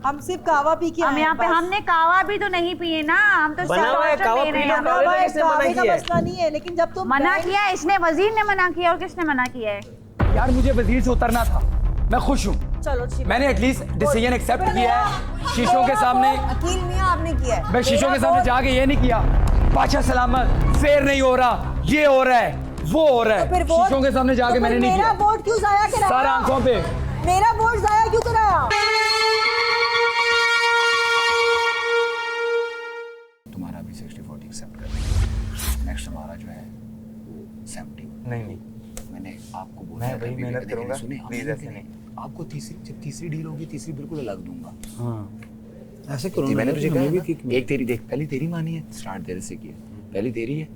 Speaker 4: हम सिर्फ कावा पी के
Speaker 6: हम
Speaker 4: आए
Speaker 6: यहाँ पे
Speaker 4: बस।
Speaker 6: हमने कावा भी तो नहीं पिए ना, हम तो
Speaker 15: बना हुआ है,
Speaker 6: सिर्फ
Speaker 15: कावा
Speaker 6: वाटर पी
Speaker 15: पी
Speaker 6: रहे
Speaker 15: लो,
Speaker 6: हैं।
Speaker 15: कावा
Speaker 4: कावा
Speaker 15: किसने मना
Speaker 4: कावे का
Speaker 15: किया है?
Speaker 4: मसला नहीं है, लेकिन जब तुम
Speaker 6: मना
Speaker 4: बैंक-
Speaker 6: किया इसने, वजीर ने मना किया, और किसने मना किया है?
Speaker 17: यार मुझे वजीर से उतरना था, मैं खुश हूँ।
Speaker 4: चलो ठीक,
Speaker 17: मैंने एटलीस्ट डिसीजन एक्सेप्ट किया है शीशों के सामने।
Speaker 13: अकील मियां आपने किया है।
Speaker 17: मैं शीशों के सामने जाके ये नहीं किया बादशाह सलामत फेयर नहीं हो रहा, ये हो रहा है, वो हो रहा
Speaker 4: तो फिर
Speaker 17: है।
Speaker 4: वोट-
Speaker 17: शीशों के सामने जाके
Speaker 4: तो
Speaker 17: मैंने
Speaker 4: फिर
Speaker 17: नहीं
Speaker 4: मेरा
Speaker 17: किया।
Speaker 4: वोट क्यों जाया कराया?
Speaker 17: सारा आंखों पे।
Speaker 4: मेरा वोट जाया क्यों कराया?
Speaker 8: तुम्हारा भी 60-40 एक्सेप्ट कर, नेक्स्ट हमारा जो है 70।
Speaker 7: नहीं
Speaker 8: मैंने आपको बोला
Speaker 7: मैं
Speaker 8: था
Speaker 7: वही
Speaker 8: कभी
Speaker 7: मेहनत
Speaker 8: भी,
Speaker 7: करूंगा,
Speaker 8: सुनिए,
Speaker 7: प्लीज ऐसे नहीं।
Speaker 8: आपको तीसरी, जब तीसरी डील होगी तीसरी बिल्कुल अलग दूंगा।
Speaker 11: हाँ ऐसे करो ना,
Speaker 8: मैंने तुझे
Speaker 11: हमें
Speaker 8: कहा
Speaker 11: भी
Speaker 8: ना, एक तेरी देख, पहली तेरी मानी है, स्टार्ट तेरे से किया, पहली तेरी है,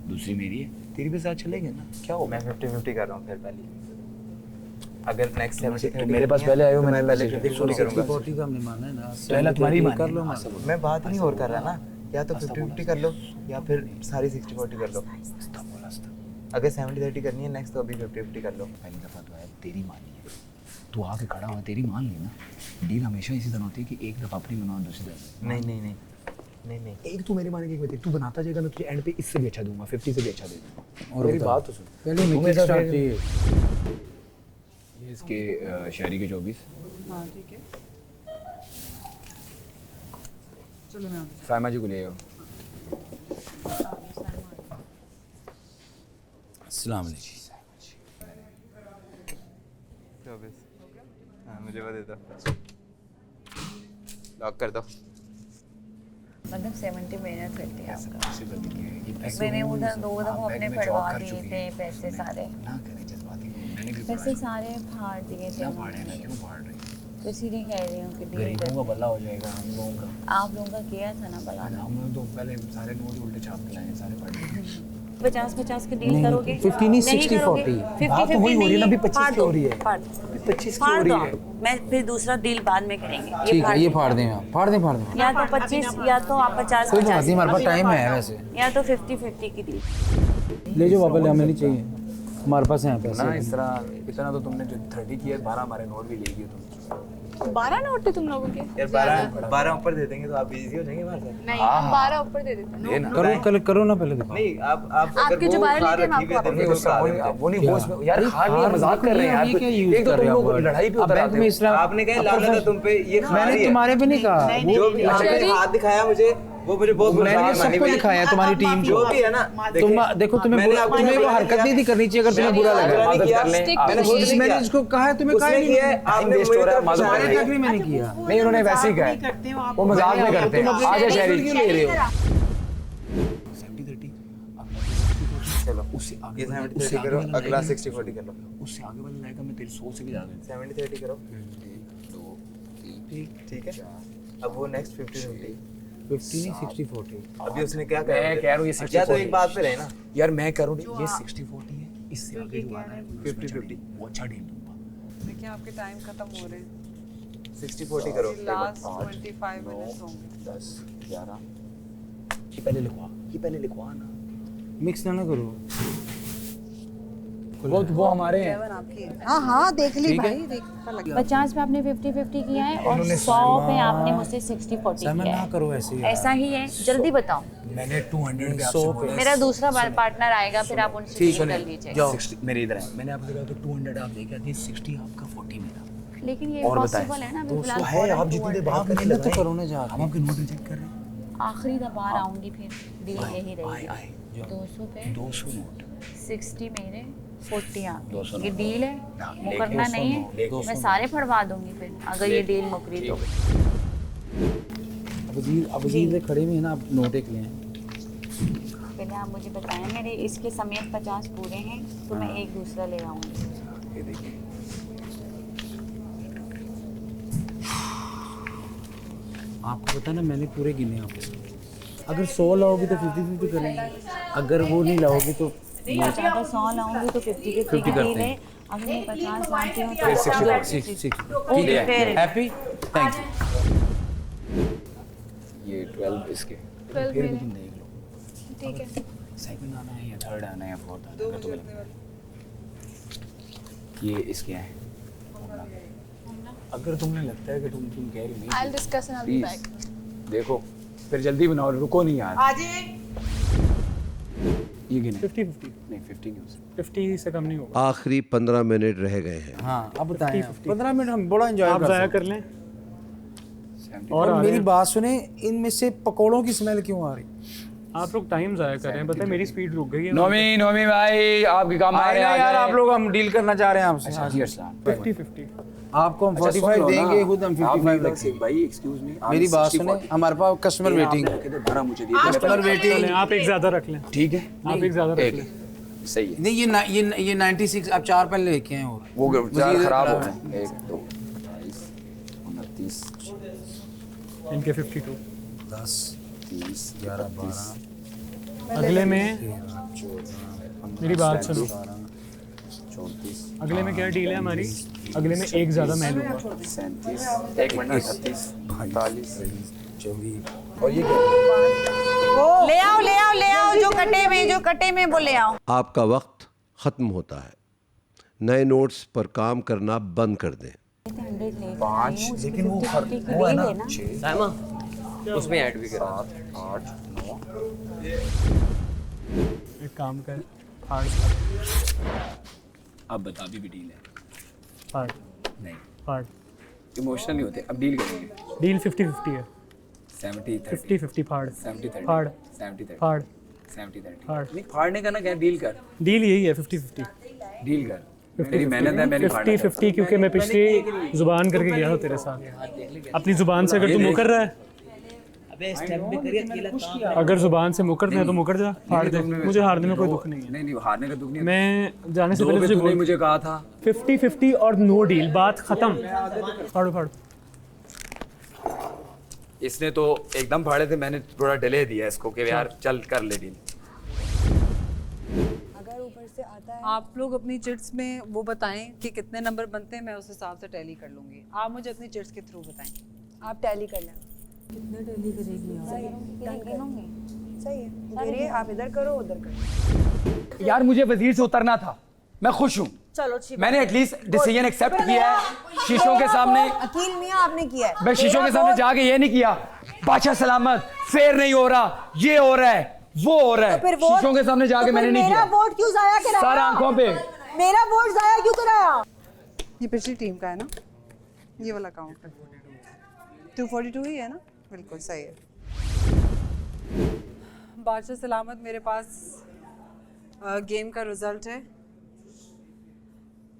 Speaker 8: दूसरी मेरी है, तेरी भी साथ चलेंगे ना, क्या हो?
Speaker 7: मैं 50-50 कर रहा हूँ फिर पहले। अगर नेक्स्ट 70-30
Speaker 8: मेरे पास पहले आए हो, मैंने
Speaker 7: पहले
Speaker 8: पहले
Speaker 7: 50-50 करूंगा।
Speaker 11: 40 का हमने माना है ना,
Speaker 8: पहला तुम्हारी मानी
Speaker 11: कर
Speaker 8: है
Speaker 11: लो
Speaker 8: ना,
Speaker 11: ना।
Speaker 7: मैं बात नहीं और कर रहा ना, या तो 50-50 कर लो या फिर सारी 60-40 कर लो। अगर 70-30 करनी है नेक्स्ट, तो अभी 50-50 कर लो।
Speaker 8: पहली दफा तो है तेरी मानी है, तू आके खड़ा हुआ, तेरी मान ली ना। डील हमेशा इसी तरह होती है कि एक दफा अपनी बनाओ, दूसरी दफा
Speaker 7: नहीं नहीं नहीं नहीं नहीं,
Speaker 8: एक तू मेरी मानेगी, एक मैं तेरी। तू बनाता जाएगा, मैं तुझे एंड पे इससे भी अच्छा दूंगा, 50 से भी अच्छा दे दूंगा।
Speaker 11: और
Speaker 8: मेरी
Speaker 11: बता।
Speaker 8: बात तो सुन,
Speaker 11: पहले
Speaker 8: तू
Speaker 11: मिक्स
Speaker 8: मेरे
Speaker 11: स्टार्ट
Speaker 8: साथ-
Speaker 11: चाहिए।
Speaker 8: ये इसके शहरी के 24।
Speaker 5: हाँ ठीक है, चलो मैं आती
Speaker 8: साइमा जी को ले आओ। अस्सलाम वालेकुम।
Speaker 7: 24। हाँ मुझे वो दे दो, लॉक कर दो।
Speaker 6: मतलब 70 मेहनत करती है आपका।
Speaker 8: ऐसे गलती की है, ये पैसे
Speaker 6: मैंने
Speaker 8: वो-
Speaker 6: उधर 2
Speaker 8: हाँ,
Speaker 6: दफा
Speaker 8: बैंक
Speaker 6: अपने
Speaker 8: में जॉब
Speaker 6: पढ़वा
Speaker 8: कर
Speaker 6: दिए
Speaker 8: चुकी
Speaker 6: थे
Speaker 8: है।
Speaker 6: पैसे सारे,
Speaker 8: ना करें जज्बाती, मैंने भी
Speaker 6: पैसे
Speaker 8: पढ़ा है।
Speaker 6: सारे फाड़ दिए थे
Speaker 8: क्या फाड़े ना, क्यों फाड़ रही?
Speaker 6: तो इसीलिए कह रही हूँ कि डील
Speaker 8: गरीबों का भला हो जाएगा हम लोगों का।
Speaker 6: आप लोगों का किया था ना भला।
Speaker 8: हम लोग तो पहले सारे नोट उल्टे छाप के लाए, सारे पढ़ लिए।
Speaker 6: 50-50 की डील करोगे?
Speaker 11: 50 नहीं, 60-40।
Speaker 8: बात तो वही हो रही है ना, अभी 25 की हो रही है।
Speaker 6: फाड़
Speaker 8: 25 की हो रही है।
Speaker 6: मैं फिर दूसरा डील बाद में करेंगे।
Speaker 11: ठीक है, ये
Speaker 6: दो।
Speaker 11: फाड़ दें आप, फाड़ दें, फाड़ दें।
Speaker 6: या तो 25 या तो आप 50
Speaker 11: कोई बात
Speaker 6: 50
Speaker 11: नहीं, हमारे पास टाइम है वैसे।
Speaker 6: या तो 50-50 की डील।
Speaker 11: ले जाओ वापस, हमें नहीं चाहिए, हमारे पास हैं पैसे।
Speaker 8: ना इस तरह इतना तो तुमने जो 30 किया, 12 हमारे नोट भी ले गए तुम।
Speaker 12: 12 नोट थे तुम लोगों के?
Speaker 7: यार 12 ऊपर दे देंगे तो आप इजी हो जाएंगे हमारे साथ।
Speaker 12: नहीं, हम 12 ऊपर दे देते हैं।
Speaker 11: करो ना पहले देखो।
Speaker 7: नहीं आप
Speaker 12: आपके जो 12 लेते हैं, हम आपको
Speaker 7: नहीं
Speaker 8: वो नहीं वो इसमें यार खा लिया, मजाक कर रहे हैं यार। एक तो तुम लोग लड़ाई पे उतर आते हो।
Speaker 7: आपने कहा लाना था तुम पे, ये
Speaker 11: मैंने तुम्हारे पे नहीं कहा,
Speaker 7: जो भी आपने हाथ दिखाया मुझे, वो मुझे बहुत
Speaker 11: मैंने सबको दिखाया है, तुम्हारी टीम को।
Speaker 7: जो भी है ना,
Speaker 11: तुम देखो, तुम्हें वो हरकत नहीं थी करनी चाहिए, अगर तुम्हें बुरा लगा। मैंने इसको कहा है, तुम्हें कहा नहीं है, तुम्हारे तक मैंने किया
Speaker 8: नहीं, उन्होंने वैसे ही कहा, वो मजाक में करते हैं। आजा शहरी,
Speaker 11: क्यों ले रहे हो?
Speaker 8: 70-30
Speaker 7: चलो
Speaker 8: उससे आगे
Speaker 7: ये
Speaker 8: वाला-
Speaker 7: 70-30 करो, अगला 60-40 कर लो।
Speaker 8: उससे आगे वाला लाएगा मैं तेरे 100 से भी ज्यादा।
Speaker 7: 70-30 करो, ठीक है। अब वो नेक्स्ट 50-50
Speaker 11: 50 नहीं, 60-40।
Speaker 7: अभी उसने क्या कहा?
Speaker 8: मैं कह रहा हूँ ये 60-40
Speaker 7: या तो एक बात पे रहे ना
Speaker 8: यार, मैं कह रहा हूँ ये 60-40 है, इससे आगे जो आ रहा है
Speaker 7: 50-50
Speaker 8: वो अच्छा डील दूंगा।
Speaker 5: देखिए आपके टाइम खत्म हो रहे हैं,
Speaker 7: 60-40 करो।
Speaker 5: लास्ट 25 मिनट्स होंगे।
Speaker 8: 10 11 ये पहले लिखवा ना,
Speaker 11: मिक्स ना करो।
Speaker 8: वो हमारे हैं।
Speaker 13: हाँ हाँ देख ली भाई,
Speaker 6: 50 पे आपने 50-50 किया है और 100 पे आपने मुझसे 60-40 किया
Speaker 11: ना
Speaker 6: है।
Speaker 11: करो ऐसे यार।
Speaker 6: ऐसा ही है, जल्दी बताओ।
Speaker 8: मैंने 200 पे
Speaker 11: 100 पे।
Speaker 6: मेरा दूसरा पार्टनर आएगा, फिर आप उनसे
Speaker 11: ठीक
Speaker 6: डील
Speaker 11: है,
Speaker 6: कर लीजिएगा।
Speaker 11: जाओ।
Speaker 8: 60 मेरे इधर है। मैंने आपको कहा तो 200 आप लेके आते हैं, 60 आपका, 40 मेरा।
Speaker 6: लेकिन ये
Speaker 8: और बताएं।
Speaker 6: पॉसिबल है ना, अभी
Speaker 8: तो
Speaker 6: फिलहाल
Speaker 8: है, आप जितनी देर बात करने
Speaker 11: तो
Speaker 8: लगाएं,
Speaker 11: करो ना जा।
Speaker 8: हम आपके नोट रिजेक्ट कर रहे हैं।
Speaker 6: आखिरी दफा आऊंगी, फिर डील यही रहेगी।
Speaker 8: आए
Speaker 6: 200 पे
Speaker 8: 200 नोट
Speaker 6: 60 मेरे, 40 आप।
Speaker 8: 200
Speaker 6: ये डील है, मुकरना नहीं है।
Speaker 8: 200
Speaker 6: मैं सारे फड़वा दूंगी फिर, अगर ये डील मुकरी तो।
Speaker 11: अबजीर से खड़े में है ना, आप नोट एक लें।
Speaker 6: पहले आप मुझे बताएं, मेरे इसके समेत 50 पूरे हैं, तो मैं एक दूसरा ले आऊंगी।
Speaker 8: ये देखिए,
Speaker 11: आपको पता ना, मैंने पूरे गिने आपको। अगर 100 लाओगी तो 50-50 करेंगे, अगर वो नहीं लाओगी तो
Speaker 6: मैं अगर 100 लाऊंगी तो 50-50 की
Speaker 11: करते
Speaker 6: डील है।
Speaker 11: हैं।
Speaker 6: अगर मैं 50 मानती हूँ तो
Speaker 17: 64 हैप्पी थैंक यू
Speaker 8: ये 12 इसके
Speaker 12: 12
Speaker 8: फिर भी
Speaker 12: मेरे।
Speaker 8: तुम देख लो
Speaker 12: ठीक है
Speaker 8: सेकंड आना है या थर्ड आना है या फोर्थ आना है अगर तुम्हें लगता है। ये इसके हैं अगर तुम्हें लगता है कि तुम कह रही नहीं
Speaker 12: I'll discuss and I'll be back.
Speaker 8: देखो फिर जल्दी बनाओ रुको नहीं यार ये गिने
Speaker 9: 50-50
Speaker 8: नहीं 50 नहीं हो सकता
Speaker 9: 50 से कम नहीं होगा।
Speaker 14: आखिरी 15 मिनट रह गए हैं।
Speaker 11: हाँ अब बताएं
Speaker 9: 50-50
Speaker 11: 15 मिनट हम बड़ा एंजॉय
Speaker 9: आप
Speaker 11: कर
Speaker 9: ज़ाया
Speaker 11: सकते
Speaker 9: कर लें।
Speaker 11: और
Speaker 9: आ रहे
Speaker 11: मेरी
Speaker 9: हैं।
Speaker 11: बात सुने इनमें से पकोड़ों की स्मेल क्यों आ रही?
Speaker 9: आप लोग टाइम ज़ाया कर रहे हैं, पता है मेरी स्पीड रुक गई है।
Speaker 17: नोमी भाई आपके काम आ रहे हैं
Speaker 11: यार आप लोग हम डील करना चाह रहे हैं आपसे। हाँ,
Speaker 9: 50-50
Speaker 11: आपको हम 45 देंगे खुद हम 55 रखेंगे।
Speaker 8: भाई एक्सक्यूज मी
Speaker 11: मेरी बात सुने हमारे पास कस्टमर वेटिंग
Speaker 8: मुझे दिए
Speaker 11: कस्टमर वेटिंग
Speaker 9: आप एक ज़्यादा रख लें।
Speaker 8: ठीक है
Speaker 9: आप एक ज़्यादा रख लें।
Speaker 8: सही है
Speaker 11: नहीं ये 96 आप 4 पहले लेके हैं और
Speaker 17: वो जार खराब हो गए
Speaker 8: 1 2 29
Speaker 9: इनके 52
Speaker 11: 10
Speaker 8: 30
Speaker 11: 11 12
Speaker 9: अगले में मेरी बात सुनो
Speaker 8: 34
Speaker 9: अगले में क्या डील है हमारी? अगले में एक ज़्यादा मैं लूँगा।
Speaker 8: 37 1 मिनट 38 45
Speaker 11: 24
Speaker 17: और ये क्या
Speaker 6: ले आओ जो कटे में वो ले आओ।
Speaker 14: आपका वक्त ख़त्म होता है। नए नोट्स पर काम करना बंद कर दें।
Speaker 8: 5
Speaker 11: लेकिन वो
Speaker 8: वो है ना 6
Speaker 3: साइमा उसमें ऐड भी करा।
Speaker 8: 8 9
Speaker 9: एक काम कर हार्ड
Speaker 8: अब बता भी डील है
Speaker 9: हार्ड
Speaker 8: नहीं
Speaker 9: हार्ड
Speaker 8: इमोशनल नहीं होते अब डील करेंगे
Speaker 9: डील 50-50 है।
Speaker 8: 70 30
Speaker 9: 50-50 फाड़
Speaker 8: 70 30
Speaker 9: फाड़
Speaker 8: 70 30
Speaker 9: फाड़
Speaker 8: 70 30
Speaker 9: फाड़
Speaker 8: नहीं फाड़ने का ना क्या डील कर
Speaker 9: डील यही है 50-50
Speaker 8: डील कर मेरी मेहनत है मैंने फाड़ना
Speaker 9: 50-50 क्योंकि मैं पिछली जुबान करके गया हूँ तेरे साथ। अपनी जुबान से अगर तू मुकर रहा है, अगर जुबान से मुकरते हैं तो मुकर जा, फाड़ दे। मुझे हारने में कोई दुख नहीं है।
Speaker 8: नहीं हारने का दुख नहीं है।
Speaker 9: मैं जाने से
Speaker 8: दो
Speaker 9: पहले
Speaker 8: पे
Speaker 9: तुझे
Speaker 8: तूने मुझे कहा था
Speaker 9: 50-50 और नो डील, बात खत्म। फाड़ो फाड़ो।
Speaker 17: इसने तो एकदम फाड़े थे, मैंने थोड़ा डिले दिया इसको कि यार चल कर ले डील।
Speaker 13: अगर ऊपर से आता है
Speaker 5: आप लोग अपनी चिट्स में वो बताएं कि कितने नंबर बनते हैं, मैं उस हिसाब से टैली कर लूँगी। आप मुझे अपनी चिट्स के थ्रू बताएं।
Speaker 13: आप टैली कर लें।
Speaker 5: कितने टैली करेगी?
Speaker 13: सही है मेरी आप इधर करो उधर करो।
Speaker 17: यार मुझे वजीर से उतरना था, मैं खुश हूँ।
Speaker 4: चलो ठीक
Speaker 17: मैंने एटलीस्ट डिसीजन एक्सेप्ट किया है शीशों के सामने।
Speaker 13: अकील मियां आपने किया है।
Speaker 17: मैं शीशों के सामने जाके ये नहीं किया बादशाह सलामत फेयर नहीं हो रहा, ये हो रहा है वो हो रहा है।
Speaker 4: फिर वोट-
Speaker 17: शीशों के सामने जाके मैंने नहीं
Speaker 4: मेरा
Speaker 17: किया।
Speaker 4: वोट क्यों जाया कराया?
Speaker 17: सारा आंखों पे
Speaker 4: मेरा वोट जाया क्यों कराया?
Speaker 5: ये पिछली टीम का है ना, ये वाला काउंट कर 242 ही है ना, बिल्कुल सही है। बादशाह सलामत मेरे पास गेम का रिजल्ट है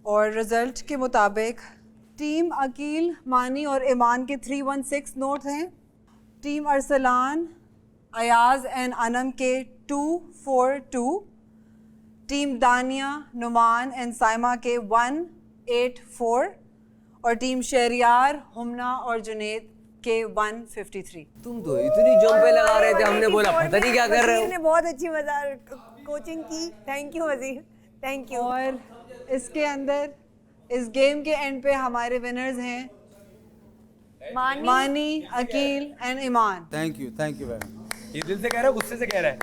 Speaker 5: और रिजल्ट के मुताबिक टीम अकील, मानी और ईमान के 316 नोट हैं। टीम अरसलान, अयाज एंड अनम के 242, टीम दानिया, नुमान एंड साइमा के 184 और टीम शहरियार, हुमना और जुनेद के 153।
Speaker 3: तुम तो इतनी जंपे लगा रहे थे, हमने बोला पता नहीं क्या कर रहे
Speaker 13: वजीर ने बहुत अच्छी मजा कोचिंग की। थैंक यू वजीर, थैंक यू।
Speaker 5: और इसके अंदर इस गेम के एंड पे हमारे विनर्स हैं Mani, Aqeel and Iman.
Speaker 11: Thank you very much.
Speaker 17: ये दिल से कह रहा है गुस्से से कह रहा है।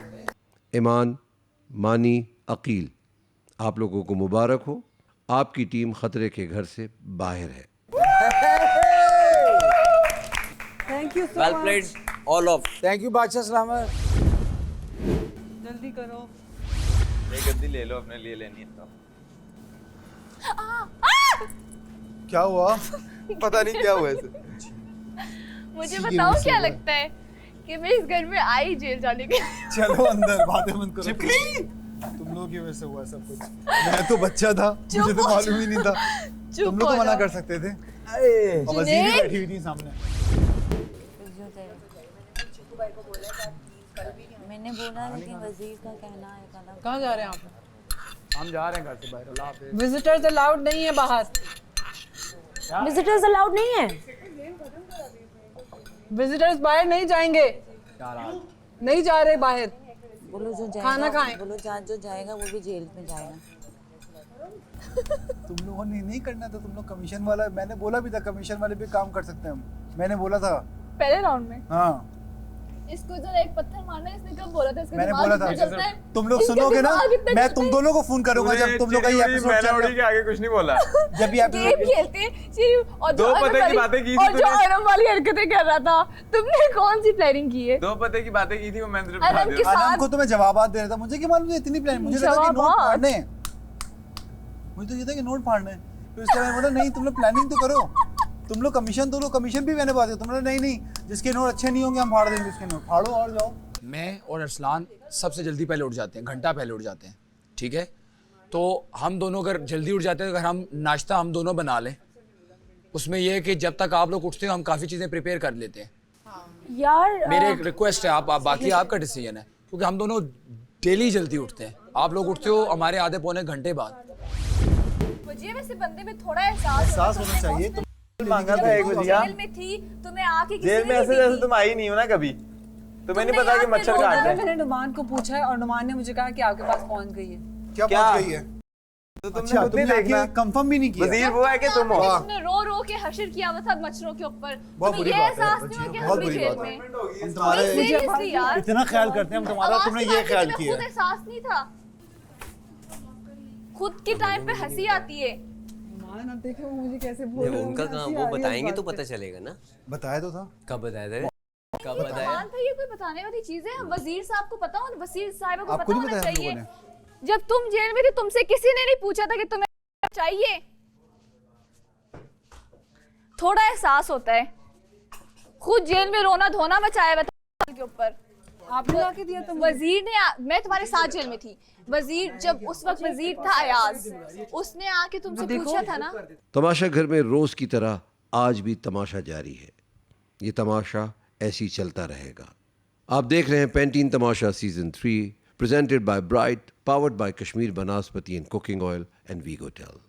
Speaker 14: ईमान, मानी, अकील, आप लोगों को मुबारक हो। आपकी टीम खतरे के घर से बाहर है।
Speaker 5: Thank you so
Speaker 3: well played all of.
Speaker 11: Thank you बादशाह सलामत।
Speaker 5: जल्दी करो।
Speaker 7: एक गद्दी ले लो, अपने लिए लेनी है तो।
Speaker 11: क्या हुआ?
Speaker 7: पता नहीं क्या हुआ ऐसे।
Speaker 12: मुझे बताओ क्या लगता है कि मैं इस घर में आई जेल जाने के लिए?
Speaker 11: चलो अंदर, बातें मत करो। तुम लोगों की वजह से हुआ सब कुछ। मैं तो बच्चा था, मुझे तो मालूम ही नहीं था। तुम लोग तो मना कर सकते थे। और वजीर भी बैठी हुई थी सामने।
Speaker 6: मैंने बोला लेकिन वजीर का कहना है कलम।
Speaker 5: कहाँ जा रहे हैं आप?
Speaker 17: हम जा रहे हैं घर से बाहर। अल्लाह हाफिज़।
Speaker 5: विजिटर्स अलाउड नहीं है बाहर।
Speaker 4: विजिटर्स अलाउड नहीं है।
Speaker 5: विजिटर्स बाहर नहीं जाएंगे, नहीं जा रहे बाहर।
Speaker 6: बोलो जो जाएगा,
Speaker 5: खाना खाएं।
Speaker 6: बोलो जो जाएगा वो भी जेल में जाएगा।
Speaker 11: तुम लोगों ने नहीं करना था, तुम लोग कमीशन वाला, मैंने बोला भी था कमीशन वाले पे काम कर सकते हैं हम, मैंने बोला था
Speaker 12: पहले राउंड में।
Speaker 11: हाँ
Speaker 12: इसको जरा एक पत्थर मारना है, इसने कब बोला था? इसका
Speaker 11: मैंने
Speaker 12: दिमाग
Speaker 11: बोला
Speaker 12: कितना
Speaker 11: था
Speaker 12: चलता है?
Speaker 11: तुम लोग
Speaker 12: इसका
Speaker 11: सुनोगे ना,
Speaker 12: दिमाग कितना
Speaker 11: मैं
Speaker 12: चलता
Speaker 11: तुम
Speaker 12: है?
Speaker 11: दोनों को फोन करूंगा जब तुम लोग का ये एपिसोड
Speaker 7: मैलोडी के आगे कुछ नहीं बोला।
Speaker 11: जब ये
Speaker 12: गेम
Speaker 11: एपिसोड
Speaker 12: खेलते हैं चिरी, और
Speaker 7: दो पते की बातें की थी
Speaker 12: और जो
Speaker 7: तूने।
Speaker 12: आराम वाली हरकतें कर रहा था, तुमने कौन सी प्लानिंग की है?
Speaker 7: 2 पते की बातें की थी वो मैंने सिर्फ
Speaker 12: आराम
Speaker 7: बता
Speaker 12: के
Speaker 7: दिया।
Speaker 12: साथ-
Speaker 11: आराम को तो मैं जवाबात दे रहा था, मुझे क्या मालूम इतनी प्लान, मुझे लगा कि नोट
Speaker 12: जवाबात?
Speaker 11: फाड़ने हैं, मुझे तो ये था कि नोट फाड़ने हैं, तो इसलिए मैंने बोला नहीं तुम लोग प्लानिंग तो करो, तुम लोग कमीशन दो लो, कमीशन भी मैंने बात की, तुम लोग नहीं जिसके नोट अच्छे नहीं होंगे हम फाड़ देंगे, उसके नोट फाड़ो और जाओ।
Speaker 17: मैं और अरसलान सबसे जल्दी पहले उठ जाते हैं, घंटा पहले उठ जाते हैं, ठीक है? तो हम दोनों अगर जल्दी उठ जाते हैं, अगर हम नाश्ता हम दोनों बना लें, उसमें यह है कि जब तक आप लोग उठते हो हम काफ़ी चीज़ें प्रिपेयर कर लेते हैं।
Speaker 12: यार
Speaker 17: मेरे एक रिक्वेस्ट है, आप बाकी आपका डिसीजन है, क्योंकि हम दोनों डेली जल्दी उठते हैं, आप लोग उठते हो हमारे आधे पौने घंटे बाद।
Speaker 12: मुझे वैसे बंदे में थोड़ा एहसास
Speaker 11: होना चाहिए,
Speaker 7: तुम मांगा था एक बजिया
Speaker 12: जेल में थी, तुम्हें आके किसी
Speaker 7: जेल में
Speaker 12: ने
Speaker 7: ऐसे
Speaker 12: नहीं
Speaker 7: जैसे
Speaker 12: दी।
Speaker 7: तुम आई नहीं हो ना कभी, तुम्हें नहीं
Speaker 12: तुमने
Speaker 7: पता कि
Speaker 12: यहाँ पे
Speaker 7: मच्छर
Speaker 12: बोला
Speaker 7: काटते हैं।
Speaker 5: मैंने नुमान को पूछा है और नुमान ने मुझे कहा कि आपके पास पहुंच गई है।
Speaker 11: क्या
Speaker 7: क्या?
Speaker 11: पहुंच गई है?
Speaker 7: तो तुमने
Speaker 11: अच्छा
Speaker 7: खुद नहीं
Speaker 11: तुमने
Speaker 7: देखना,
Speaker 11: आके कंफर्म भी नहीं किया।
Speaker 7: वजीर वो है कि तुम हो।
Speaker 12: तुमने रो रो के हशर किया हुआ था मच्छरों के ऊपर,
Speaker 11: बहुत
Speaker 12: तुम्हें
Speaker 11: बुरी
Speaker 12: ये
Speaker 11: बात है,
Speaker 12: एहसास नहीं हुआ कि
Speaker 11: बहुत
Speaker 12: हम भी
Speaker 11: बुरी
Speaker 12: जेल
Speaker 11: बात है।
Speaker 12: में?
Speaker 11: हम तुम्हारे
Speaker 12: Seriously यार,
Speaker 11: इतना ख्याल करते हैं हम तुम्हारा,
Speaker 12: आवाज
Speaker 11: तुमने
Speaker 12: की
Speaker 11: ये
Speaker 12: बात है,
Speaker 11: ख्याल
Speaker 12: तुम्हें
Speaker 11: किया
Speaker 12: खुद एहसास नहीं था? खुद के टाइम पे हंसी आती है।
Speaker 5: नुमान अब देखो वो मुझे कैसे बोल रहे हैं,
Speaker 3: उनका
Speaker 5: मुझे
Speaker 3: काम
Speaker 5: हंसी
Speaker 3: वो
Speaker 5: आ रही है इस
Speaker 3: बताएंगे तो
Speaker 5: बात
Speaker 3: पता चलेगा ना।
Speaker 11: बताया तो था।
Speaker 3: कब बताया था? कब बताया?
Speaker 12: नुमान भाई ये कोई बताने वाली चीज है? वजीर साहब को पता हो, वजीर साहिबा को
Speaker 11: आपको
Speaker 12: पता
Speaker 11: नहीं
Speaker 12: होना
Speaker 11: बताया हम
Speaker 12: चाहिए।
Speaker 11: लोगों ने?
Speaker 12: जब तुम जेल में थे तुमसे किसी ने नहीं पूछा था कि तुम्हें चाहिए? थोड़ा एहसास होता है। खुद जेल में रोना धोना मचाया हुआ था के ऊपर।
Speaker 5: आपने लाके दिया तो
Speaker 12: वजीर ने मैं तुम्हारे साथ जेल में थी, वजीर जब उस वक्त वजीर था अयाज, उसने आके तुमसे पूछा था ना।
Speaker 14: तमाशा घर में रोज़ की तरह आज भी तमाशा जारी है। ये तमाशा ऐसी चलता रहेगा। आप देख रहे हैं Pantene Tamasha season 3 presented by Bright, powered by Kashmir Banaspati and cooking oil and वीगोटेल।